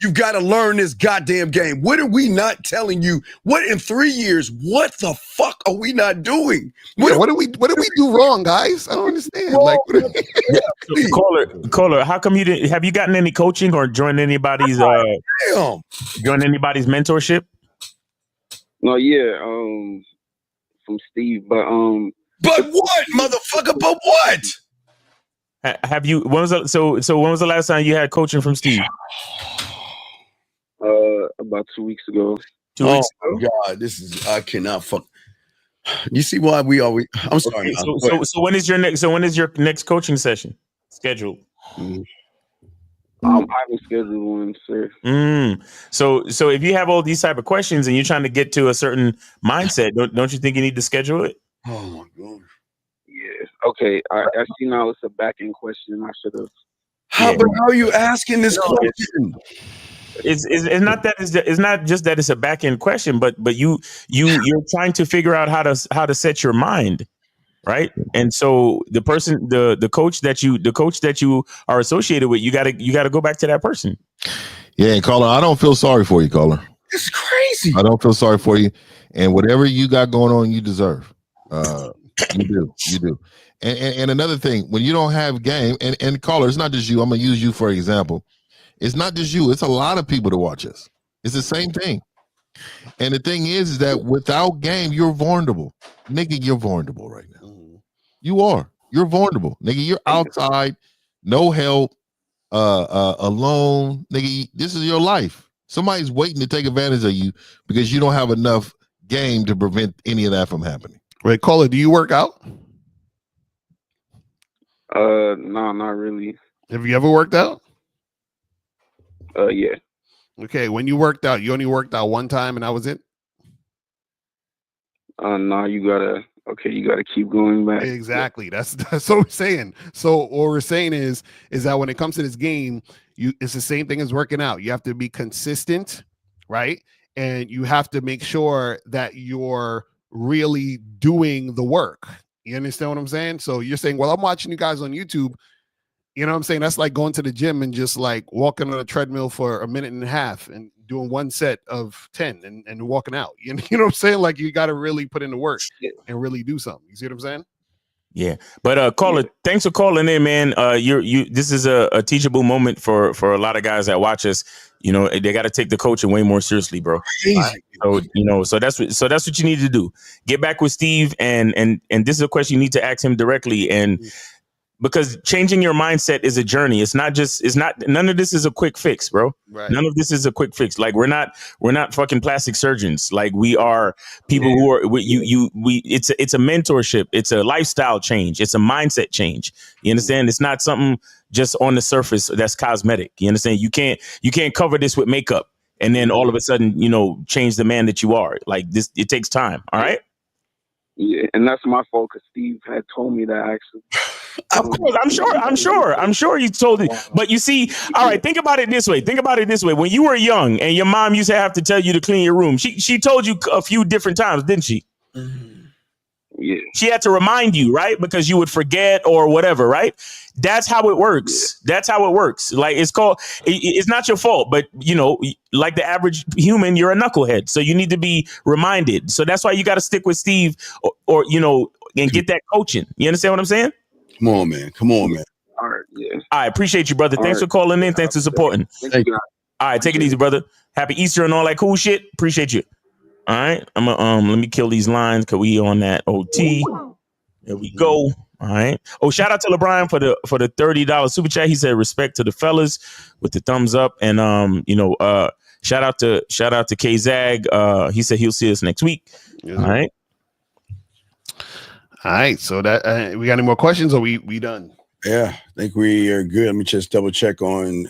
You've got to learn this goddamn game. What are we not telling you? What in 3 years? What the fuck are we not doing? What do we do wrong, guys? I don't understand. Like, caller, how come you didn't? Have you gotten any coaching or joined anybody's mentorship? No, yeah, from Steve, but what, motherfucker? But what? Have you? When was the last time you had coaching from Steve? About 2 weeks ago. 2 weeks ago. God, I cannot fuck. You see why we always? I'm sorry. Okay, so when is your next? So when is your next coaching session scheduled? I haven't scheduled one, sir. So if you have all these type of questions and you're trying to get to a certain mindset, don't you think you need to schedule it? Oh my god. Yeah. Okay. I see now it's a back end question. I should have. But how are you asking this question? It's not that it's not just that it's a back end question, but you're trying to figure out how to set your mind, right? And so the person, the coach that you are associated with, you gotta go back to that person. Yeah, caller, I don't feel sorry for you, caller. It's crazy. I don't feel sorry for you. And whatever you got going on, you deserve. You do. And another thing, when you don't have game, and caller, it's not just you. I'm gonna use you for example. It's not just you. It's a lot of people to watch us. It's the same thing. And the thing is that without game, you're vulnerable, nigga. You're vulnerable right now. You are. You're vulnerable, nigga. You're outside, no help, alone, nigga. This is your life. Somebody's waiting to take advantage of you because you don't have enough game to prevent any of that from happening. Right, caller, do you work out? No, not really. Have you ever worked out? Yeah. Okay, when you worked out, you only worked out one time and that was it? No, you gotta keep going back. Exactly. That's what we're saying. So what we're saying is that when it comes to this game, it's the same thing as working out. You have to be consistent, right? And you have to make sure that you're really doing the work. You understand what I'm saying? So you're saying, well, I'm watching you guys on YouTube. You know what I'm saying? That's like going to the gym and just like walking on a treadmill for a minute and a half and doing one set of 10 and walking out. You know what I'm saying? Like you got to really put in the work and really do something. You see what I'm saying? Yeah. But caller, thanks for calling in, man. This is a teachable moment for a lot of guys that watch us. You know, they got to take the coaching way more seriously, bro. So, so that's what you need to do. Get back with Steve, and this is a question you need to ask him directly. And because changing your mindset is a journey. None of this is a quick fix, bro. Right. None of this is a quick fix. Like we're not fucking plastic surgeons. Like we are people who are it's a mentorship. It's a lifestyle change. It's a mindset change. You understand? It's not something just on the surface that's cosmetic. You understand? You can't cover this with makeup and then all of a sudden, change the man that you are. Like this, it takes time. All right. Yeah, and that's my fault because Steve had told me that actually. Of course, I'm sure you told it. But you see, all right, think about it this way. When you were young and your mom used to have to tell you to clean your room, she told you a few different times, didn't she? Yeah. She had to remind you, right? Because you would forget or whatever, right? That's how it works. That's how it works. Like it's not your fault, but like the average human, you're a knucklehead. So you need to be reminded. So that's why you got to stick with Steve or and get that coaching. You understand what I'm saying? Come on, man. All right, yeah. I appreciate you, brother. Thanks for calling in. Thanks for supporting. Thank you. All right, take it easy, brother. Happy Easter and all that cool shit. Appreciate you. All right, I'm gonna let me kill these lines because we on that OT. There we go. All right. Oh, shout out to LeBron for the $30 super chat. He said respect to the fellas with the thumbs up, and shout out to K Zag. He said he'll see us next week. Yes, all right. All right. So that we got any more questions or we done? Yeah, I think we are good. Let me just double check on.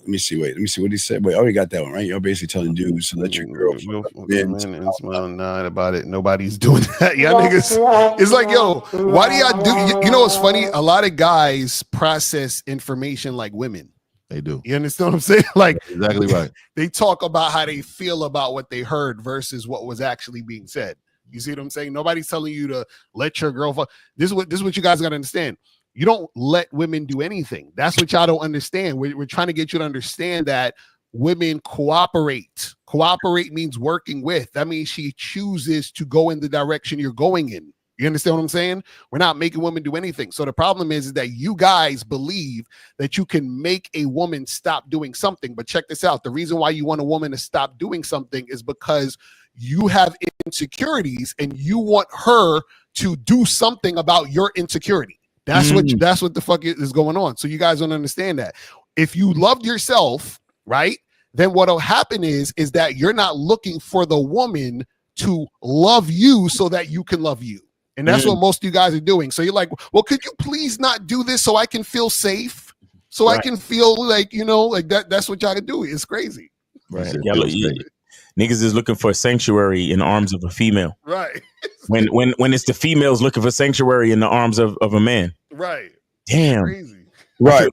Let me see. Let me see what he said. Wait, I already got that one right. You're basically telling dudes to let your girl and smile and nod about it. Nobody's doing that. Y'all niggas. It's like, yo, why do y'all do? You know what's funny? A lot of guys process information like women. They do. You understand what I'm saying? Like exactly right. They talk about how they feel about what they heard versus what was actually being said. You see what I'm saying? Nobody's telling you to let your girl fuck. This is what you guys got to understand. You don't let women do anything. That's what y'all don't understand. We're trying to get you to understand that women cooperate. Cooperate means working with. That means she chooses to go in the direction you're going in. You understand what I'm saying? We're not making women do anything. So the problem is that you guys believe that you can make a woman stop doing something. But check this out. The reason why you want a woman to stop doing something is because you have insecurities and you want her to do something about your insecurity. That's what the fuck is going on. So you guys don't understand that. If you loved yourself, right, then what'll happen is that you're not looking for the woman to love you so that you can love you. And that's what most of you guys are doing. So you're like, well, could you please not do this so I can feel safe? So I can feel like, like that. That's what y'all can do. It's crazy. Right. Niggas is looking for a sanctuary in the arms of a female. Right. when it's the females looking for sanctuary in the arms of a man. Right. Damn. Crazy. Right.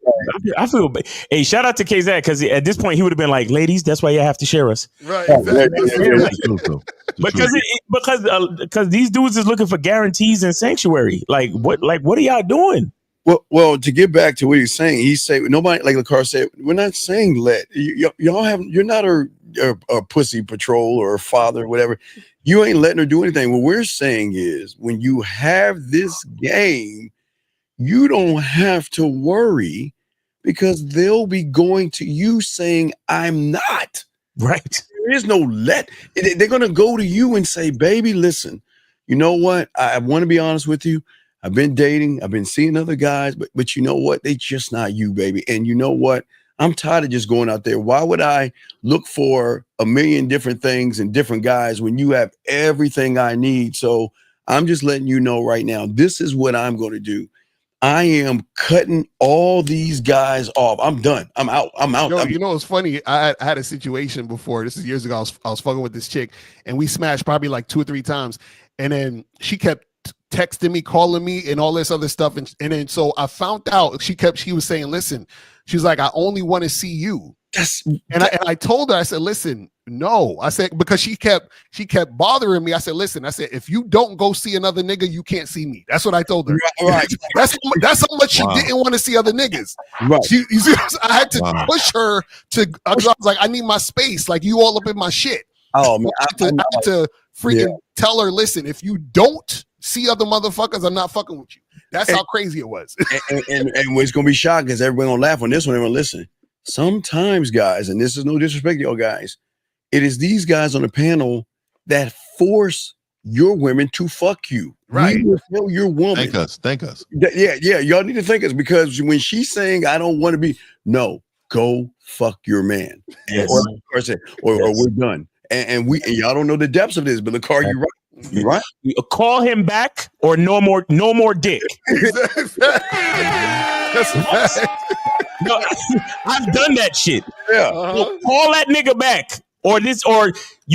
I feel. Hey, shout out to KZ because at this point he would have been like, "Ladies, that's why you have to share us." Right. Because these dudes is looking for guarantees and sanctuary. Like what are y'all doing? Well, to get back to what he's saying, he said nobody, like LaCar said, we're not saying let y'all have. You're not a pussy patrol or a father or whatever. You ain't letting her do anything. What we're saying is, when you have this game, you don't have to worry because they'll be going to you saying, "I'm not." Right. There is no let. They're gonna go to you and say, "Baby, listen. You know what? I want to be honest with you. I've been dating, I've been seeing other guys, but you know what? They just not you, baby. And you know what? I'm tired of just going out there. Why would I look for a million different things and different guys when you have everything I need? So I'm just letting you know right now, this is what I'm going to do. I am cutting all these guys off. I'm done. I'm out. Yo, you know, it's funny. I had a situation before. This is years ago. I was fucking with this chick, and we smashed probably like 2 or 3 times. And then she kept texting me, calling me, and all this other stuff. And then so I found out she was saying, listen, she was like, I only want to see you. And I told her, I said, listen, no. I said, because she kept bothering me. I said, listen, I said, if you don't go see another nigga, you can't see me. That's what I told her. Right. That's how much she didn't want to see other niggas. Right. I had to push her to, I was like, I need my space. Like, you all up in my shit. Oh man, I had to freaking tell her, listen, if you don't see other motherfuckers, I'm not fucking with you. That's how crazy it was. and it's gonna be shocking because everybody gonna laugh on this one. Everyone listen. Sometimes, guys, and this is no disrespect to y'all guys, it is these guys on the panel that force your women to fuck you. Right. We will tell your woman. Thank us. Yeah. Y'all need to thank us because when she's saying, I don't want to be, no, go fuck your man. Yes. Or we're done. And y'all don't know the depths of this, but LaCar, you're right. You're right. Call him back or no more dick. No, I've done that shit. Yeah. So call that nigga back or you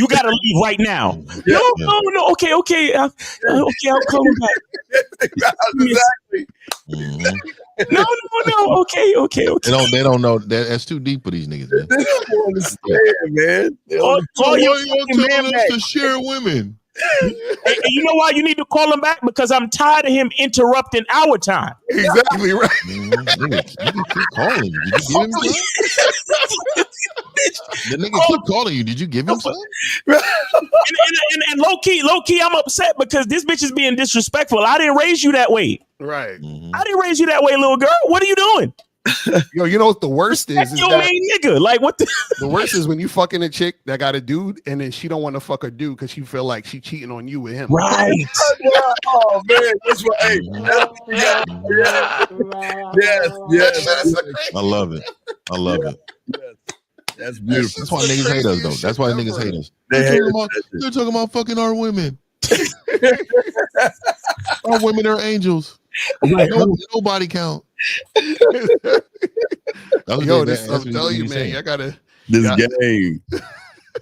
gotta leave right now. Yeah. No. Okay. Okay, I'll call him back. Exactly. No. Okay. They don't know that's too deep for these niggas, man. They don't understand, man. Call your telling man us back. to share women. And you know why you need to call him back? Because I'm tired of him interrupting our time. Exactly right. Nigga keep calling you. Did you give him some? The nigga keep calling you. Did you give him some? And low key, I'm upset because this bitch is being disrespectful. I didn't raise you that way. Right. I didn't raise you that way, little girl. What are you doing? Yo, you know what the worst is? That's your main nigga. Like, what the worst is when you fucking a chick that got a dude and then she don't want to fuck a dude because she feel like she cheating on you with him. Right. Oh man, that's what. Hey, yes. I love it. That's beautiful. That's why niggas hate us, though. That's why niggas hate us. They're talking about fucking our women. Our women are angels. No body count. Yo, I'm telling you, man, I gotta. This game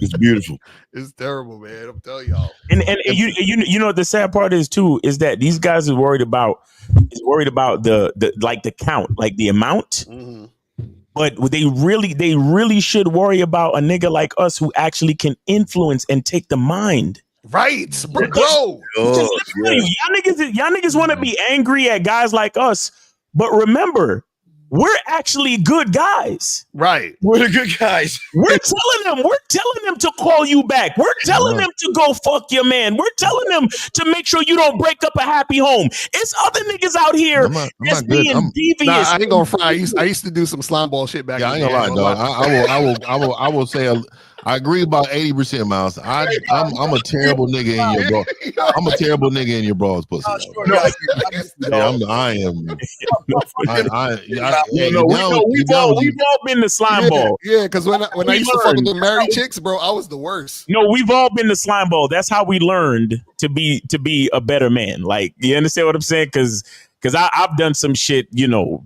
is beautiful. It's terrible, man. I'm telling y'all. And you know what the sad part is too is that these guys are worried about the count, like the amount. Mm-hmm. But they really should worry about a nigga like us who actually can influence and take the mind. Right, bro. Y'all niggas want to be angry at guys like us, but remember, we're actually good guys. Right, we're the good guys. We're telling them to call you back. We're telling them to go fuck your man. We're telling them to make sure you don't break up a happy home. It's other niggas out here that's being devious. Nah, I ain't gonna fry. I used to do some slime ball shit back. Yeah, I ain't gonna lie, dog. I will say I agree about 80%, Miles. I'm a terrible nigga in your bra. I'm a terrible nigga in your bras, pussy. We've all been the slime ball. Yeah, because when I used to fuck with the married chicks, bro, I was the worst. No, we've all been the slime ball. That's how we learned to be a better man. Like, you understand what I'm saying? Because I've done some shit, you know.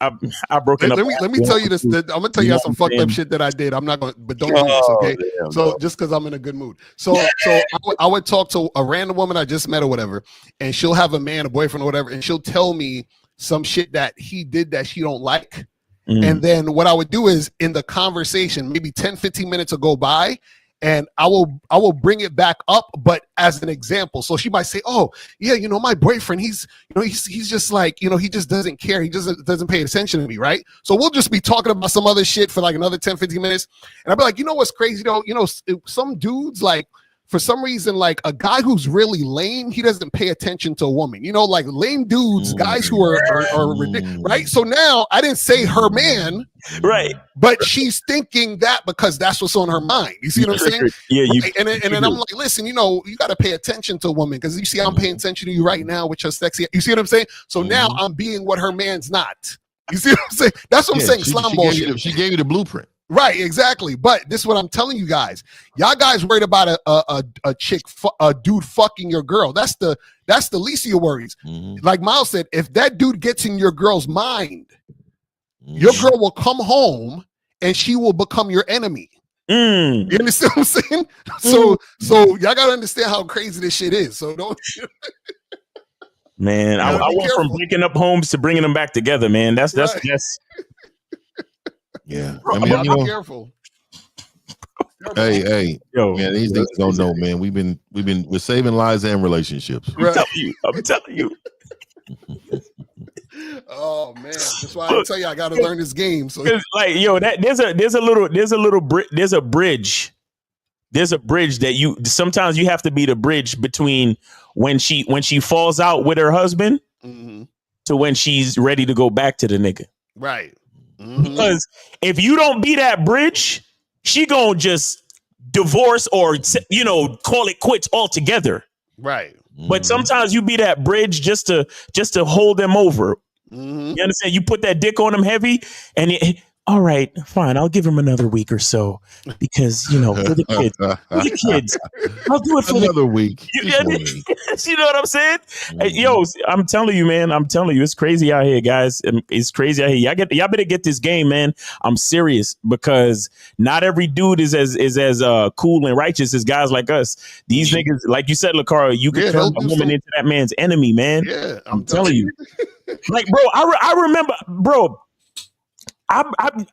I've broken up. Let me tell you this. I'm gonna tell you some fucked up shit that I did. I'm not gonna, but don't do this, okay? So just because I'm in a good mood. So I would talk to a random woman I just met or whatever, and she'll have a man, a boyfriend or whatever, and she'll tell me some shit that he did that she don't like. And then what I would do is in the conversation, maybe 10, 15 minutes will go by, and I will bring it back up, but as an example. So she might say, "Oh, yeah, my boyfriend, he's just like, he just doesn't care. He doesn't pay attention to me, right?" So we'll just be talking about some other shit for like another 10, 15 minutes, and I'll be like, what's crazy though? Some dudes, like, for some reason, like a guy who's really lame, he doesn't pay attention to a woman. Like lame dudes, guys who are ridiculous, right? So now I didn't say her man, right? But she's thinking that because that's what's on her mind. You see what I'm saying? Yeah. Right? And then I'm like, listen, you got to pay attention to a woman because you see, I'm paying attention to you right now with your sexy. You see what I'm saying? So now I'm being what her man's not. You see what I'm saying? That's what I'm saying. Slime bullshit. She gave you the blueprint. Right, exactly. But this is what I'm telling you guys. Y'all guys worried about a chick, a dude fucking your girl. That's the least of your worries. Like Miles said, if that dude gets in your girl's mind, your girl will come home and she will become your enemy. You understand what I'm saying? So y'all gotta understand how crazy this shit is. So don't. Man, I went from breaking up homes to bringing them back together. Man, that's. Yeah, Bro, I mean, be careful. Hey, yo, man, these niggas don't know, man. We're saving lives and relationships. Right. I'm telling you. Oh man, that's why I tell you I got to learn this game. So like, there's a bridge. There's a bridge that you sometimes you have to be the bridge between when she falls out with her husband to when she's ready to go back to the nigga. Right. Because if you don't be that bridge, she gonna just divorce or call it quits altogether. Right. But sometimes you be that bridge just to hold them over. You understand? You put that dick on them heavy, and all right, fine. I'll give him another week or so because for the kids. For the kids, I'll do it for another week. You know what I'm saying? Hey, yo, I'm telling you, man. I'm telling you, it's crazy out here, guys. It's crazy out here. Y'all better get this game, man. I'm serious because not every dude is as cool and righteous as guys like us. These niggas, like you said, LaCara, you can turn a woman into that man's enemy, man. Yeah, I'm telling you. Like, bro, I remember, bro. I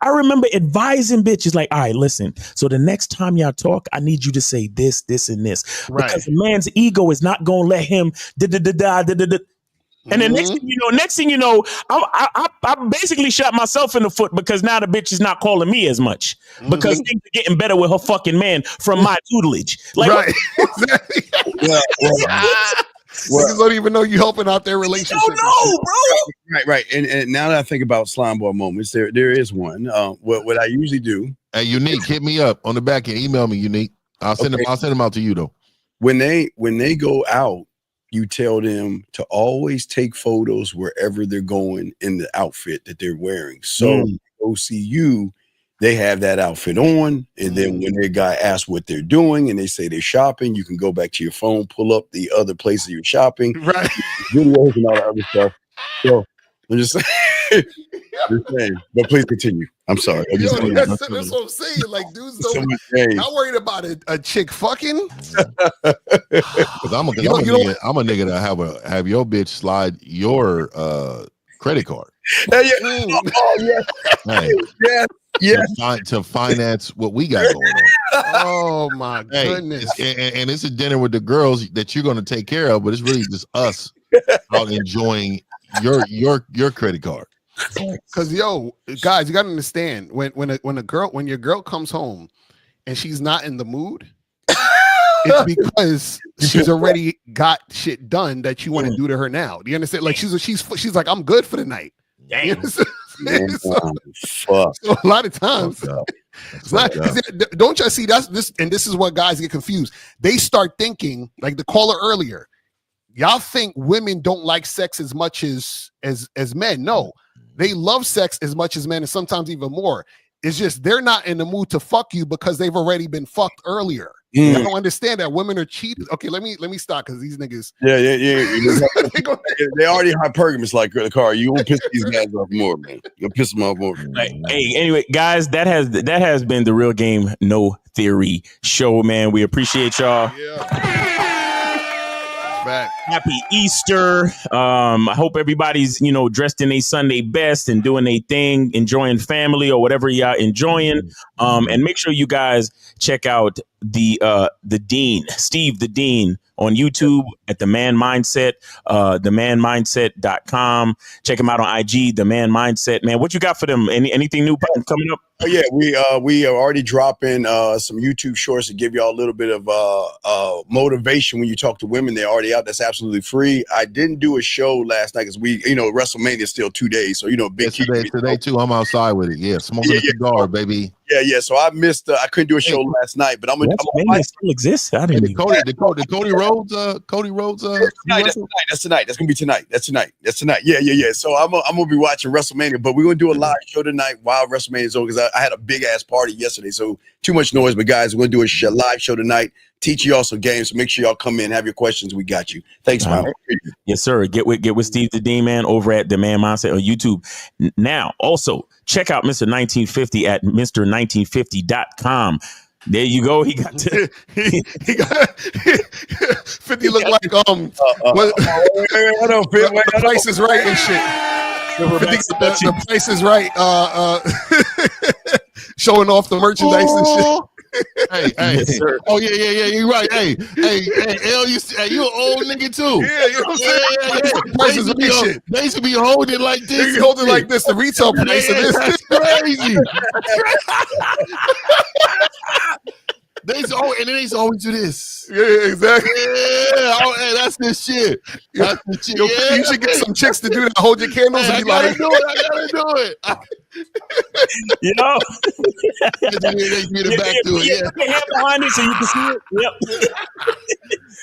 remember advising bitches like, all right, listen. So the next time y'all talk, I need you to say this, this, and this, because a man's ego is not gonna let him. And then next thing you know, I basically shot myself in the foot because now the bitch is not calling me as much because things are getting better with her fucking man from my tutelage. Like, right? Exactly. Niggas don't even know you helping out their relationship. No, bro. Right. And now that I think about slime ball moments, there is one. What I usually do. Hey, Unique, hit me up on the back end. Email me, Unique. I'll send them out to you though. When they go out, you tell them to always take photos wherever they're going in the outfit that they're wearing. So go see you. They have that outfit on, and then when their guy asks what they're doing and they say they're shopping, you can go back to your phone, pull up the other places you're shopping, right? Videos and all that other stuff. So I'm just saying, but please continue. I'm sorry. That's what I'm saying. Like, dudes don't. Not worried about a chick fucking. Because I'm a nigga that have your bitch slide your credit card. Oh yes. Hey. Yes. To finance what we got going on. Oh my goodness! And it's a dinner with the girls that you're going to take care of, but it's really just us out enjoying your credit card. Because guys, you got to understand when your girl comes home and she's not in the mood, it's because she's already got shit done that you want to do to her now. Do you understand? Like she's like, I'm good for the night. Damn. So a lot of times, don't you see this is what guys get confused. They start thinking, like the caller earlier, y'all think women don't like sex as much as men. No, they love sex as much as men, and sometimes even more. It's just they're not in the mood to fuck you because they've already been fucked earlier. I don't understand that women are cheaters. Okay, let me stop because these niggas. Yeah. They already hypergamous like the car. You won't piss these guys off more, man. You'll piss them off more. Hey, anyway, guys, that has been the Real Game No Theory show, man. We appreciate y'all. Happy Easter. I hope everybody's, dressed in a Sunday best and doing a thing, enjoying family or whatever y'all enjoying. And make sure you guys check out the Dean, Steve the Dean, on YouTube at The Man Mindset, themanmindset.com. Check him out on IG, The Man Mindset. Man, what you got for them? Anything new coming up? Oh yeah, we are already dropping some YouTube shorts to give y'all a little bit of motivation when you talk to women. They're already out. That's absolutely free. I didn't do a show last night because WrestleMania is still 2 days, so big today too. I'm outside with it. Yeah, smoking a cigar, baby. Yeah. So I missed. I couldn't do a show last night, but I'm still exists. I didn't. The Cody Rhodes. That's tonight. That's gonna be tonight. That's tonight. Yeah. So I'm gonna be watching WrestleMania, but we're gonna do a live show tonight while WrestleMania is over because I had a big ass party yesterday, so too much noise. But guys, we're gonna do a live show tonight. Teach y'all some games, so make sure y'all come in, have your questions. We got you. Thanks, man. Yes, sir. Get with Steve the Dean, man, over at The Man Mindset on YouTube. Now, also check out Mr. 1950 at Mr.1950.com. There you go. He got to, he got 50 look like the Price is Right and shit. The Price is Right. Showing off the merchandise and shit. Hey, yes, sir. Oh yeah, you're right. Hey, L, you an old nigga too. Yeah, you know what I'm saying? They used to be holding like this. They holding like this, the retail price of this. That's crazy. They used to always do this. Yeah, exactly. Yeah, hey, that's this shit. That's the shit. You should get some chicks to do that. Hold your candles and be like, I gotta do it. You know, they get it back to it. Put your hand behind it so you can see it. Yep.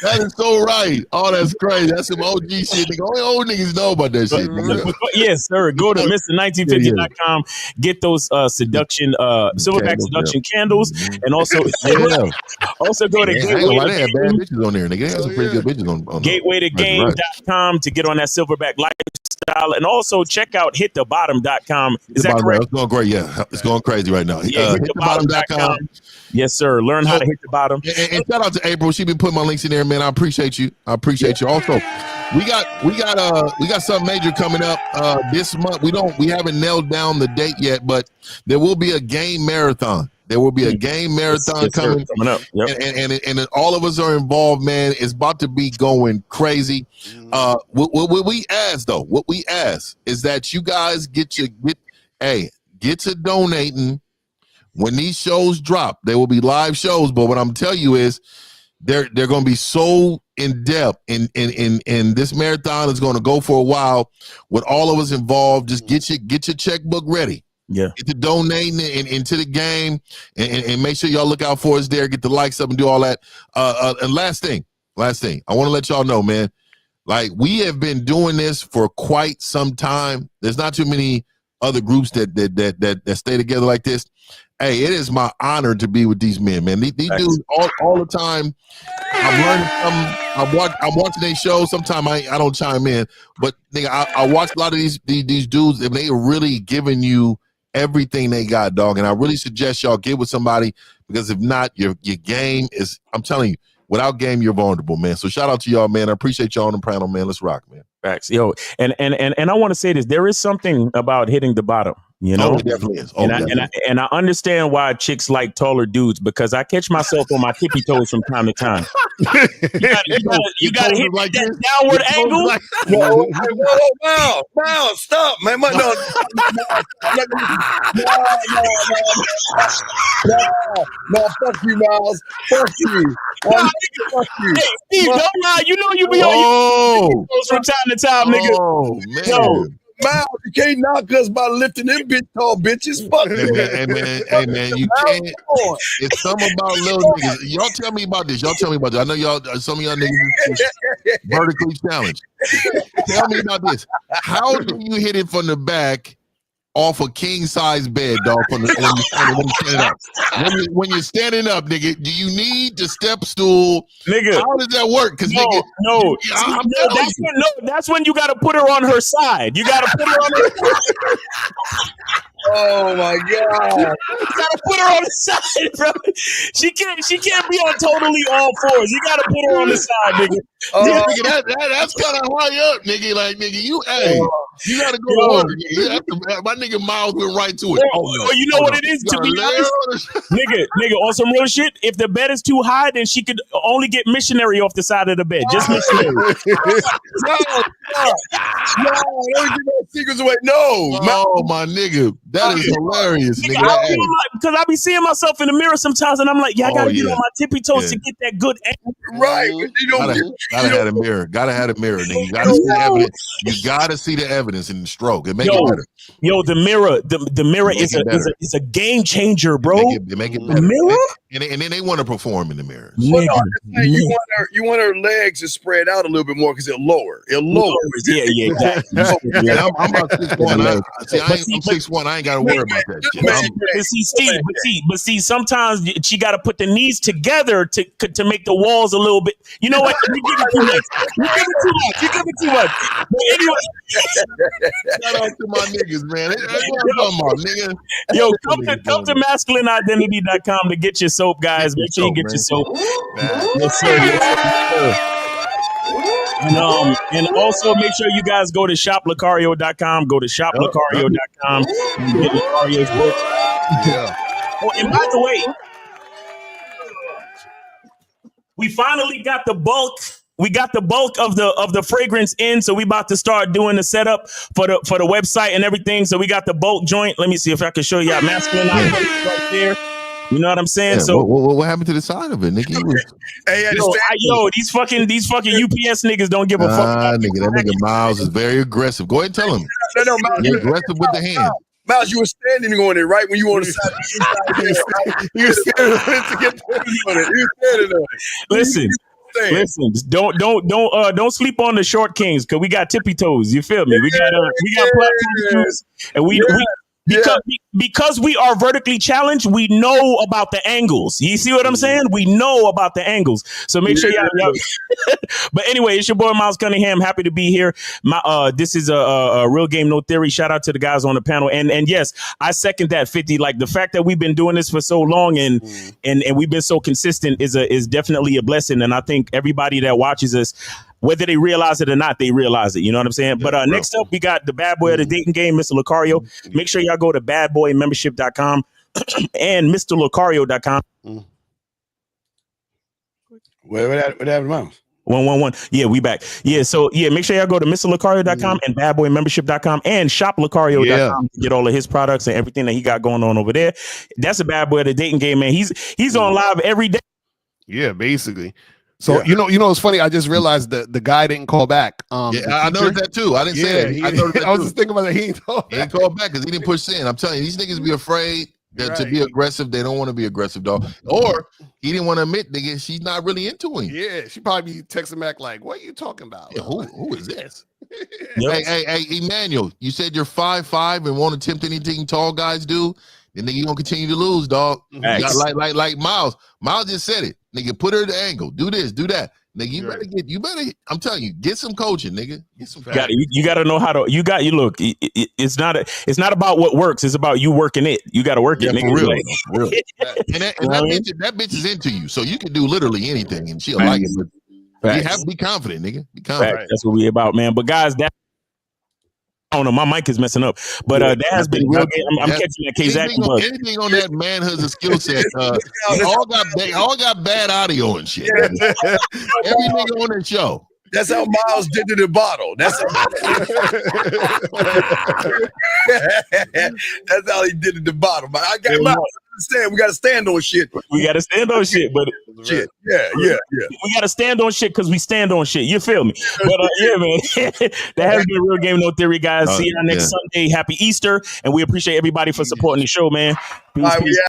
That is so right. Oh, that's crazy. That's some OG shit. Only old niggas know about that shit. Yes, sir. Go to Mr.1950.com. Get those seduction, silverback seduction candles, and also go to Gateway to Game. Bad bitches on there. They have some pretty good bitches on GatewayToGame.com to get on that silverback lifestyle, and also check out HitTheBottom.com. Is that correct? It's going great. Yeah, it's going crazy right now. Yeah, HitTheBottom.com. Yes, sir. Learn how to hit the bottom. And shout out to April. She been putting my links in there, man. I appreciate you. Also, we got something major coming up this month. We haven't nailed down the date yet, but there will be a game marathon. There will be a game marathon coming up. Yep. And all of us are involved, man. It's about to be going crazy. What we ask is that you guys get to donating. When these shows drop, there will be live shows. But what I'm telling you is they're going to be so in depth, and this marathon is going to go for a while with all of us involved. Just get your checkbook ready. Yeah, get to donating into the game, and make sure y'all look out for us there. Get the likes up and do all that. And last thing, I want to let y'all know, man. Like, we have been doing this for quite some time. There's not too many other groups that stay together like this. Hey, it is my honor to be with these men, man. These dudes all the time. I'm learning something. I'm watching their shows. Sometimes I don't chime in, but nigga, I watch a lot of these dudes, and they are really giving you everything they got, dog. And I really suggest y'all get with somebody, because if not, your game is, I'm telling you, without game, you're vulnerable, man. So shout out to y'all, man. I appreciate y'all on the panel, man. Let's rock, man. Facts, yo. And I want to say this: there is something about hitting the bottom. You know, it definitely is. And I understand why chicks like taller dudes, because I catch myself on my tippy toes from time to time. You gotta hit like that downward angle. Like, wow, stop, man. No, fuck you, Miles. Fuck you. Fuck you. Hey, Steve, don't lie. You know you be on your tippy toes from time to time, nigga. Oh, man. Yo. Miles, you can't knock us by lifting them tall bitches. Fuck you. Hey, man, you can't. It's something about little niggas. Y'all tell me about this. I know some of y'all niggas is vertically challenged. Tell me about this. How do you hit it from the back off a king size bed, dog? When you're standing up, nigga, do you need the step stool? Nigga, how does that work? Because that's when you got to put her on her side. You got to put her on her side. Oh my God! You gotta put her on the side, bro. She can't be on totally all fours. You gotta put her on the side, nigga. Yeah, nigga, that's kind of high up, nigga. Like, nigga, you gotta go to work. Nigga. My nigga Miles went right to it. You know what it is, to be honest? nigga, on some real shit, if the bed is too high, then she could only get missionary off the side of the bed. Just missionary. No, don't give those secrets away. No. Oh, my nigga. That is hilarious, nigga. Because I be seeing myself in the mirror sometimes, and I'm like, I gotta get on my tippy toes to get that good angle. Right. You gotta have a mirror. Gotta have a mirror, nigga. You gotta see the evidence. You gotta see the evidence in the stroke. It make it better. Yo, the mirror is a game changer, bro. It make it better. The mirror? And then they want to perform in the mirror. Well, no, you want her legs to spread out a little bit more because it'll lower. Yeah, exactly. I'm about 6'1". I'm 6'1". I ain't gotta worry about that shit. But see, sometimes she got to put the knees together to make the walls a little bit. You know what? You give it too much. But anyway, shout out to my niggas, man. That's what I'm talking about, nigga. Yo, come to masculineidentity.com to get your soap, guys. Make sure you get your soap. Yes, sir. And also make sure you guys go to shoplacario.com. Go to shoplacario.com and get Lucario's book. Yeah. Oh, and by the way, we finally got the bulk. We got the bulk of the fragrance in, so we about to start doing the setup for the website and everything. So we got the bulk joint. Let me see if I can show you our masculine right there. You know what I'm saying? Yeah, so what happened to the side of it, nigga? These fucking UPS niggas don't give a fuck. Nigga, that nigga Miles is very aggressive. Go ahead and tell him. No, Miles, you're aggressive with the hand. Miles, you were standing on it right when you were on the side. You were standing on it to get on it. You were standing on it. Listen, don't sleep on the short kings because we got tippy toes. You feel me? We got platform shoes, and because we are vertically challenged, we know about the angles. You see what I'm saying? We know about the angles. So make sure y'all. But anyway, it's your boy Miles Cunningham. Happy to be here. This is a real game, no theory. Shout out to the guys on the panel. And yes, I second that 50. Like the fact that we've been doing this for so long and we've been so consistent is definitely a blessing. And I think everybody that watches us, whether they realize it or not, they realize it. You know what I'm saying? But next up, we got the bad boy of the dating game, Mr. Lucario. Make sure y'all go to badboymembership.com and MrLucario.com. What happened, Miles? 111. Yeah, we back. Yeah, so make sure y'all go to MrLucario.com and badboymembership.com and shoplucario.com to get all of his products and everything that he got going on over there. That's a bad boy of the dating game, man. He's on live every day. Yeah, basically. So you know, it's funny. I just realized the guy didn't call back. I noticed that too. I didn't say it. I was just thinking about that. He ain't called back because he didn't push in. I'm telling you, these niggas be afraid to be aggressive. They don't want to be aggressive, dog. Or he didn't want to admit, nigga, she's not really into him. Yeah, she probably be texting back like, "What are you talking about? Yeah, who is this?" Hey, Emmanuel, you said you're 5'5" and won't attempt anything tall guys do. Then nigga, you gonna continue to lose, dog. Like Miles. Miles just said it. Nigga, put her at the angle. Do this, do that. Nigga, you better. I'm telling you, get some coaching, nigga. Get some. You got to know how to. Look. It's not about what works. It's about you working it. You got to work it, nigga. For real. that bitch is into you, so you can do literally anything, and she'll like it. But you have to be confident, nigga. Be confident. That's what we about, man. But guys, I don't know, my mic is messing up, but that has been real game. I'm catching that K-Zach buzz. Anything on that manhood's a skill set. They all got bad audio and shit. Every nigga on that show. That's how Miles did to the bottle. That's how he did it to the bottle. But I got Miles. We got to stand on shit. We got to stand on shit, but shit. Yeah. We got to stand on shit because we stand on shit. You feel me? But yeah, man, that has been a real game, no theory, guys. See you next Sunday. Happy Easter, and we appreciate everybody for supporting the show, man. Peace.